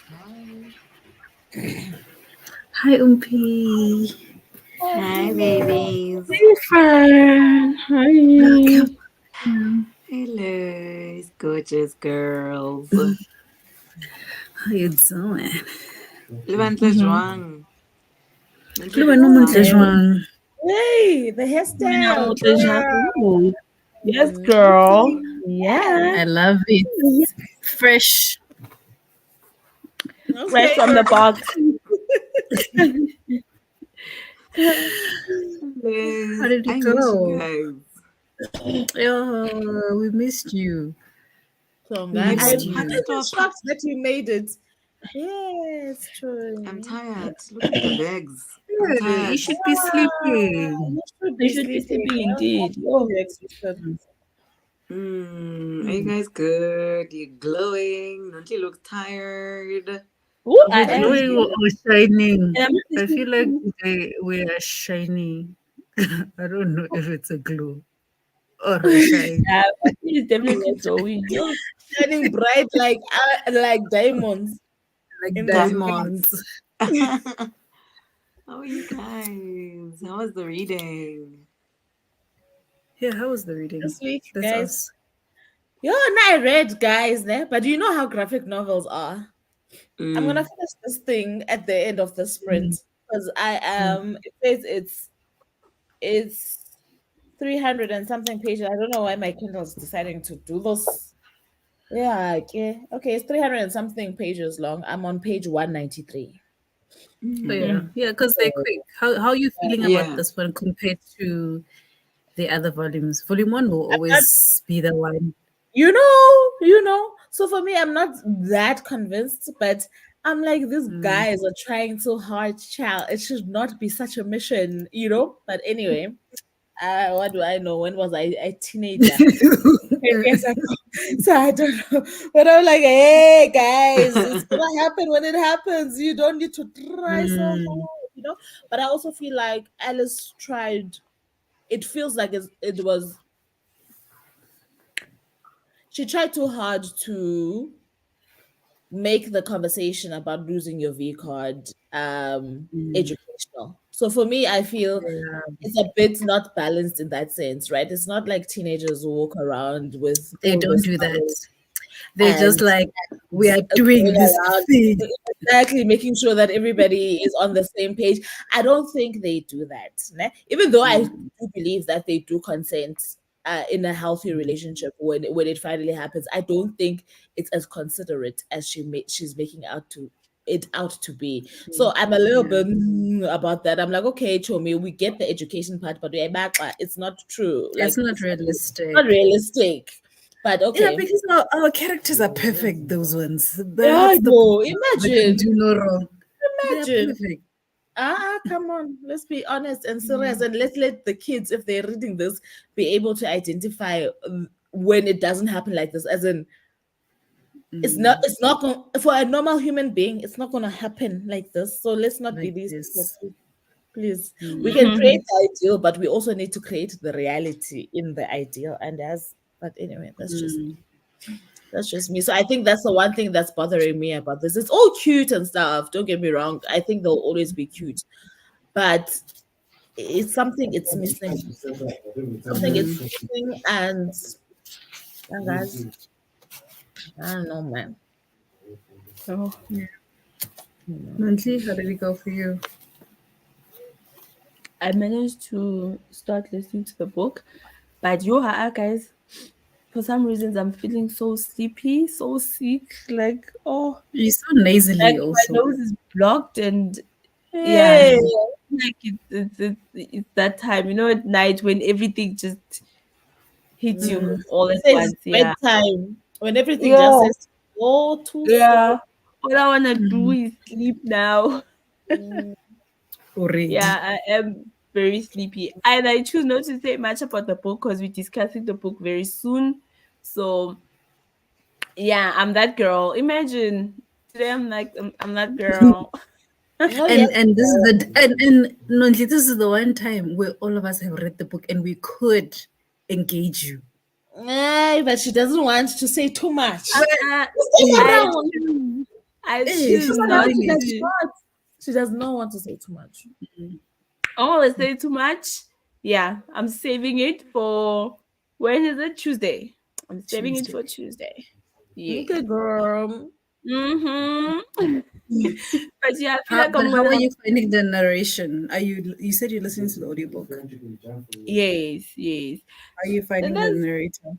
Hi. Hi, Umpi. Hi, babies. Hey, friend. Hi. Welcome. Um, Hello, gorgeous girls. How you doing? Levantle Mm-hmm. Juang. Don't you Hello, look no montle Hi. tired? Juan. Hey, the hairstyle, girl. Yes, Mm. girl. Yes. Yeah. I love it. Fresh. Right Okay. from the box. How Hello. did it I miss you go? guys. Oh, we missed you. We Tonga. I missed I'm can't you. even stop. shocked that you made it. Yes, I'm true. tired. Look at the legs. I'm You tired. should be sleeping. You should You be should be sleeping. sleeping indeed. You're Oh. exhausted. Are you Mm. guys good? You're glowing. Don't you look tired? Ooh, Are I we am. glowing or shining? And I'm I feel like sleeping. today we are shiny. I don't know if it's a glow or a shine. Yeah, I think it's definitely Yes. glowing. Oh. Shining bright like diamonds Like in the diamonds. Diamonds. space. How are you guys? How was the reading? Yeah, how was the reading? This week, That's guys. us. Yeah, and I read, guys, there, but you know how graphic novels are. I'm gonna Mm. finish this thing at the end of the Mm, sprint because I mm. am. It says it's 300 and something pages. I don't know why my Kindle's deciding to do this. Yeah, okay. It's 300 and something pages long. I'm on page 193. Oh Mm. yeah, Mm. yeah, because they're quick. How are you feeling about Yeah. this one compared to the other volumes? Volume one will I'm not, always be the one. So for me, I'm not that convinced, but I'm like, these Mm. guys are trying so hard, child. It should not be such a mission. But anyway, what do I know? When was I a teenager? 10 years ago. So I don't know. But I'm like, hey guys, it's gonna happen when it happens. You don't need to try so Mm. hard. But I also feel like Alice tried. It feels like it was she tried too hard to make the conversation about losing your V card Mm. educational. So for me, I feel Yeah, it's a bit not balanced in that sense, right? It's not like teenagers who walk around with they all don't this do that. knowledge They're just and like, we are doing going this around thing. exactly making sure that everybody is on the same page. I don't think they do that. Ne? Even though I Mm. do believe that they do consent in a healthy relationship when it finally happens, I don't think it's as considerate as she's making out to be. So I'm a little Yeah, bit about that. I'm like, okay, Chomi, we get the education part, but it's not true. it's Like not it's not realistic. realistic. But Yeah, okay. because our characters are perfect, those ones. Yeah, That's the yo, point. They can imagine. do no wrong. They are Imagine. perfect. Come on. Let's be honest and serious, Mm. and let's let the kids, if they're reading this, be able to identify when it doesn't happen like this. As in, Mm. it's not going for a normal human being. It's not going to happen like this. So let's not be Like these people, this. please. We Mm. can create the ideal, but we also need to create the reality in the ideal. But anyway, Mm. that's just me. So I think that's the one thing that's bothering me about this. It's all cute and stuff. Don't get me wrong. I think they'll always be cute, but it's something it's missing. Something it's Mm. missing, and guys, I don't know, man. Oh. Yeah. Hmm. Nancy, how did it go for you? I managed to start listening to the book, but guys, for some reasons I'm feeling so sleepy, so sick. Like, oh, You so nasally like my also. nose is blocked, and yeah, Hey, like it's that time, at night when everything just hits mm. you all It at says once. Yeah, bedtime when everything just yeah, says go to sleep. yeah. All I wanna do Mm. is sleep now. Mm. Already. Yeah, I am very sleepy. And I choose not to say much about the book because we're discussing the book very soon. So yeah, I'm that girl. Imagine today I'm like I'm that girl. Oh yes, And this is the and Nonji, this is the one time where all of us have read the book and we could engage you. But she doesn't want to say too much. But This time hey, I around, choose. I hey, choose she's not telling she does it. to. not. She does not want to say too much. Oh, I say too much. Yeah, I'm saving it for when is it? Tuesday. I'm saving it Tuesday. for Tuesday. Yeah. Okay, girl. Mm-hmm. But yeah, I feel How, like but I'm how are gonna. you finding the narration? Are you said you're listening to the audiobook? Yes, yes. How are you And finding the that's narrator?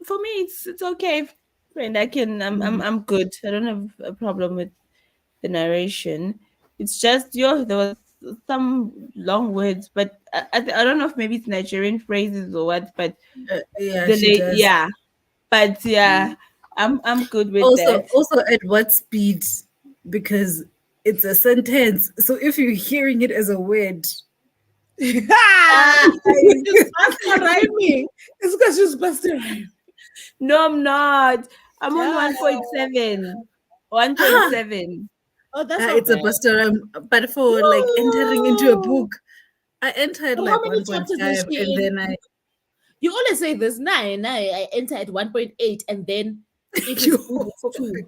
for me it's okay. Friend, I can I'm good. I don't have a problem with the narration. It's just there was some long words, but I don't know if maybe it's Nigerian phrases or what, but Yeah, she does. yeah, but yeah, I'm good with Also, that. also at what speed? Because it's a sentence. So if you're hearing it as a word, She's Um, Buster rhyming. It's because she's Buster rhyming. no, I'm not. I'm on Yeah. 1.7. ah, 1.7. Oh, that's not it's a bad. buster. But for like entering into a No. book, I entered So how like many chapters is 1.5, she and in? then I You always say this nine. I enter at 1.8, and then if it's good, you, it's two.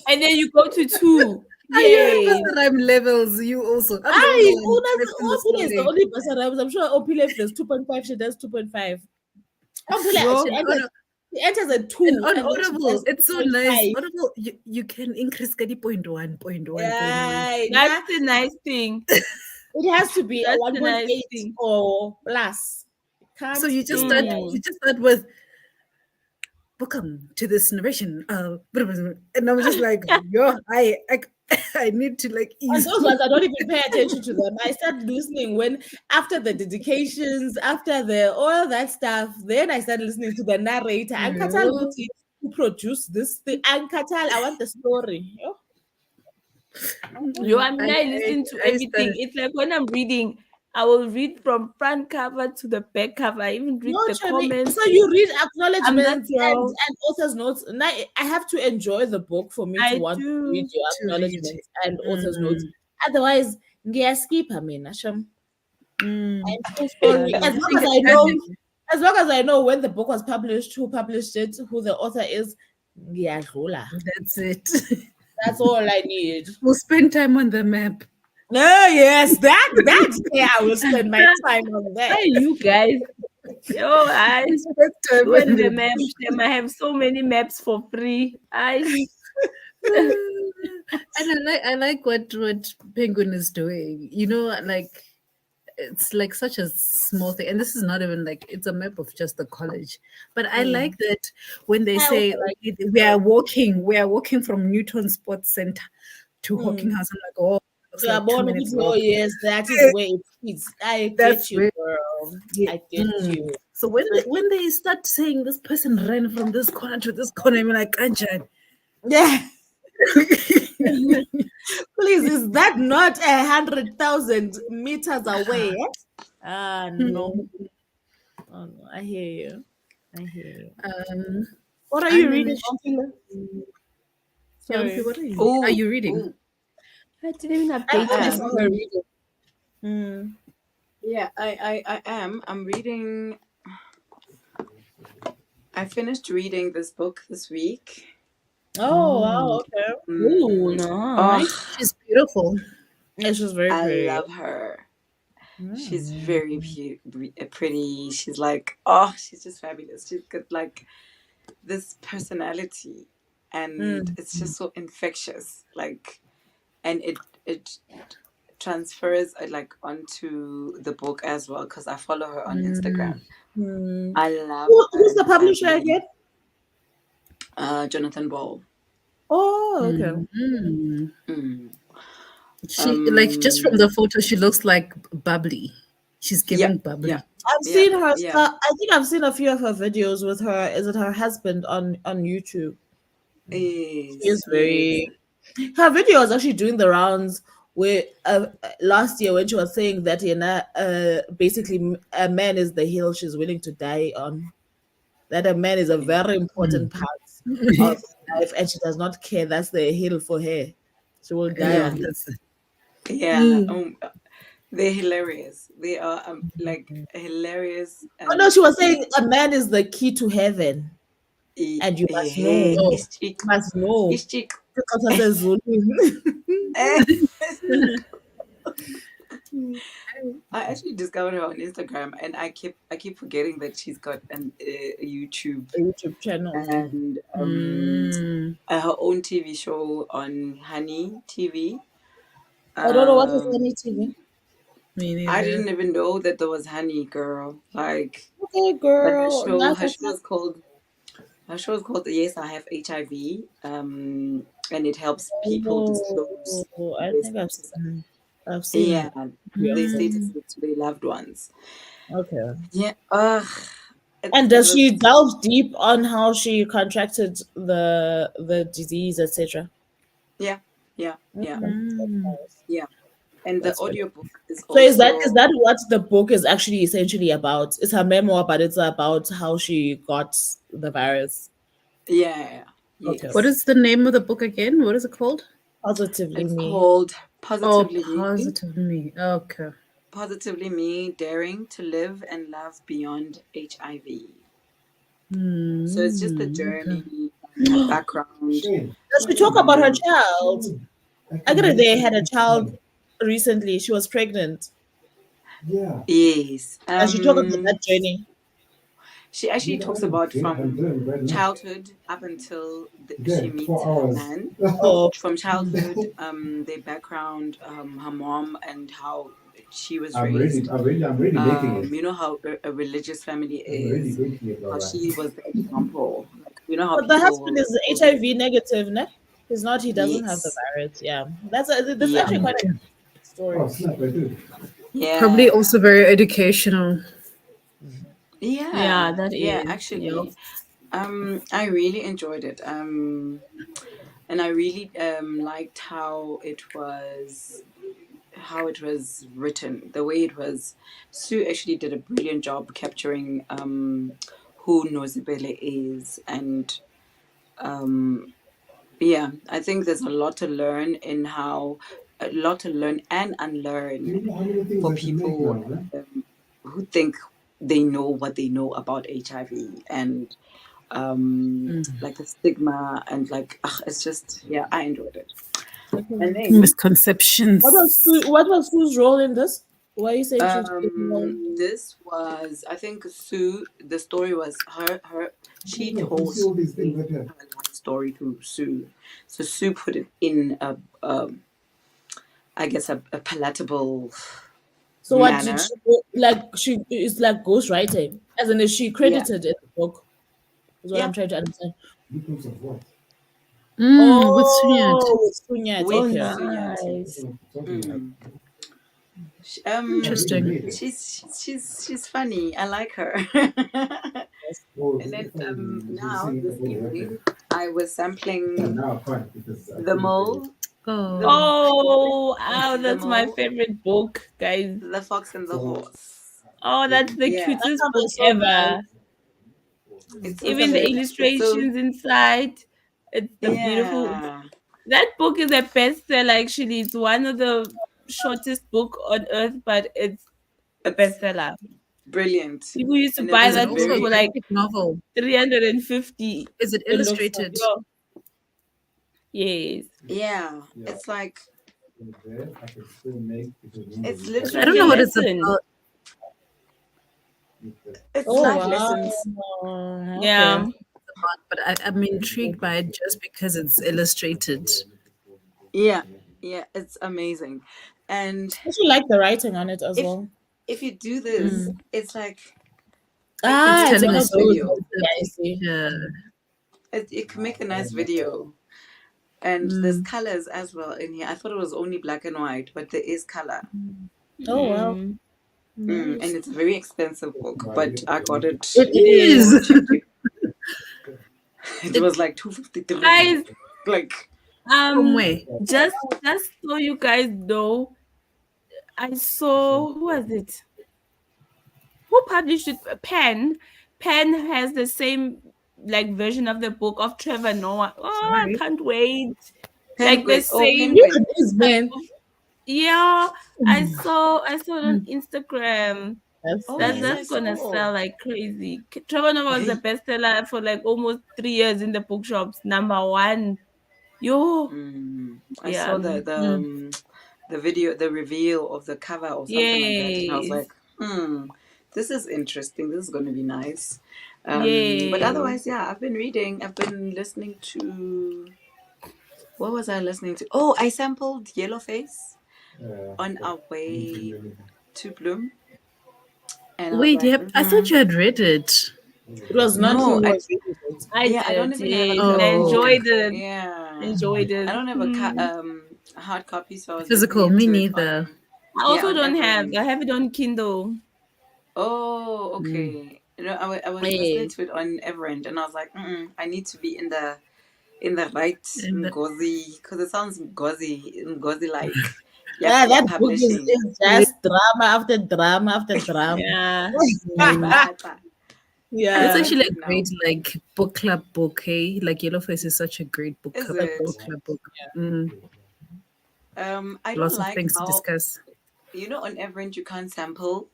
And then you go to 2. are you at Yay. Buster Rhyme levels? You also. I'm the only I one left in the Opula is the story. only person I'm sure Opula if there's 2.5, she does 2.5. Opula Yo, she enters at And 2 on and then she Audible, does it's so nice. 2.5. Audible, you can increase the point one. Yeah, that's the nice thing. it has to be a That's the nice 1.8 thing. or plus. It So can't you just be start. less. You just start with welcome to this narration. And I'm just like, yo, I need to like And ease. those ones I don't even pay attention to them. I start listening when after the dedications, after the all that stuff. Then I start listening to the narrator. And Katal Yo, Guti who produced this thing. And Katal, I want the story. Oh, Yo, I mean, I, I I listen to I everything. started. It's like when I'm reading, I will read from front cover to the back cover. I even read no, the Chani. comments. So you read I'm that acknowledgements girl. and author's notes. Now I have to enjoy the book for me to I want to read do. your To read. acknowledgements and author's notes. Mm, Otherwise, skip. I mean, Asham. mm. I'm so And sorry. I think As long as I know when the book was published, who published it, who the author is, ngiyadlula. that's it. That's all I need. We'll spend time on the map. No, yes, that's where I will spend my time on that. Hey, you guys. Yo, I We spend time you on and the the maps. They might have so many maps for free. and I like what Penguin is doing. Like it's like such a small thing, and this is not even like it's a map of just the college. But I Mm. like that when they I also say like okay, that. we are walking from Newton Sports Center to Hawking Mm. House. I'm like, oh, looks Yeah, like 2 minutes oh walk. yes, that is where it is. I That's get you, where. girl. Yeah. I get you. So when they start saying this person ran from this corner to this corner, I'm like, Kanchan. Yeah. Please, is that not 100,000 meters away? No. Oh, no. I hear you. I hear you. um, What are I you reading, managed. Ophelia? Yomfi, Sorry. what are Oh, you reading? oh, I didn't even I update thought I my saw am. her phone. reading. Hmm. Yeah, I am. I'm reading. I finished reading this book this week. Oh, wow. Mm, Okay. Oh, Mm. nice. Oh, she's beautiful. It's just very I pretty. love her. She's Mm. very pretty. She's like, oh, she's just fabulous. She's got like this personality, and Mm. it's just so infectious. Like, and it transfers like onto the book as well because I follow her on Mm, Instagram. Mm. I love her, Who's the and I publisher really again? Jonathan Ball. Oh, okay. mm. Mm. She like just from Um. the photo, she looks like bubbly. She's Yeah. giving bubbly. Yeah. I've Yeah. seen her Yeah. stuff. I think I've seen a few of her videos with her. Is it her husband on YouTube? She Yes. is Yes. very. Her video was actually doing the rounds where last year when she was saying that basically a man is the hill she's willing to die on. That a man is a very important Mm. part of life, and she does not care. That's the hill for her. She will die Yeah, on it. that's it. Yeah. Mm. They're hilarious. They are like hilarious Oh no, and she was saying a man is the key to heaven, and you must know. Oh. Ishchik. You must know. Ishchik. Xhosa seZulu. I actually discovered her on Instagram, and I keep forgetting that she's got a YouTube A YouTube channel. and her own TV show on Honey TV. I don't know what is Um, any TV. Me I neither. didn't even know that there was Honey, girl. Like, Okay, but girl. her show is called Yes, I Have HIV. And it helps people disclose Oh, I their think I've status. seen. I've Yeah, seen. their Yeah. status to their loved ones. Okay. Yeah. And It does was she delve deep on how she contracted the disease, etc.? yeah, yeah, yeah, Okay, that's nice. yeah. And the That's really. audiobook is So is also that what the book is actually essentially about? It's her memoir, but it's about how she got the virus. yeah, Okay, What yes. is the name of the book again? What is it called? positively It's me. called Oh, Positively Me. Positive Me. Okay. Positively Me, daring to live and love beyond HIV. So it's just the Okay. journey and her background. Does she talk about her child? I get it. They had a child recently. She was pregnant. Yes. And she talked about that journey. She actually talks about from childhood up until she meets her man. Oh, From childhood, their background, her mom, and how she was raised. You know how a religious family is, how she was the example. Like, you know how but the people husband will is always, HIV negative, ne? He's not. He doesn't have the yes, virus. Yeah, that's yeah, actually quite a Okay. story. Probably yeah, also very educational. Yeah, yeah, that yeah. is. Yep. Actually, I really enjoyed it. And I really liked how it was written, the way it was. Sue actually did a brilliant job capturing who Nozibele is, and um, yeah, I think there's a lot to learn and unlearn for people who think they know what they know about HIV and like the stigma and like it's just yeah, I enjoyed it. And Okay. then Misconceptions. What was Sue's role in this? Why are you saying she's playing a role? this was, I think, Sue. The story was she told her life story to Sue, so Sue put it in I guess a palatable So what did manner. she do? Like she is like ghostwriting, as in is she Yeah, credited in the book? Is what yeah, I'm trying to understand. With Sunyat. Oh, with Sunyat. Oh, with Okay. Sunyati. nice. Mm. Sh- Interesting. she's funny. I like her. And then now this evening I was sampling the mole, the Oh. Oh, wow, the that's my mole, favorite book, guys. the fox and the horse. Oh, that's the Yeah, That cutest cover book is so ever. nice. it's so Look at Even the it. cute. It's so illustrations inside, it's the beautiful. yeah. That book is a bestseller, actually. It's one of the shortest book on earth, but it's a It's bestseller. brilliant, People used to and it buy Is was it that book also a for very like graphic novel? 350. Is it It looks like illustrated? Yo, yes. yeah. It's like it's It's I like don't a know what literally it's lesson. about, it's oh life wow. lessons. Okay. Yeah. but I'm intrigued by it just because it's illustrated. Yeah, yeah. It's amazing, and I actually like the writing on it as if well. if you do this, it's like it can It's Ah, make a it's telling one a of nice story. those. video. Yeah, I see. Yeah. It can make a nice video. And there's colors as well in here. I thought it was only black and white, but there is color. Oh wow. Mm. And Nice. it's a very expensive book, but I got it It It is. is. for cheap. It It was like 253. Guys, Like, from where? just so you guys know, I saw, who was it? Who published it? Pen. Pen has the same like version of the book of Trevor Noah. Oh, I Sorry. can't wait. Like the Penguin. Oh, same You Penguin. and this type man. of, Yeah, I saw it on Instagram. That's Oh, yes, That's I nice. gonna saw. sell like crazy. Trevor Noah was the Hey. bestseller for like almost 3 years in the bookshops. Number one. Yo, I saw yeah. the video, the reveal of the cover or something like that, and I was Yes. like, this is interesting. This is going to be nice. But Yes. otherwise, yeah, I've been reading. I've been listening to. What was I listening to? Oh, I sampled Yellowface on our way to Bloom, and I was Wait, like, yep. I thought you had read it. It was not you no, who was reading it. I yeah, I don't did. even have a Yes. And I Oh, enjoyed it. yeah, Enjoyed I it. don't have a hard copy, so I was physical. listening Me to it neither. on I yeah also on don't have. Everend. I have it on Kindle. Oh, Mm. okay. I was listening Yes. to it on Everend, and I was like, I need to be in the right And Ngozi, because it sounds Ngozi like. Yeah, Yeah, yeah, that book publishing. is just drama after drama after drama. Yeah. Ngatata. I it's Yeah. love actually it a now. great like book club book. Hey, like Yellowface is such a great Is it? book club book. Mm. I don't Lots of like things to how, discuss. on Everend you can't sample.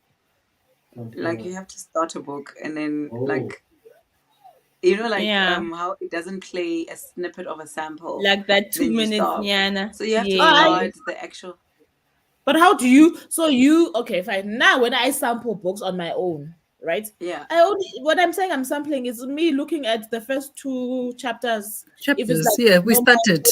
Like you have to start a book and then like like Yeah. how it doesn't play a snippet of a sample, Like that two then you minutes, stop. Nyana. So you have to Oh, Yes. start the actual. but how do you? So you okay? Fine. Now, when I sample books on my own, right? Yeah. I only what I'm saying I'm sampling is me looking at the first two chapters. If it's Chapters. like Yeah, we normal, started.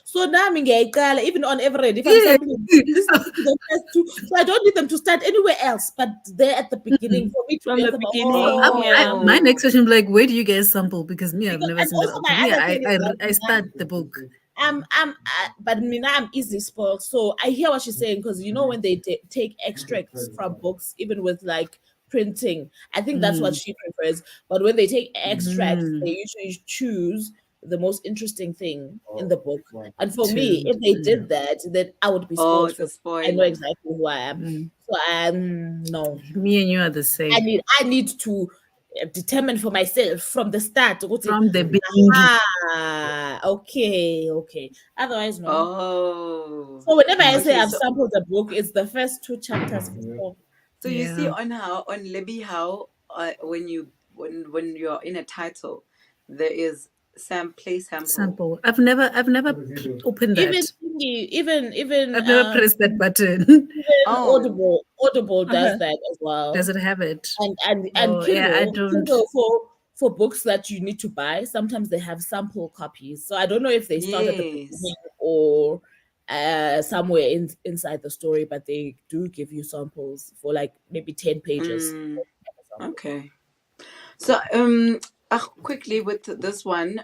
so now I'm even on Everett. If I'm Yeah. sampling, listening to the first two, so I don't need them to start anywhere else, but they're at the beginning Mm. for me to From be the able to. beginning. Yeah. My Oh. next question, like, where do you guys sample? Because me, I've Because, never and seen that. also Okay, my me, other thing is that I start the book. but me now I'm easily spoiled. So I hear what she's saying because when they take extracts from books, even with like printing, I think that's what Mm. she prefers. But when they take extracts, they Mm. usually choose the most interesting thing in the book. And for me, To if they did that, then I would be Oh, spoiled it's a for. I know spoiler. exactly who I am. mm. So no. Me and you are the I same need I need to determine for myself from the start. Ukuthi, from the beginning. okay. Otherwise, no. Oh. So whenever I say Okay, I've so sampled a book, it's the first two chapters. you see Yeah, on Libby how when you're in a title, there is play sample. sample. I've never opened Even that. even I've never pressed that button. even Oh, Audible does that as Does well. it have it? And Oh, yeah, I don't. Kindle for books that you need to buy. Sometimes they have sample copies. So I don't know if they start at the beginning yes. or somewhere inside the story, but they do give you samples for like maybe 10 pages. Mm, okay. So quickly with this one,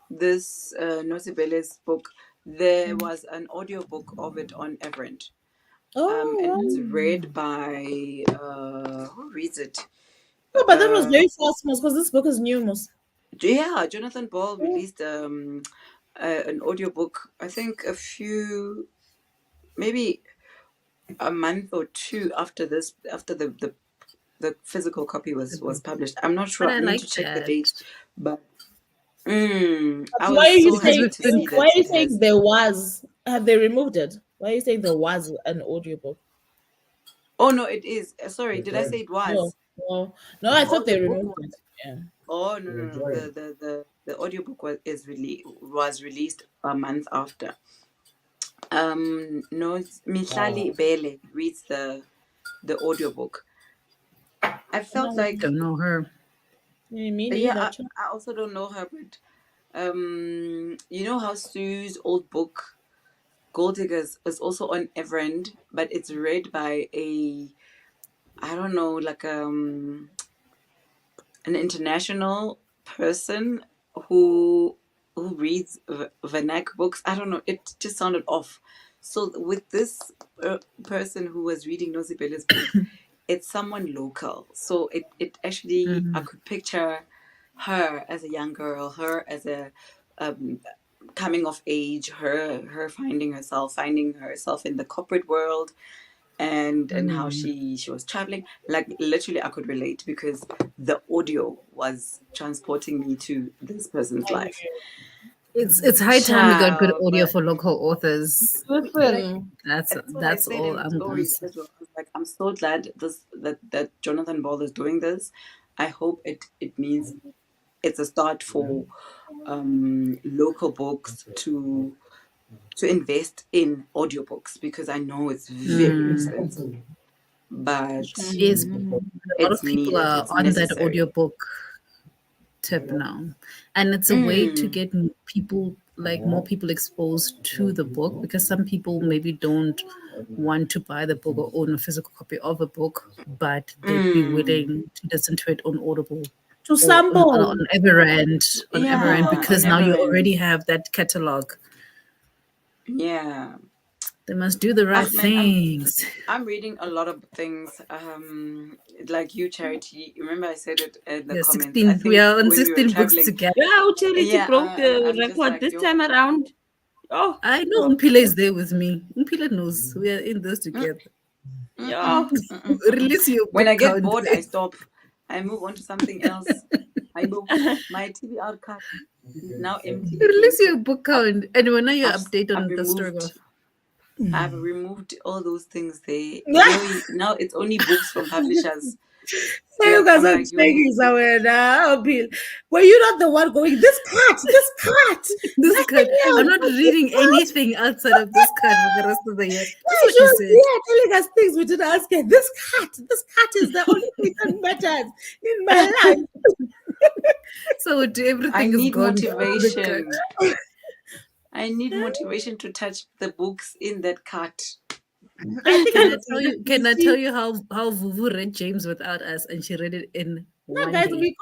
this Nosibele's book, there was an audiobook of it on Everend. And Oh, it's Mm. read by who reads it? no, but that was Uh, very fast, because this book is new, Mos. yeah, Jonathan Ball released an audiobook. I think maybe a month or two after the physical copy The was book. published. I'm not But sure. I I need to like check the that date, but I Why was are you so because saying happy we've to been see why that are you it saying has. there was have they removed it? Why are you saying there was an audiobook? Oh no, it is. Sorry, did I say it No, was? no, I Oh, thought the they book removed was. it. Yeah. Oh no. The audiobook was released a month after. No, Mihlali Bele reads the audiobook. I felt No, like don't know her. me yeah, neither. I also don't know her, but you know how Sue's old book Gold Diggers is also on Everend, but it's read by I don't know, like an international person who reads Vernac books. I don't know. It just sounded off. So with this person who was reading Nozibele's book, it's someone local. So it actually I Mm. could picture her as a young girl, her as a um, coming of age, her finding herself in the corporate world, and how Mm. she was traveling. Like literally I could relate because the audio was transporting me to this person's I hear life. you. It's high time we got good Ciao, audio but for local authors. Listen, that's what I That's said all in the I'm gonna story say. as well. I was like, I'm so glad that Jonathan Ball is doing this. I hope it means it's a start for local books to invest in audiobooks, because I know it's very expensive, but Yes, mm, a lot it's of people needed, are it's on that necessary. audiobook tip now, and it's a way to get people, like more people, exposed to the book, because some people maybe don't want to buy the book or own a physical copy of a book, but they'd be willing to listen to it on Audible To or sample. on Everend, Yeah, on because now you Everend. already have that catalog. Yeah. They must do the right Man, things. I'm reading a lot of things, like you, Charity. Remember I said it in the Yeah, comments. I 16. We think are on when we were 16 books traveling, together. yeah, Charity yeah, broke the I'm just record like, this yo, time around. Oh, I know Umpila is there with me. Umpila knows we are in this mm, together. yeah. Release your when I book get count. bored, I stop. I move on to something else. I move. My TBR card is now empty Release because your book I've count. And when you I've, update I've on the story removed of I've removed all those things there. Now it's only books from publishers. So you guys I'm are like, yo, saying somewhere now, Bill. Were you not the one going, this cat, this card. nothing I'm else, not but this reading cat? anything outside of this card for the rest of the year. That's Yeah, what she you was said. telling us things we didn't ask her. This cat is the only thing that matters in my life. So I everything is need gone from the card. motivation. I need motivation to touch the books in that cart. I think Can you, I tell you? you Can I see, tell you how Vuvu read James without us, and she read it in no, one guys, day? we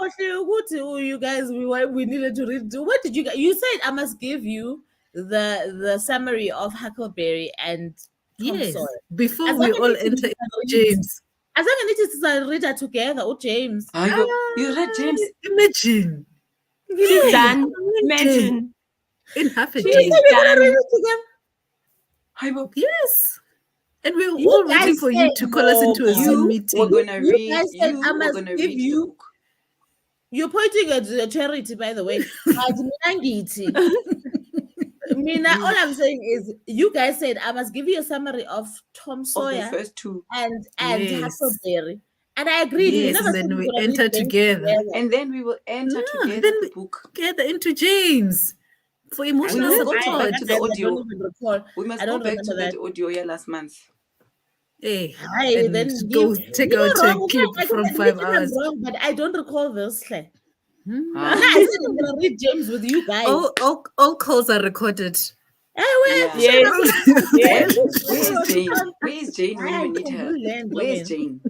you guys, we needed to read. What did you guys? You said I must give you the summary of Huckleberry and Tom Yes, Sawyer. before As we long all as enter it read, James. as long as it is read together, oh James. You read James? Imagine. She's Hey, done. imagine. Imagine. In half a You said She's day. we're gonna read done. it together. Yes. And we were You all waiting guys for you said to call us no, into a Zoom guys. meeting. I You were must gonna give read the you. book. You're pointing at the charity, by the way. But Mina, all You I'm saying is, you guys said I must give you a summary of Tom of the Sawyer first two. and Yes. Huckleberry, and I agreed. We Yes. never And said then we're we gonna read enter James together. together. And then we will enter No, together then the we book. gather into James for We emotional will go support. back to the Guys, I don't audio. even recall. We must I go don't back to remember that that. audio here last month. Hey, I and then go check you're out a wrong. clip I from don't admit 5 it, I'm hours. wrong, but I don't recall this. Nah, Ah, I said I'm gonna read James with you guys. All calls are recorded. Hey, yeah. Yes. Yes. Where is Jane? Where is Jane when you need her? Where is Jane?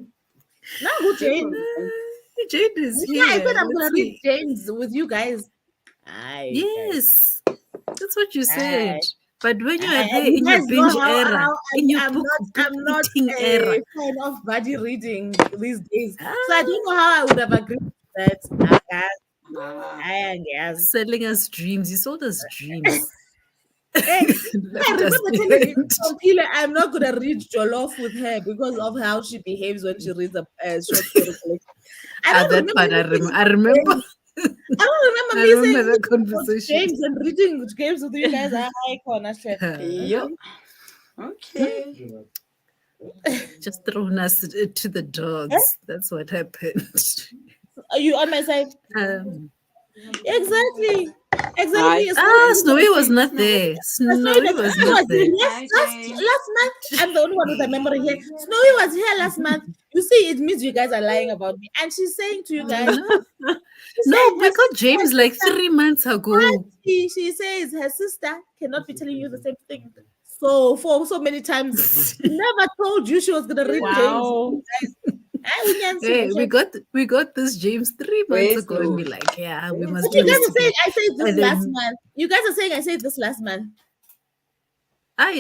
Now who Jane Jane? will be fine. Jane is Yeah, I here. said I'm Let's gonna read see. James with you guys. Aye, guys. Yes, that's what you said. Aye. But when you are And there you in your guys know binge era, how in your I'm book not eating era, a fan of buddy reading these days. ah, So I don't know how I would have agreed to that. Guys, Ah, I guess. selling us dreams. You sold us dreams. Hey, I Left us remember telling you, behind. Pile, I'm not gonna read Jollof with her because of how she behaves when she reads a short story collection. I don't That remember part you saying I remember. I don't remember I me saying remember that anything about conversation. James and reading games with you guys. I can't share. yep. Okay. Just thrown us to the dogs. That's what happened. Are you on my side? Um, Exactly. Hi. Snowy was not there. Snowy was not there. Hi, Jane. Last month. I'm the only one with a memory here. Snowy was here last month. You see, it means you guys are lying about me. And she's saying to you guys, No, she no, said we her got James sister- like 3 months ago. she says her sister cannot be telling you the same thing. So for so many times, she never told you she was gonna read Wow. James. Hey, we got this James 3 months Where's ago, and Lou? we're like, yeah, we must But do you guys this are saying together. I said this And last then, month. You guys are saying I said this last month.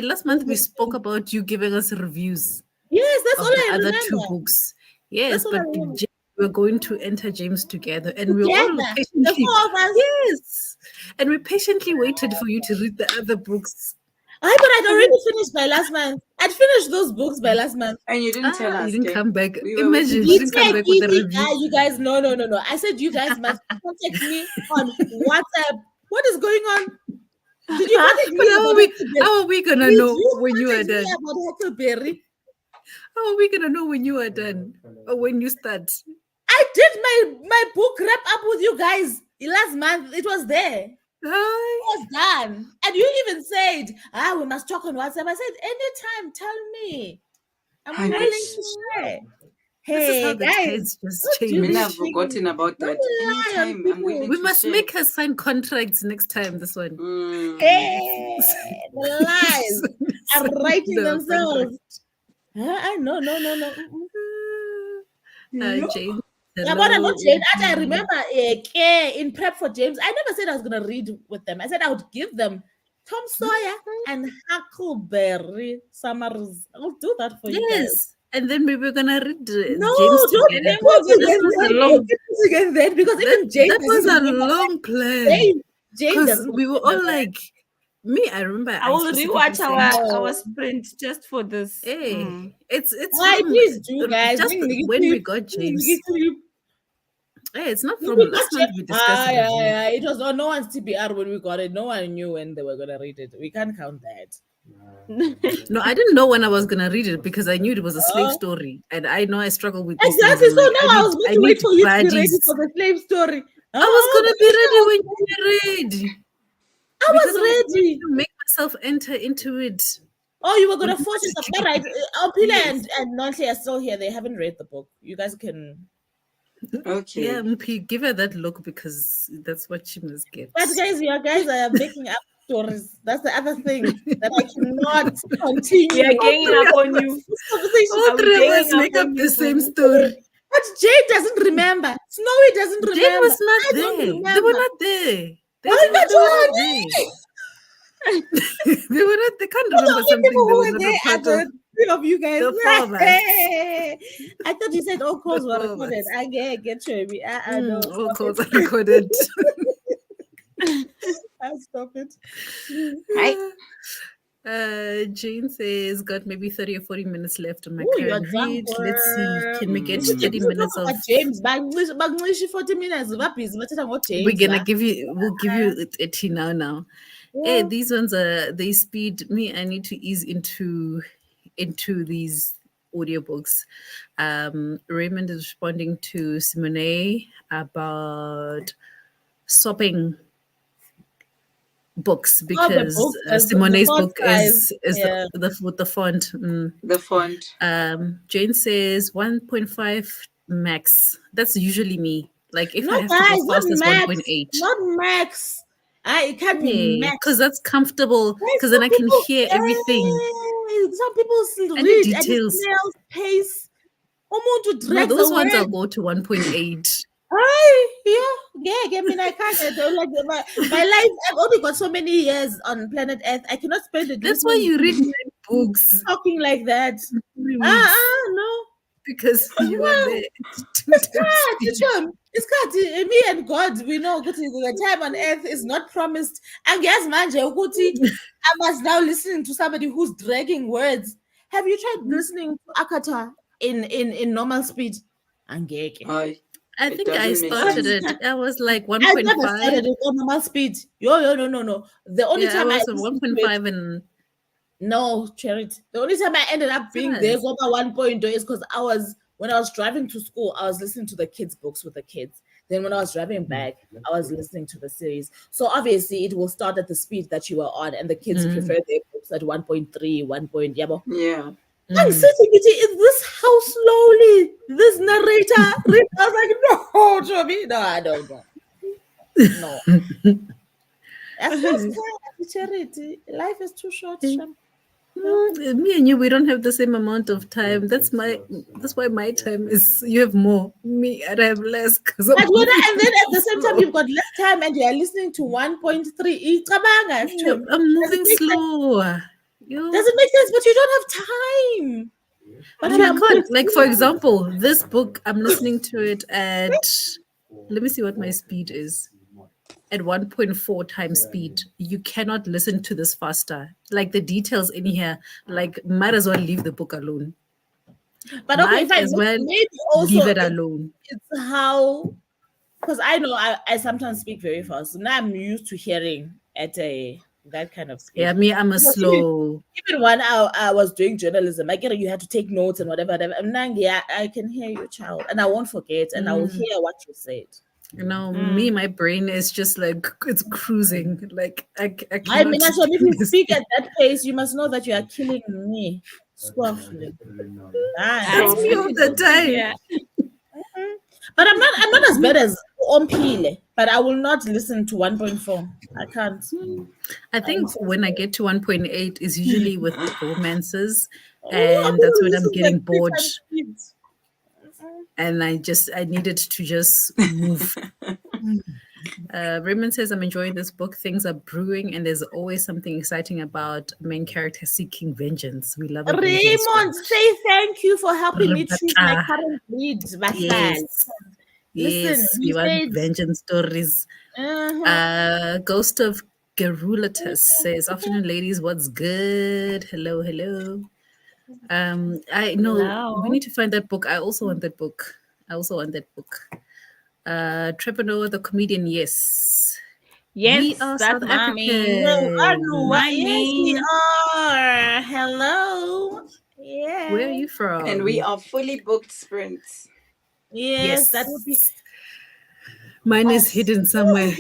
last month we spoke about you giving us reviews Yes, that's of all the I other remember. 2 books. Yes, That's all I but remember. we're going to enter James together, and we're all Together, the patiently, 4 of us. yes, and we patiently waited for you to read the other books. But I'd already finished by last month. I'd finished those books by last month. And you didn't tell us. You didn't okay? come back. We were Imagine waiting you for didn't come back with a review. You guys, no. I said you guys must contact me on WhatsApp. What is going on? Did you not agree But about how are we gonna Did know you when you are contact me done? about Huckleberry? How are we gonna know when you are done or when you start? I did my book wrap up with you guys last month. It was there. Hi. It was done. And you even said, we must talk on WhatsApp. I said, anytime, tell me. I'm Hi, willing bitch. to share. This is how Hey, the guys, tides just don't do change. Mina, this I've thing. forgotten about Don't that. lie on Anytime, I'm willing people. We to must share. make her sign contracts next time. This one. Hey, the lies are writing No, themselves. I no. James, Yeah, but I'm hello. not Jane. And I remember in prep for James, I never said I was going to read with them. I said I would give them Tom Sawyer and Huckleberry summaries. I will do that for you guys. Yes, and then we were gonna read No, James don't together. put it This was a long. again then because even Jane That was doesn't a remember. long plan Jane because doesn't we were remember all that. like, me. I remember I I will specifically rewatch said, our sprint just for this. "Hey, it's Why from please do guys? just when we got James. Hey, it's not from We got last month. We discussed it. yeah. It was on no one's TBR when we got it. No one knew when they were gonna read it. We can't count that. No, I didn't know when I was gonna read it because I knew it was a slave Oh. story, and I know I struggle with these Exactly. things. So I'm like, now I was going to wait for you to be ready buddies. for the slave story. I was gonna be ready when you were ready. I Because was I was ready. going to make myself enter into it. Oh, you were When gonna you force said yourself. you But could- right, Pila Yes. and Nancy are still here. They haven't read the book. You guys can. Okay. Yeah, MP, give her that look because that's what she must get. But guys, you guys are making up stories. That's the other thing that I cannot continue. We are ganging up on you. This conversation. All Are we three of ganging us up make up on the you, same boo-boo? story. But Jade doesn't remember. Snowy doesn't remember. Jane was not I don't there. remember. They were not there. They Oh were my not God. there. They were not. They can't The remember only something people they who were were not there a are part the of. three of you guys. The four of us. I thought you said all calls The were four of recorded. us. I get you. I know. All Stop calls it. are recorded. Stop it. Hi. Jane says, got maybe 30 or 40 minutes left on my Ooh, you're current drunk. read. Let's see. Can we get We should 30 minutes talk of... about James. Banglish 40 minutes. Vapis. Let's talk about James. We're gonna give you, we'll give you 80 now. Hey, Yeah. these ones are, they speed me. I need to ease into these audiobooks. Raymond is responding to Simone about swapping books Oh, the because book, the Simone's font book size. is Yeah. with the font. The font. Jane says 1.5 max. That's usually me. Like if I No, have to guys, go not fast, it's max. 1.8. Not max. It can't be max. Because that's comfortable. Guys, Because then some I can people, hear everything. some people Any read and it details. smells, pace. Almost to No, drag those the ones I'll word. go to 1.8. Yeah. I mean, I can't. I don't like my life. I've only got so many years on planet Earth. I cannot spend it That's why listening you to read you 9 books talking like that. 3 weeks. No. Because you are there. It's cut. Me and God, we know Guti, the time on earth is not promised. And guess manje Guti, I must now listen to somebody who's dragging words. Have you tried listening to Akata in normal speed? Angeke. Hi. I It think I doesn't make started sense. it. I was like I never 1.5. started it on normal speed. No. The only Yeah, I time I was at listened to 1.5 it, and no, Charity. The only time I ended up being there Yes. over 1.0 is because when I was driving to school, I was listening to the kids' books with the kids. Then when I was driving back, I was listening to the series. So obviously it will start at the speed that you were on, and the kids prefer their books at 1.3, 1. Yabo. Yeah. I'm sitting in this how slowly this narrator reads. I was like, no, Joby. No, I don't know. No. That's just Charity. Life is too short, Sham. Me and you, we don't have the same amount of time. That's why my time is, you have more. Me, I have less because But when and then at the same time you've got less time and you are listening to 1.3. I'm moving slow. Does it make sense? But you don't have time. But And I can't. Like for example, this book, I'm listening to it at, let me see what my speed is. At 1.4 times speed. You cannot listen to this faster. Like the details in here, like might as well leave the book alone. But okay, Might fine. as well Maybe also leave it alone. it's how, because I know I sometimes speak very fast. So now I'm used to hearing at a that kind of speed. Yeah, me, I'm a Because slow. even when I was doing journalism, I get it, you had to take notes and whatever. Nangi, I can hear you, child, and I won't forget, and I will hear what you said. Me, my brain is just like it's cruising. Like I I cannot mean, just actually, if you do this speak thing. at that pace, you must know that you are killing me softly. It's me all the time. Yeah. But I'm not as bad as Ompile, but I will not listen to 1.4. I can't. I I'm think so when I get to 1.8 is usually with romances, oh, I'm and that's gonna when I'm listen like getting three bored, times speed. and I needed to just move. Raymond says, I'm enjoying this book. Things are brewing, and there's always something exciting about main character seeking vengeance. We love a vengeance Raymond, story. say thank you for helping me choose my Rabata. current read, Bahlal. Yes. Listen, Yes, he we want said, vengeance stories. uh-huh. Ghost of Garulatus says, afternoon, ladies, what's good? Hello, hello. I know we Hello. need to find that book. I also want that book. I also want that book. Trevor Noah, the comedian, yes. We Yes, are that's South my main. Well, Anu, African. My yes, we main. are. Hello. Where are you Yes. And we from? are fully booked sprints. Yes, that would be Yes. Mine is us. hidden somewhere.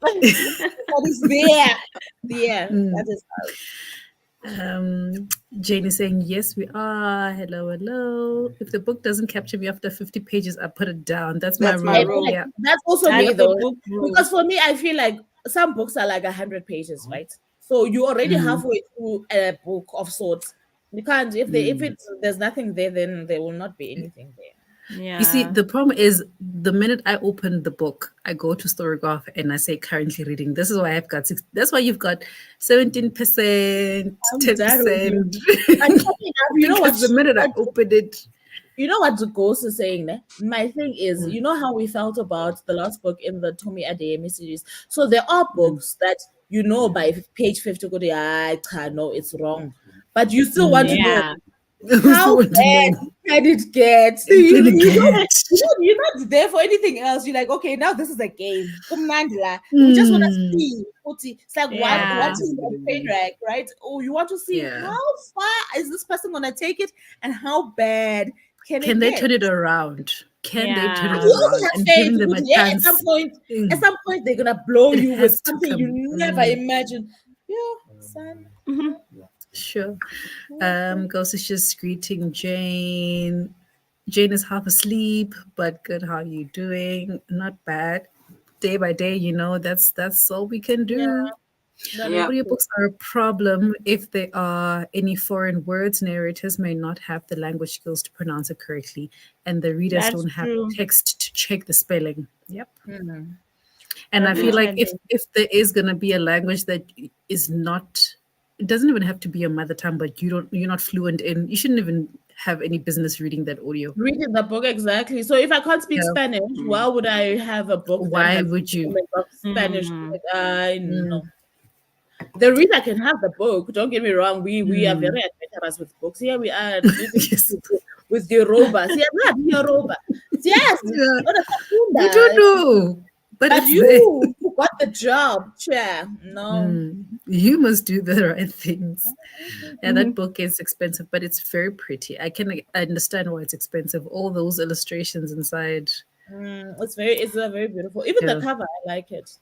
That is there. There. Mm. That is us. Um, Jane is saying, yes, we are. Hello, hello. If the book doesn't capture me after 50 pages, I put it down. That's my That's my I rule. feel rule. like Yeah. that's also That's me the though. book rule. Because for me, I feel like some books are like 100 pages, right? So you're already Mm. halfway through a book of sorts. You can't if Mm. it's there's nothing there, then there will not be anything there. You see, Yeah. the problem is the minute I open the book, I go to Storygraph and I say currently reading. This is why I've got six. That's why you've got 17%, I'm done with you. 10%. And funny enough, Because the minute I open it, the ghost is saying, ne? My thing is, you know how we felt about the last book in the Tommy Adeyemi series. So there are books that you know by page 50 go, yeah, no, it's wrong. But you still want to know Yeah. I also how want to bad know. can it get? Can it get? You're not there for anything else. You're like, okay, now this is a game. Kumnandla. We just want to Mm. see. It's like Yeah. watching a train wreck, right? Oh, you want to see Yeah. how far is this person gonna take it and how bad can Can it they get? turn it around? Can they turn But it Yeah. you also around? have And faith. giving them a Yeah, chance. at Mm. some point they're gonna blow It you with has to something you come. never Mm. imagined. Yeah, son. Mhm. Sure. Ghost is just greeting Jane. Jane is half asleep, but good. How you doing? Not bad. Day by day, that's all we can Yeah, do. that is Yeah. true. Audiobooks are a problem if there are any foreign words. Narrators may not have the language skills to pronounce it correctly, and the readers That's don't have true. text to check the spelling. Yep. Mhm. And I feel like if Unfortunately. if there is gonna be a language that is not, it doesn't even have to be your mother tongue, but you're not fluent in, you shouldn't even have any business reading that audio. Reading the book exactly. So if I can't speak Yeah. Spanish, why would I have a book that Why has would you? elements of Spanish? Mm. Like, I Mm, know. The reader can have the book. Don't get me wrong. We are mm. very adventurous with books. Here we are reading Yes. with the robas. Yeah, we are the robas. Yes, Yeah. not a We don't Kakunda. know, but But it's there. you got the job, chair. No. You must do the right things. Yeah, that Mhm. book is expensive, but it's very pretty. I can understand why it's expensive. All those illustrations inside. It's a very beautiful. Even the Yeah. cover, I like it.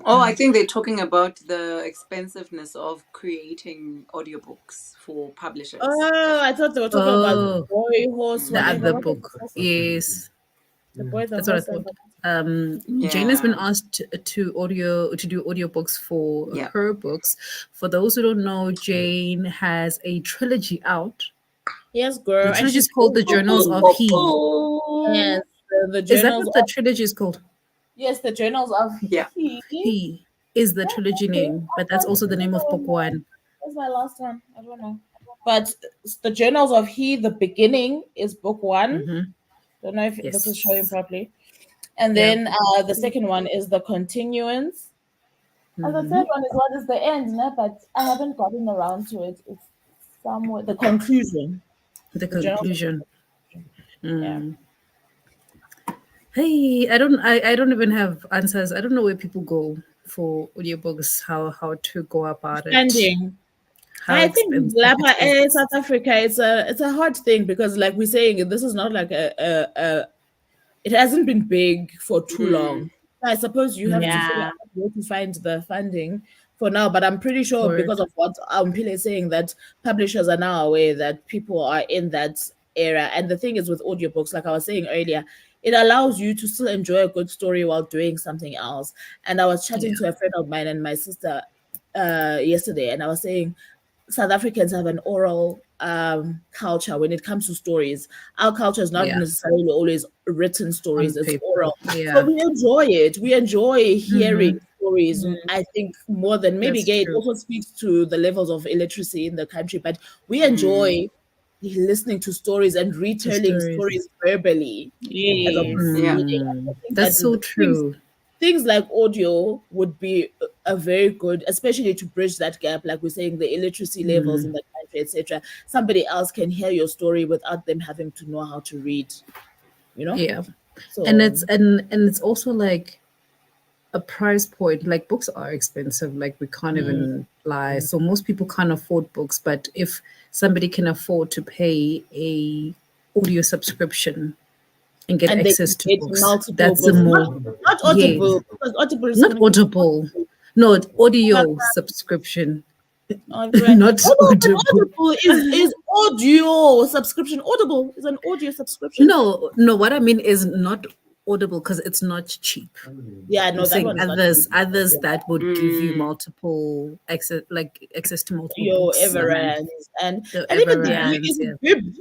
Oh, I think they're talking about the expensiveness of creating audiobooks for publishers. Oh, I thought they were talking about Oh, boy, horse, the whatever. other What was book. the first one? Yes. The boy, the That's what I horse, and thought. the Jane has been Yeah. asked to do audiobooks for Yeah. her books. For those who don't know, Jane has a trilogy out. yes, The girl, and trilogy is she's called The Journals of He. yes, the Is that journals what the of trilogy is called? yes, the journals of Yeah. he. He is the Yeah, trilogy okay. name, but that's also the name of book one. That's my last one. I don't know, but the journals of he. The beginning is book one. Mm-hmm. Don't know if this is showing Yes. properly. And Yeah. then the second one is the continuance. And the Mm-hmm. third one is what is the end, no? But I haven't gotten around to it. It's somewhere the conclusion. The The journal. conclusion. Yeah. Hey, I don't even have answers. I don't know where people go. for audiobooks, how to go about it, Funding. how I think expensive Lapa, it is. South Africa, it's a hard thing because, like we're saying, this is not like a it hasn't been big for too long. I suppose you have to figure Yeah. out where to find the funding for now, but I'm pretty sure Word. because of what Pile is saying that publishers are now aware that people are in that era. And the thing is with audiobooks, like I was saying earlier, it allows you to still enjoy a good story while doing something else. And I was chatting Yeah. to a friend of mine and my sister yesterday, and I was saying South Africans have an oral culture when it comes to stories. Our culture is not Yeah. necessarily always written On stories, it's paper. oral. So Yeah. we enjoy it. We enjoy hearing Mm-hmm. stories, I think, more than maybe That's gay. It true. also speaks to the levels of illiteracy in the country, but we enjoy listening to stories and The retelling stories. stories verbally as Yes. opposed to Yeah. reading. I think that That's so true. things like audio would be a very good, especially to bridge that gap, like we're saying, the illiteracy levels in the country, etc. Somebody else can hear your story without them having to know how to read, you know? Yeah. And So it's and it's also like a price point. Like books are expensive, like we can't even lie. So most people can't afford books, but if somebody can afford to pay a audio subscription and get and they access can to get books, multiple that's a books. more, Not yeah, Audible, because Audible is not gonna give Audible, no, audio subscription, oh, right. not Oh no, but Audible. Audible is audio subscription. Audible is an audio subscription. No, no, what I mean is not Audible because it's not cheap. Yeah, I'm no, that saying one is not cheap. others that would give you Mm. multiple access, like access to multiple Your books a month. Everend and The even the Yeah. Everands, is yeah. it Bib.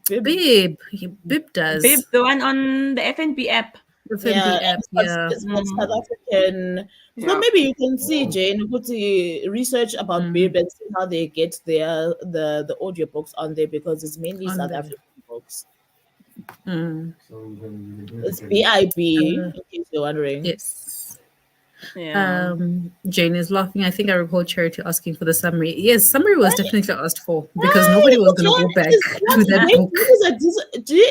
Bib Babe, does the one on the FNB app. Yeah, FMB and app, yeah. it's South African. So Yeah. maybe you can see Jane put the research about Mm, Bib and see how they get the audiobooks on there because it's mainly on South there. African books. Mm. It's BIB, Uh, in case you're wondering. yes. Yeah. Jane is laughing. I think I recall Charity asking for the summary. Yes, summary was definitely asked for because Hey, nobody was going to go back to that book.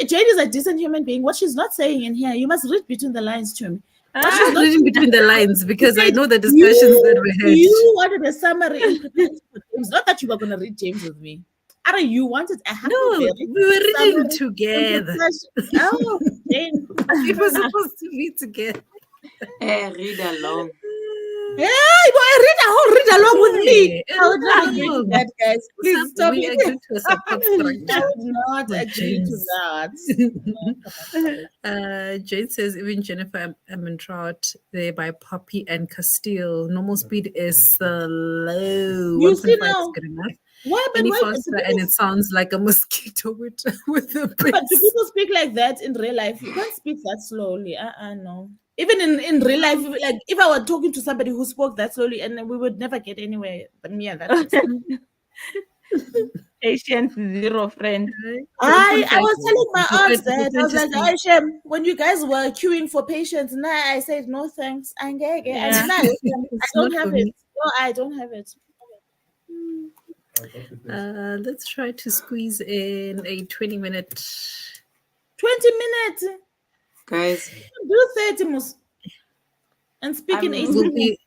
Jane is a decent human being. What she's not saying in here, you must read between the lines to me. What I'm she's not not reading saying, between the lines she because I said, know the discussions that you we had. you wanted a summary in preparation for James. Not that you were gonna read James with me. Ara, you wanted a No, Huckleberry we were reading summary in together. preparation. Oh, Jane. We were supposed to be together. Read along. Yeah, read along with me. Hey, I would not read agree to along. that, guys. Please stop We it. agreed to a support I structure would not for agree to James. that. No, come on, stop it. Jane says even Jennifer Emmentrout there by Poppy and Castile. Normal speed is slow. You see 1.5 is now, good enough. why? But Any why do faster and people? it sounds like a mosquito with a But do base. people speak like that in real life? You can't speak that slowly. No. Even in real life, like if I were talking to somebody who spoke that slowly, and then we would never get anywhere. But me and that person. Patience zero, friend. I 1.5 was telling my aunts for that I was 20 like, speed. Aisha, when you guys were queuing for patients, nah, I said no thanks. I Yeah. don't It's not have for it. me. No, I don't have it. Let's try to squeeze in a 20-minute. 20 minutes. Guys, Do 30 and speak in 80 Will minutes. be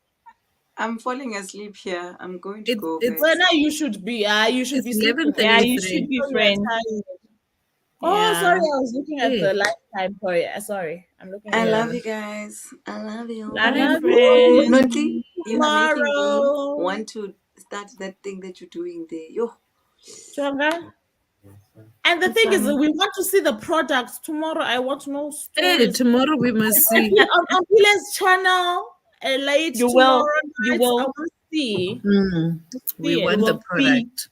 I'm falling asleep here. I'm going to go, it's Well, guys. now you should be. You should be it's sleeping. Yeah, you 11:33. should be So you are friends. tired. Oh, Yeah. sorry, I was looking at Hey. the lifetime. Sorry, I'm looking I at love the you guys. I love you. Love you, love friend. you. Nonty, you are making me Tomorrow. want to start that thing that you're doing there. Yo. Chonga. And the thing is, we want to see the products tomorrow. I want to know Hey, stories. tomorrow we must see. On Pila's channel, late You tomorrow will. You night. will. I want to see. We See it. want the will see. product.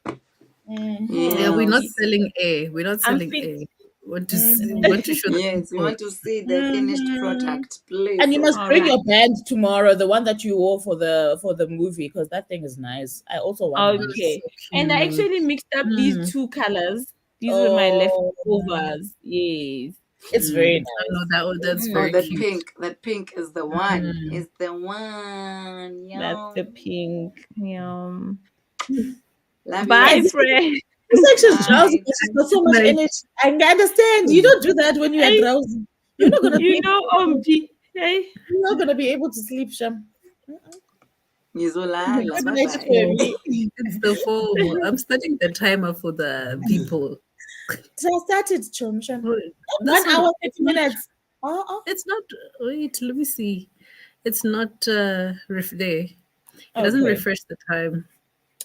Yeah, we're not Yes. selling air. We're not I'm selling fit. air. We want to see, we want to show the Yes, we people. want to see the finished product, please. And you must All bring right. your band tomorrow, the one that you wore for the movie, because that thing is nice. I also want one. Okay. So And I cute. actually mixed up these two colors. These were my Oh, leftovers. Yes. it's very I know nice. that's Oh, very that cute. pink. That pink is the one. Is the one. That's the Yum. pink. Yum. Love you. Bye, This friend. section's drowsy Bye. because she's got so much Night. energy. I understand. You don't do that when you are Hey, drowsy. You're not gonna be you able know, to, Omji. Hey. you're not gonna be able to sleep, Sham. Ngizolala. Good Bye night, bye. Oh, Chloe. it's the FOMO. I'm starting the timer for the people. So I started, Chomshan. Wait, this 1 hour, one, 30 minutes. it's not, wait, let me see. It's not there. It doesn't Okay. refresh the time.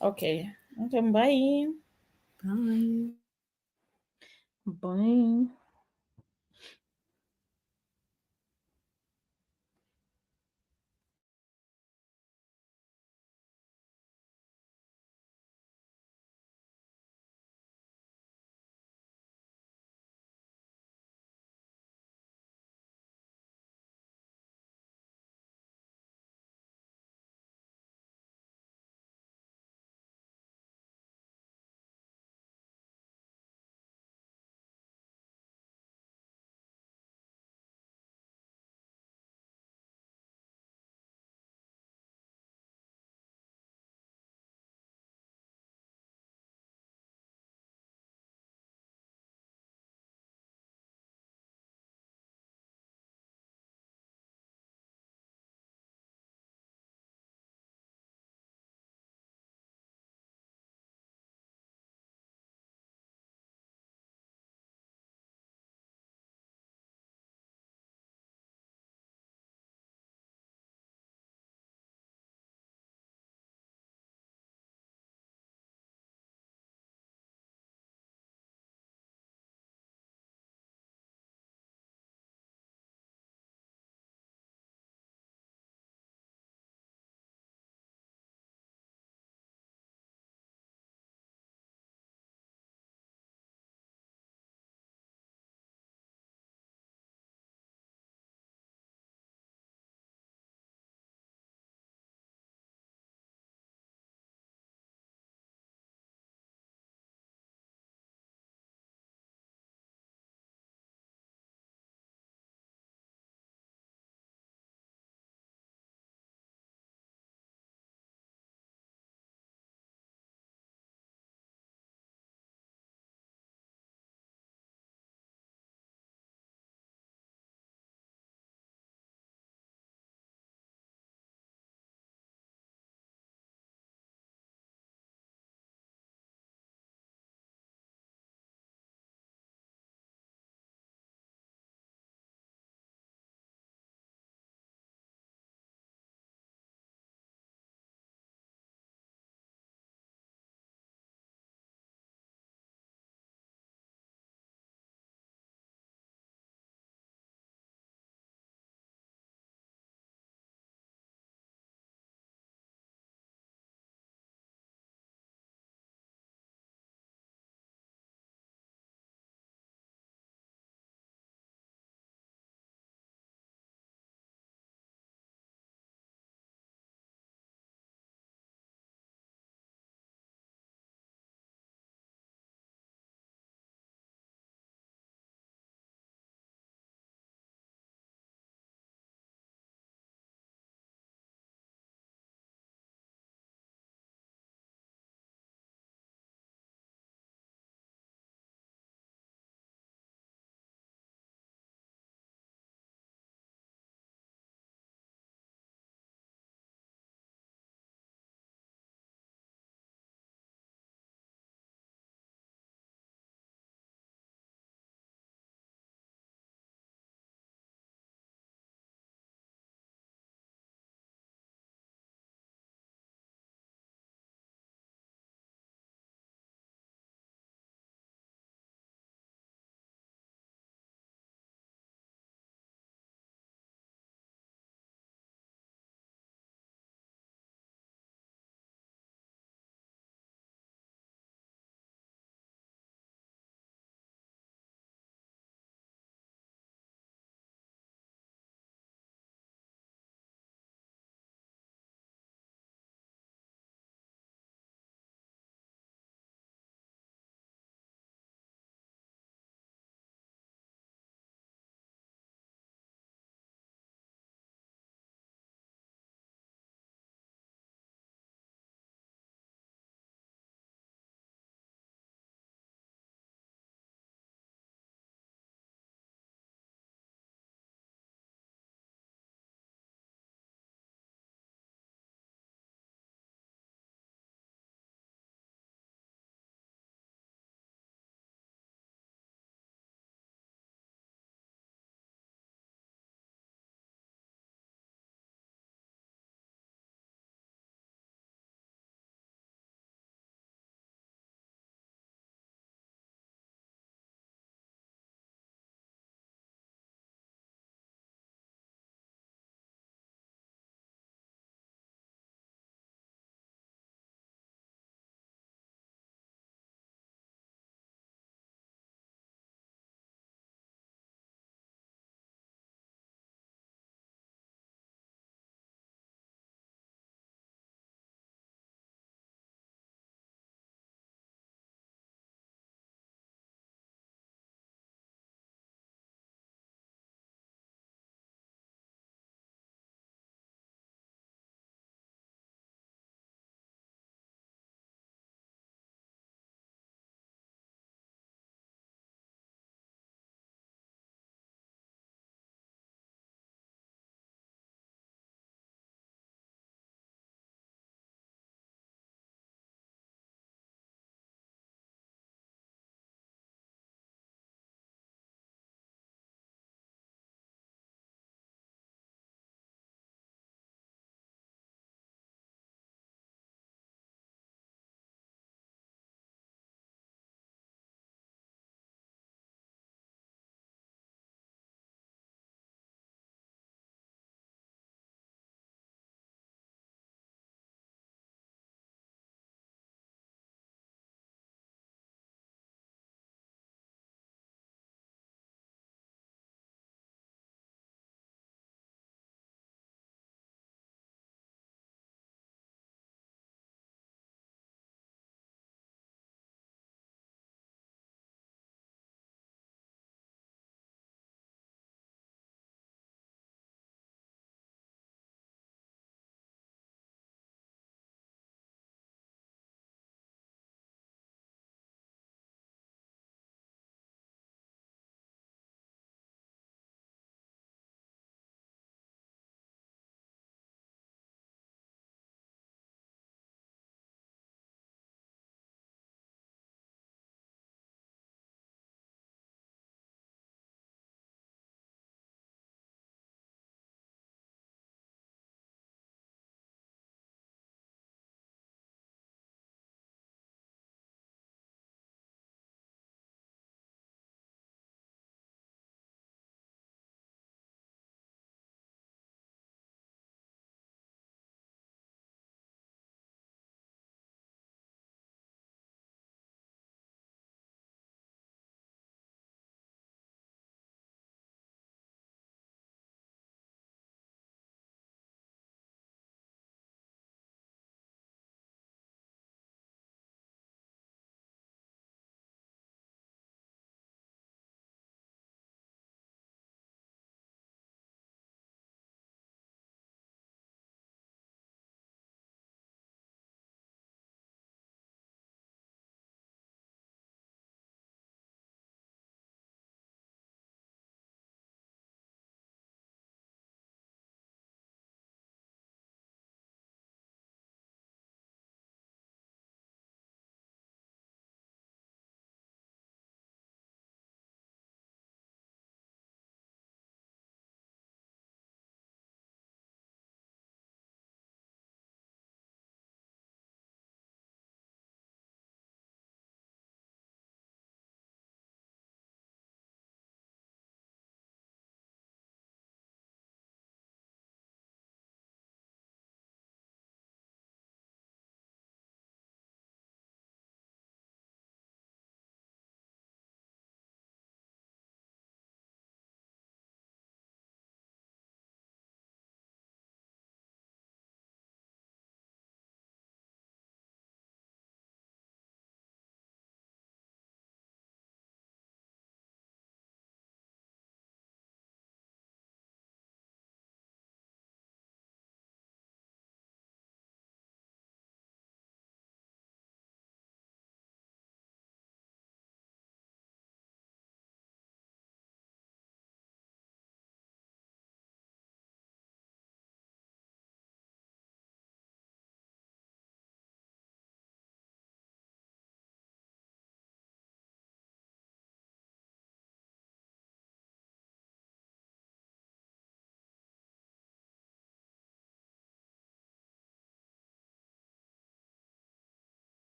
Okay. Okay, bye. Bye. Bye.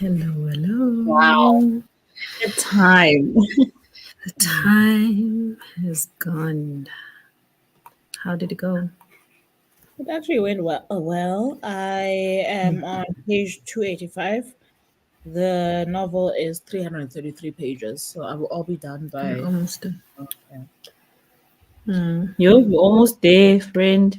Hello, Wow. hello. The time. The time is gone. How did it go? It actually went well. Well, I am on page 285. The novel is 333 pages, so I will all be done You're by. almost done. Yeah. You're almost there, friend.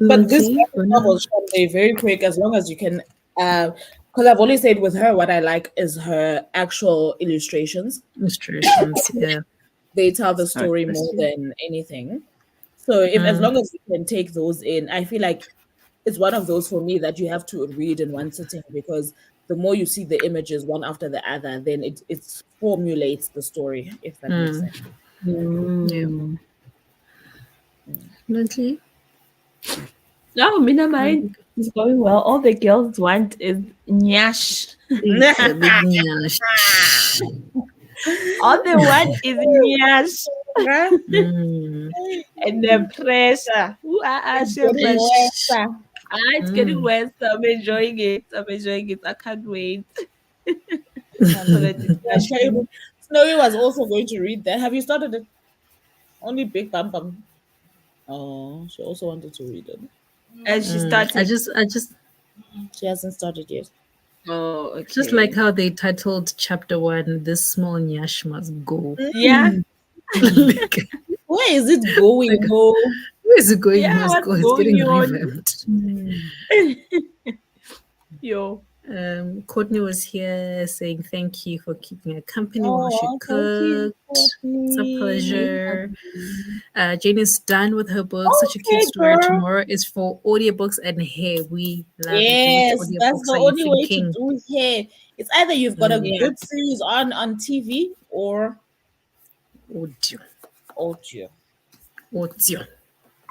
But this Nancy, novel shall be very quick as long as you can. Because I've only said with her, what I like is her actual illustrations. illustrations, yeah. They tell the Alright, story let's more see. than anything. So if as long as you can take those in, I feel like it's one of those for me that you have to read in one sitting because the more you see the images one after the other, then it formulates the story, if that makes sense. Yeah. Mm. Nancy? No, Mina, mine is going well. All the girls want is nyash. A big nyash. All they want is nyash. Huh? Mm. And the pressure. It's getting But Ish. worse. it's getting worse. So I'm enjoying it. I can't wait for the discussion. Snowy was also going to read that. Have you started it? Only Big Bam Bam. Oh, she also wanted to read it. And she I started. just She hasn't started yet. Oh, just like okay. how they titled chapter one, "This small nyash must go." Yeah. like, Where is it going? like, No. where is it going? Yeah, Must what's go. It's going getting on? revamped. Yo. Courtney was here saying thank you for keeping her company while she Oh, thank you, cooked. It's a Courtney. pleasure. Jane is done with her book. Such a cute Okay, story. girl. Tomorrow is for audiobooks and hair. We love it. Which Yes, that's audiobooks the are you only way to thinking? do it here. It's either you've got a Yeah. good series on TV or Audio. audio. Audio.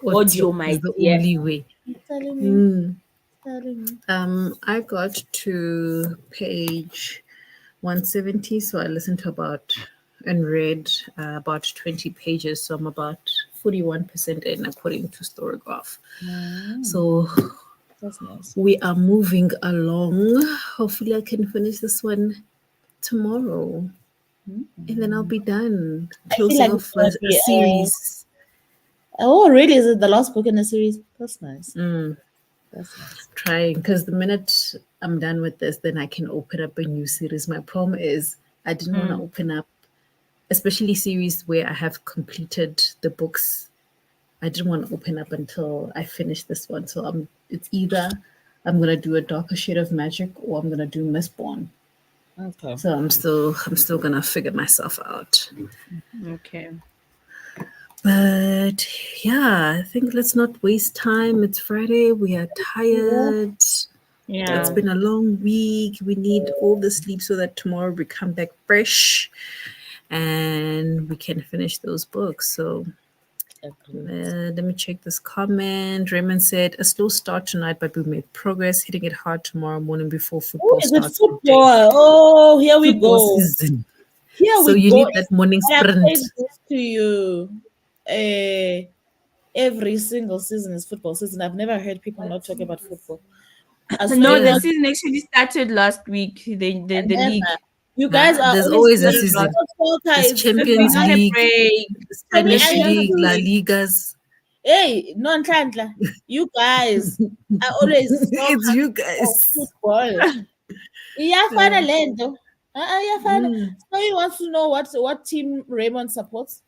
Audio, Audio is my the dear. only way. Telling me, Mm. telling me. I got to page 170, so I listened to about and read about 20 pages. So I'm about 41% in according to Storygraph. So That's nice. we are moving along. Hopefully, I can finish this one tomorrow, and then I'll be done I feel closing like it's off gonna a be series. oh really? Is it the last book in the series? That's nice. That's nice. Trying because the minute I'm done with this, then I can open up a new series. My problem is I didn't want to open up, especially series where I have completed the books. I didn't want to open up until I finish this one. So it's either I'm gonna do a darker shade of magic or I'm gonna do Mistborn. Okay. So I'm still gonna figure myself out. Okay. But yeah, I think let's not waste time. It's Friday. We are tired. It's Yeah. been a long week. We need all the sleep so that tomorrow we come back fresh and we can finish those books. So let me check this comment. Raymond said, a slow start tonight, but we made progress, hitting it hard tomorrow morning before Oh, football is it starts. football? Oh, here we Football go. season. Here So we you go. need that morning I have sprint. said this to you. Every single season is football season. I've never heard people not talk about football. As soon No, as the Yeah. season actually started last week. The league. you guys are There's always always a Started season. last. soccer There's is Champions Not a League, break. Tommy, Spanish I used League, La to Ligas. hey, no Nhlanhla, you guys are always so It's you hungry guys. for football. Iyafana le nto. Iyafana. Mm. So he wants to know what team Raymond supports.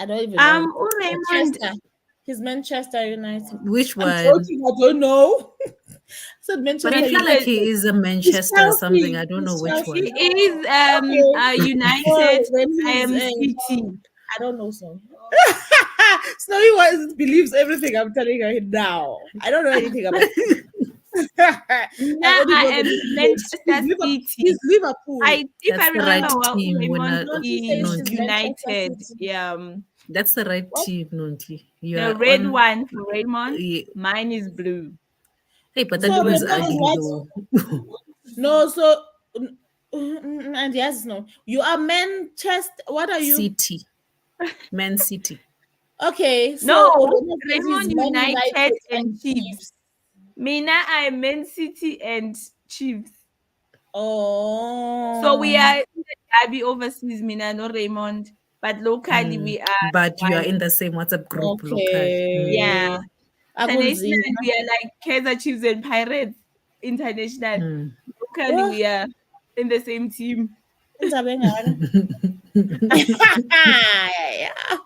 I don't even know. Raymond. Manchester. He's Manchester United. Which I'm one? joking. I don't know. I said But I Manchester feel like United. he is a He's Manchester something. Chelsea. I don't know He's which He Chelsea. one. is Okay. United. Oh, then I he's am City. I don't know so. Snowy believes everything I'm telling her now. I don't know anything about I Nah, only I know am Manchester City. He's Liverpool. If I That's the right remember well, team. Raymond Don't you say is she's Nonti. Manchester United. City? Yeah. That's the right What? team, Nonti. You The are red on. one for Raymond. Mine is blue. Hey, but that So blue is Raymond is ugly what? though. No, so and yes, no. You are Manchester. What are you? City. Man City. Okay, so No, Raymond says Raymond Man United United and and Chiefs. Mina, I am Man City and Chiefs. Oh. So we are in the Derby overseas, Mina no Raymond, but locally we are But you are in one. the same WhatsApp group, local. Yeah. Okay. International, Akunzima. we are like Kaiser Chiefs and Pirates. International, locally Yho, we are in the same team. indzaba engaka. Yeah.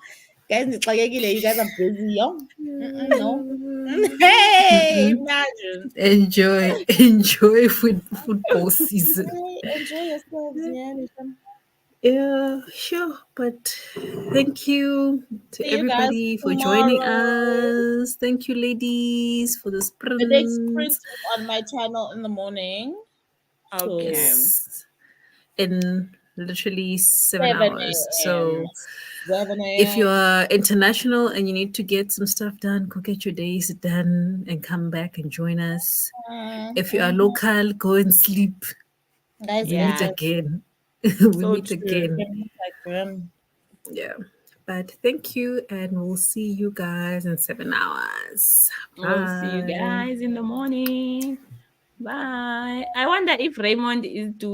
Guys, ndixakekile. You guys are busy, yo. No. Hey, imagine. Enjoy football season. Hey, enjoy yourselves, yeah. Nisha. Yeah, sure. But thank you to See you guys everybody for joining tomorrow. us. Thank you, ladies, for the The next sprint sprint. is on my channel in the morning. Okay. So Yes, in literally 7 hours. 7 a.m. So 7 if you a.m. are international and you need to get some stuff done, go get your days done and come back and join us. If you are Mhm. local, go and sleep. Guys, We meet Yeah. again. We So meet true. again. Instagram. Yeah. But thank you, and we'll see you guys in 7 hours. We'll see you Bye. guys in the morning. Bye. I wonder if Raymond is doing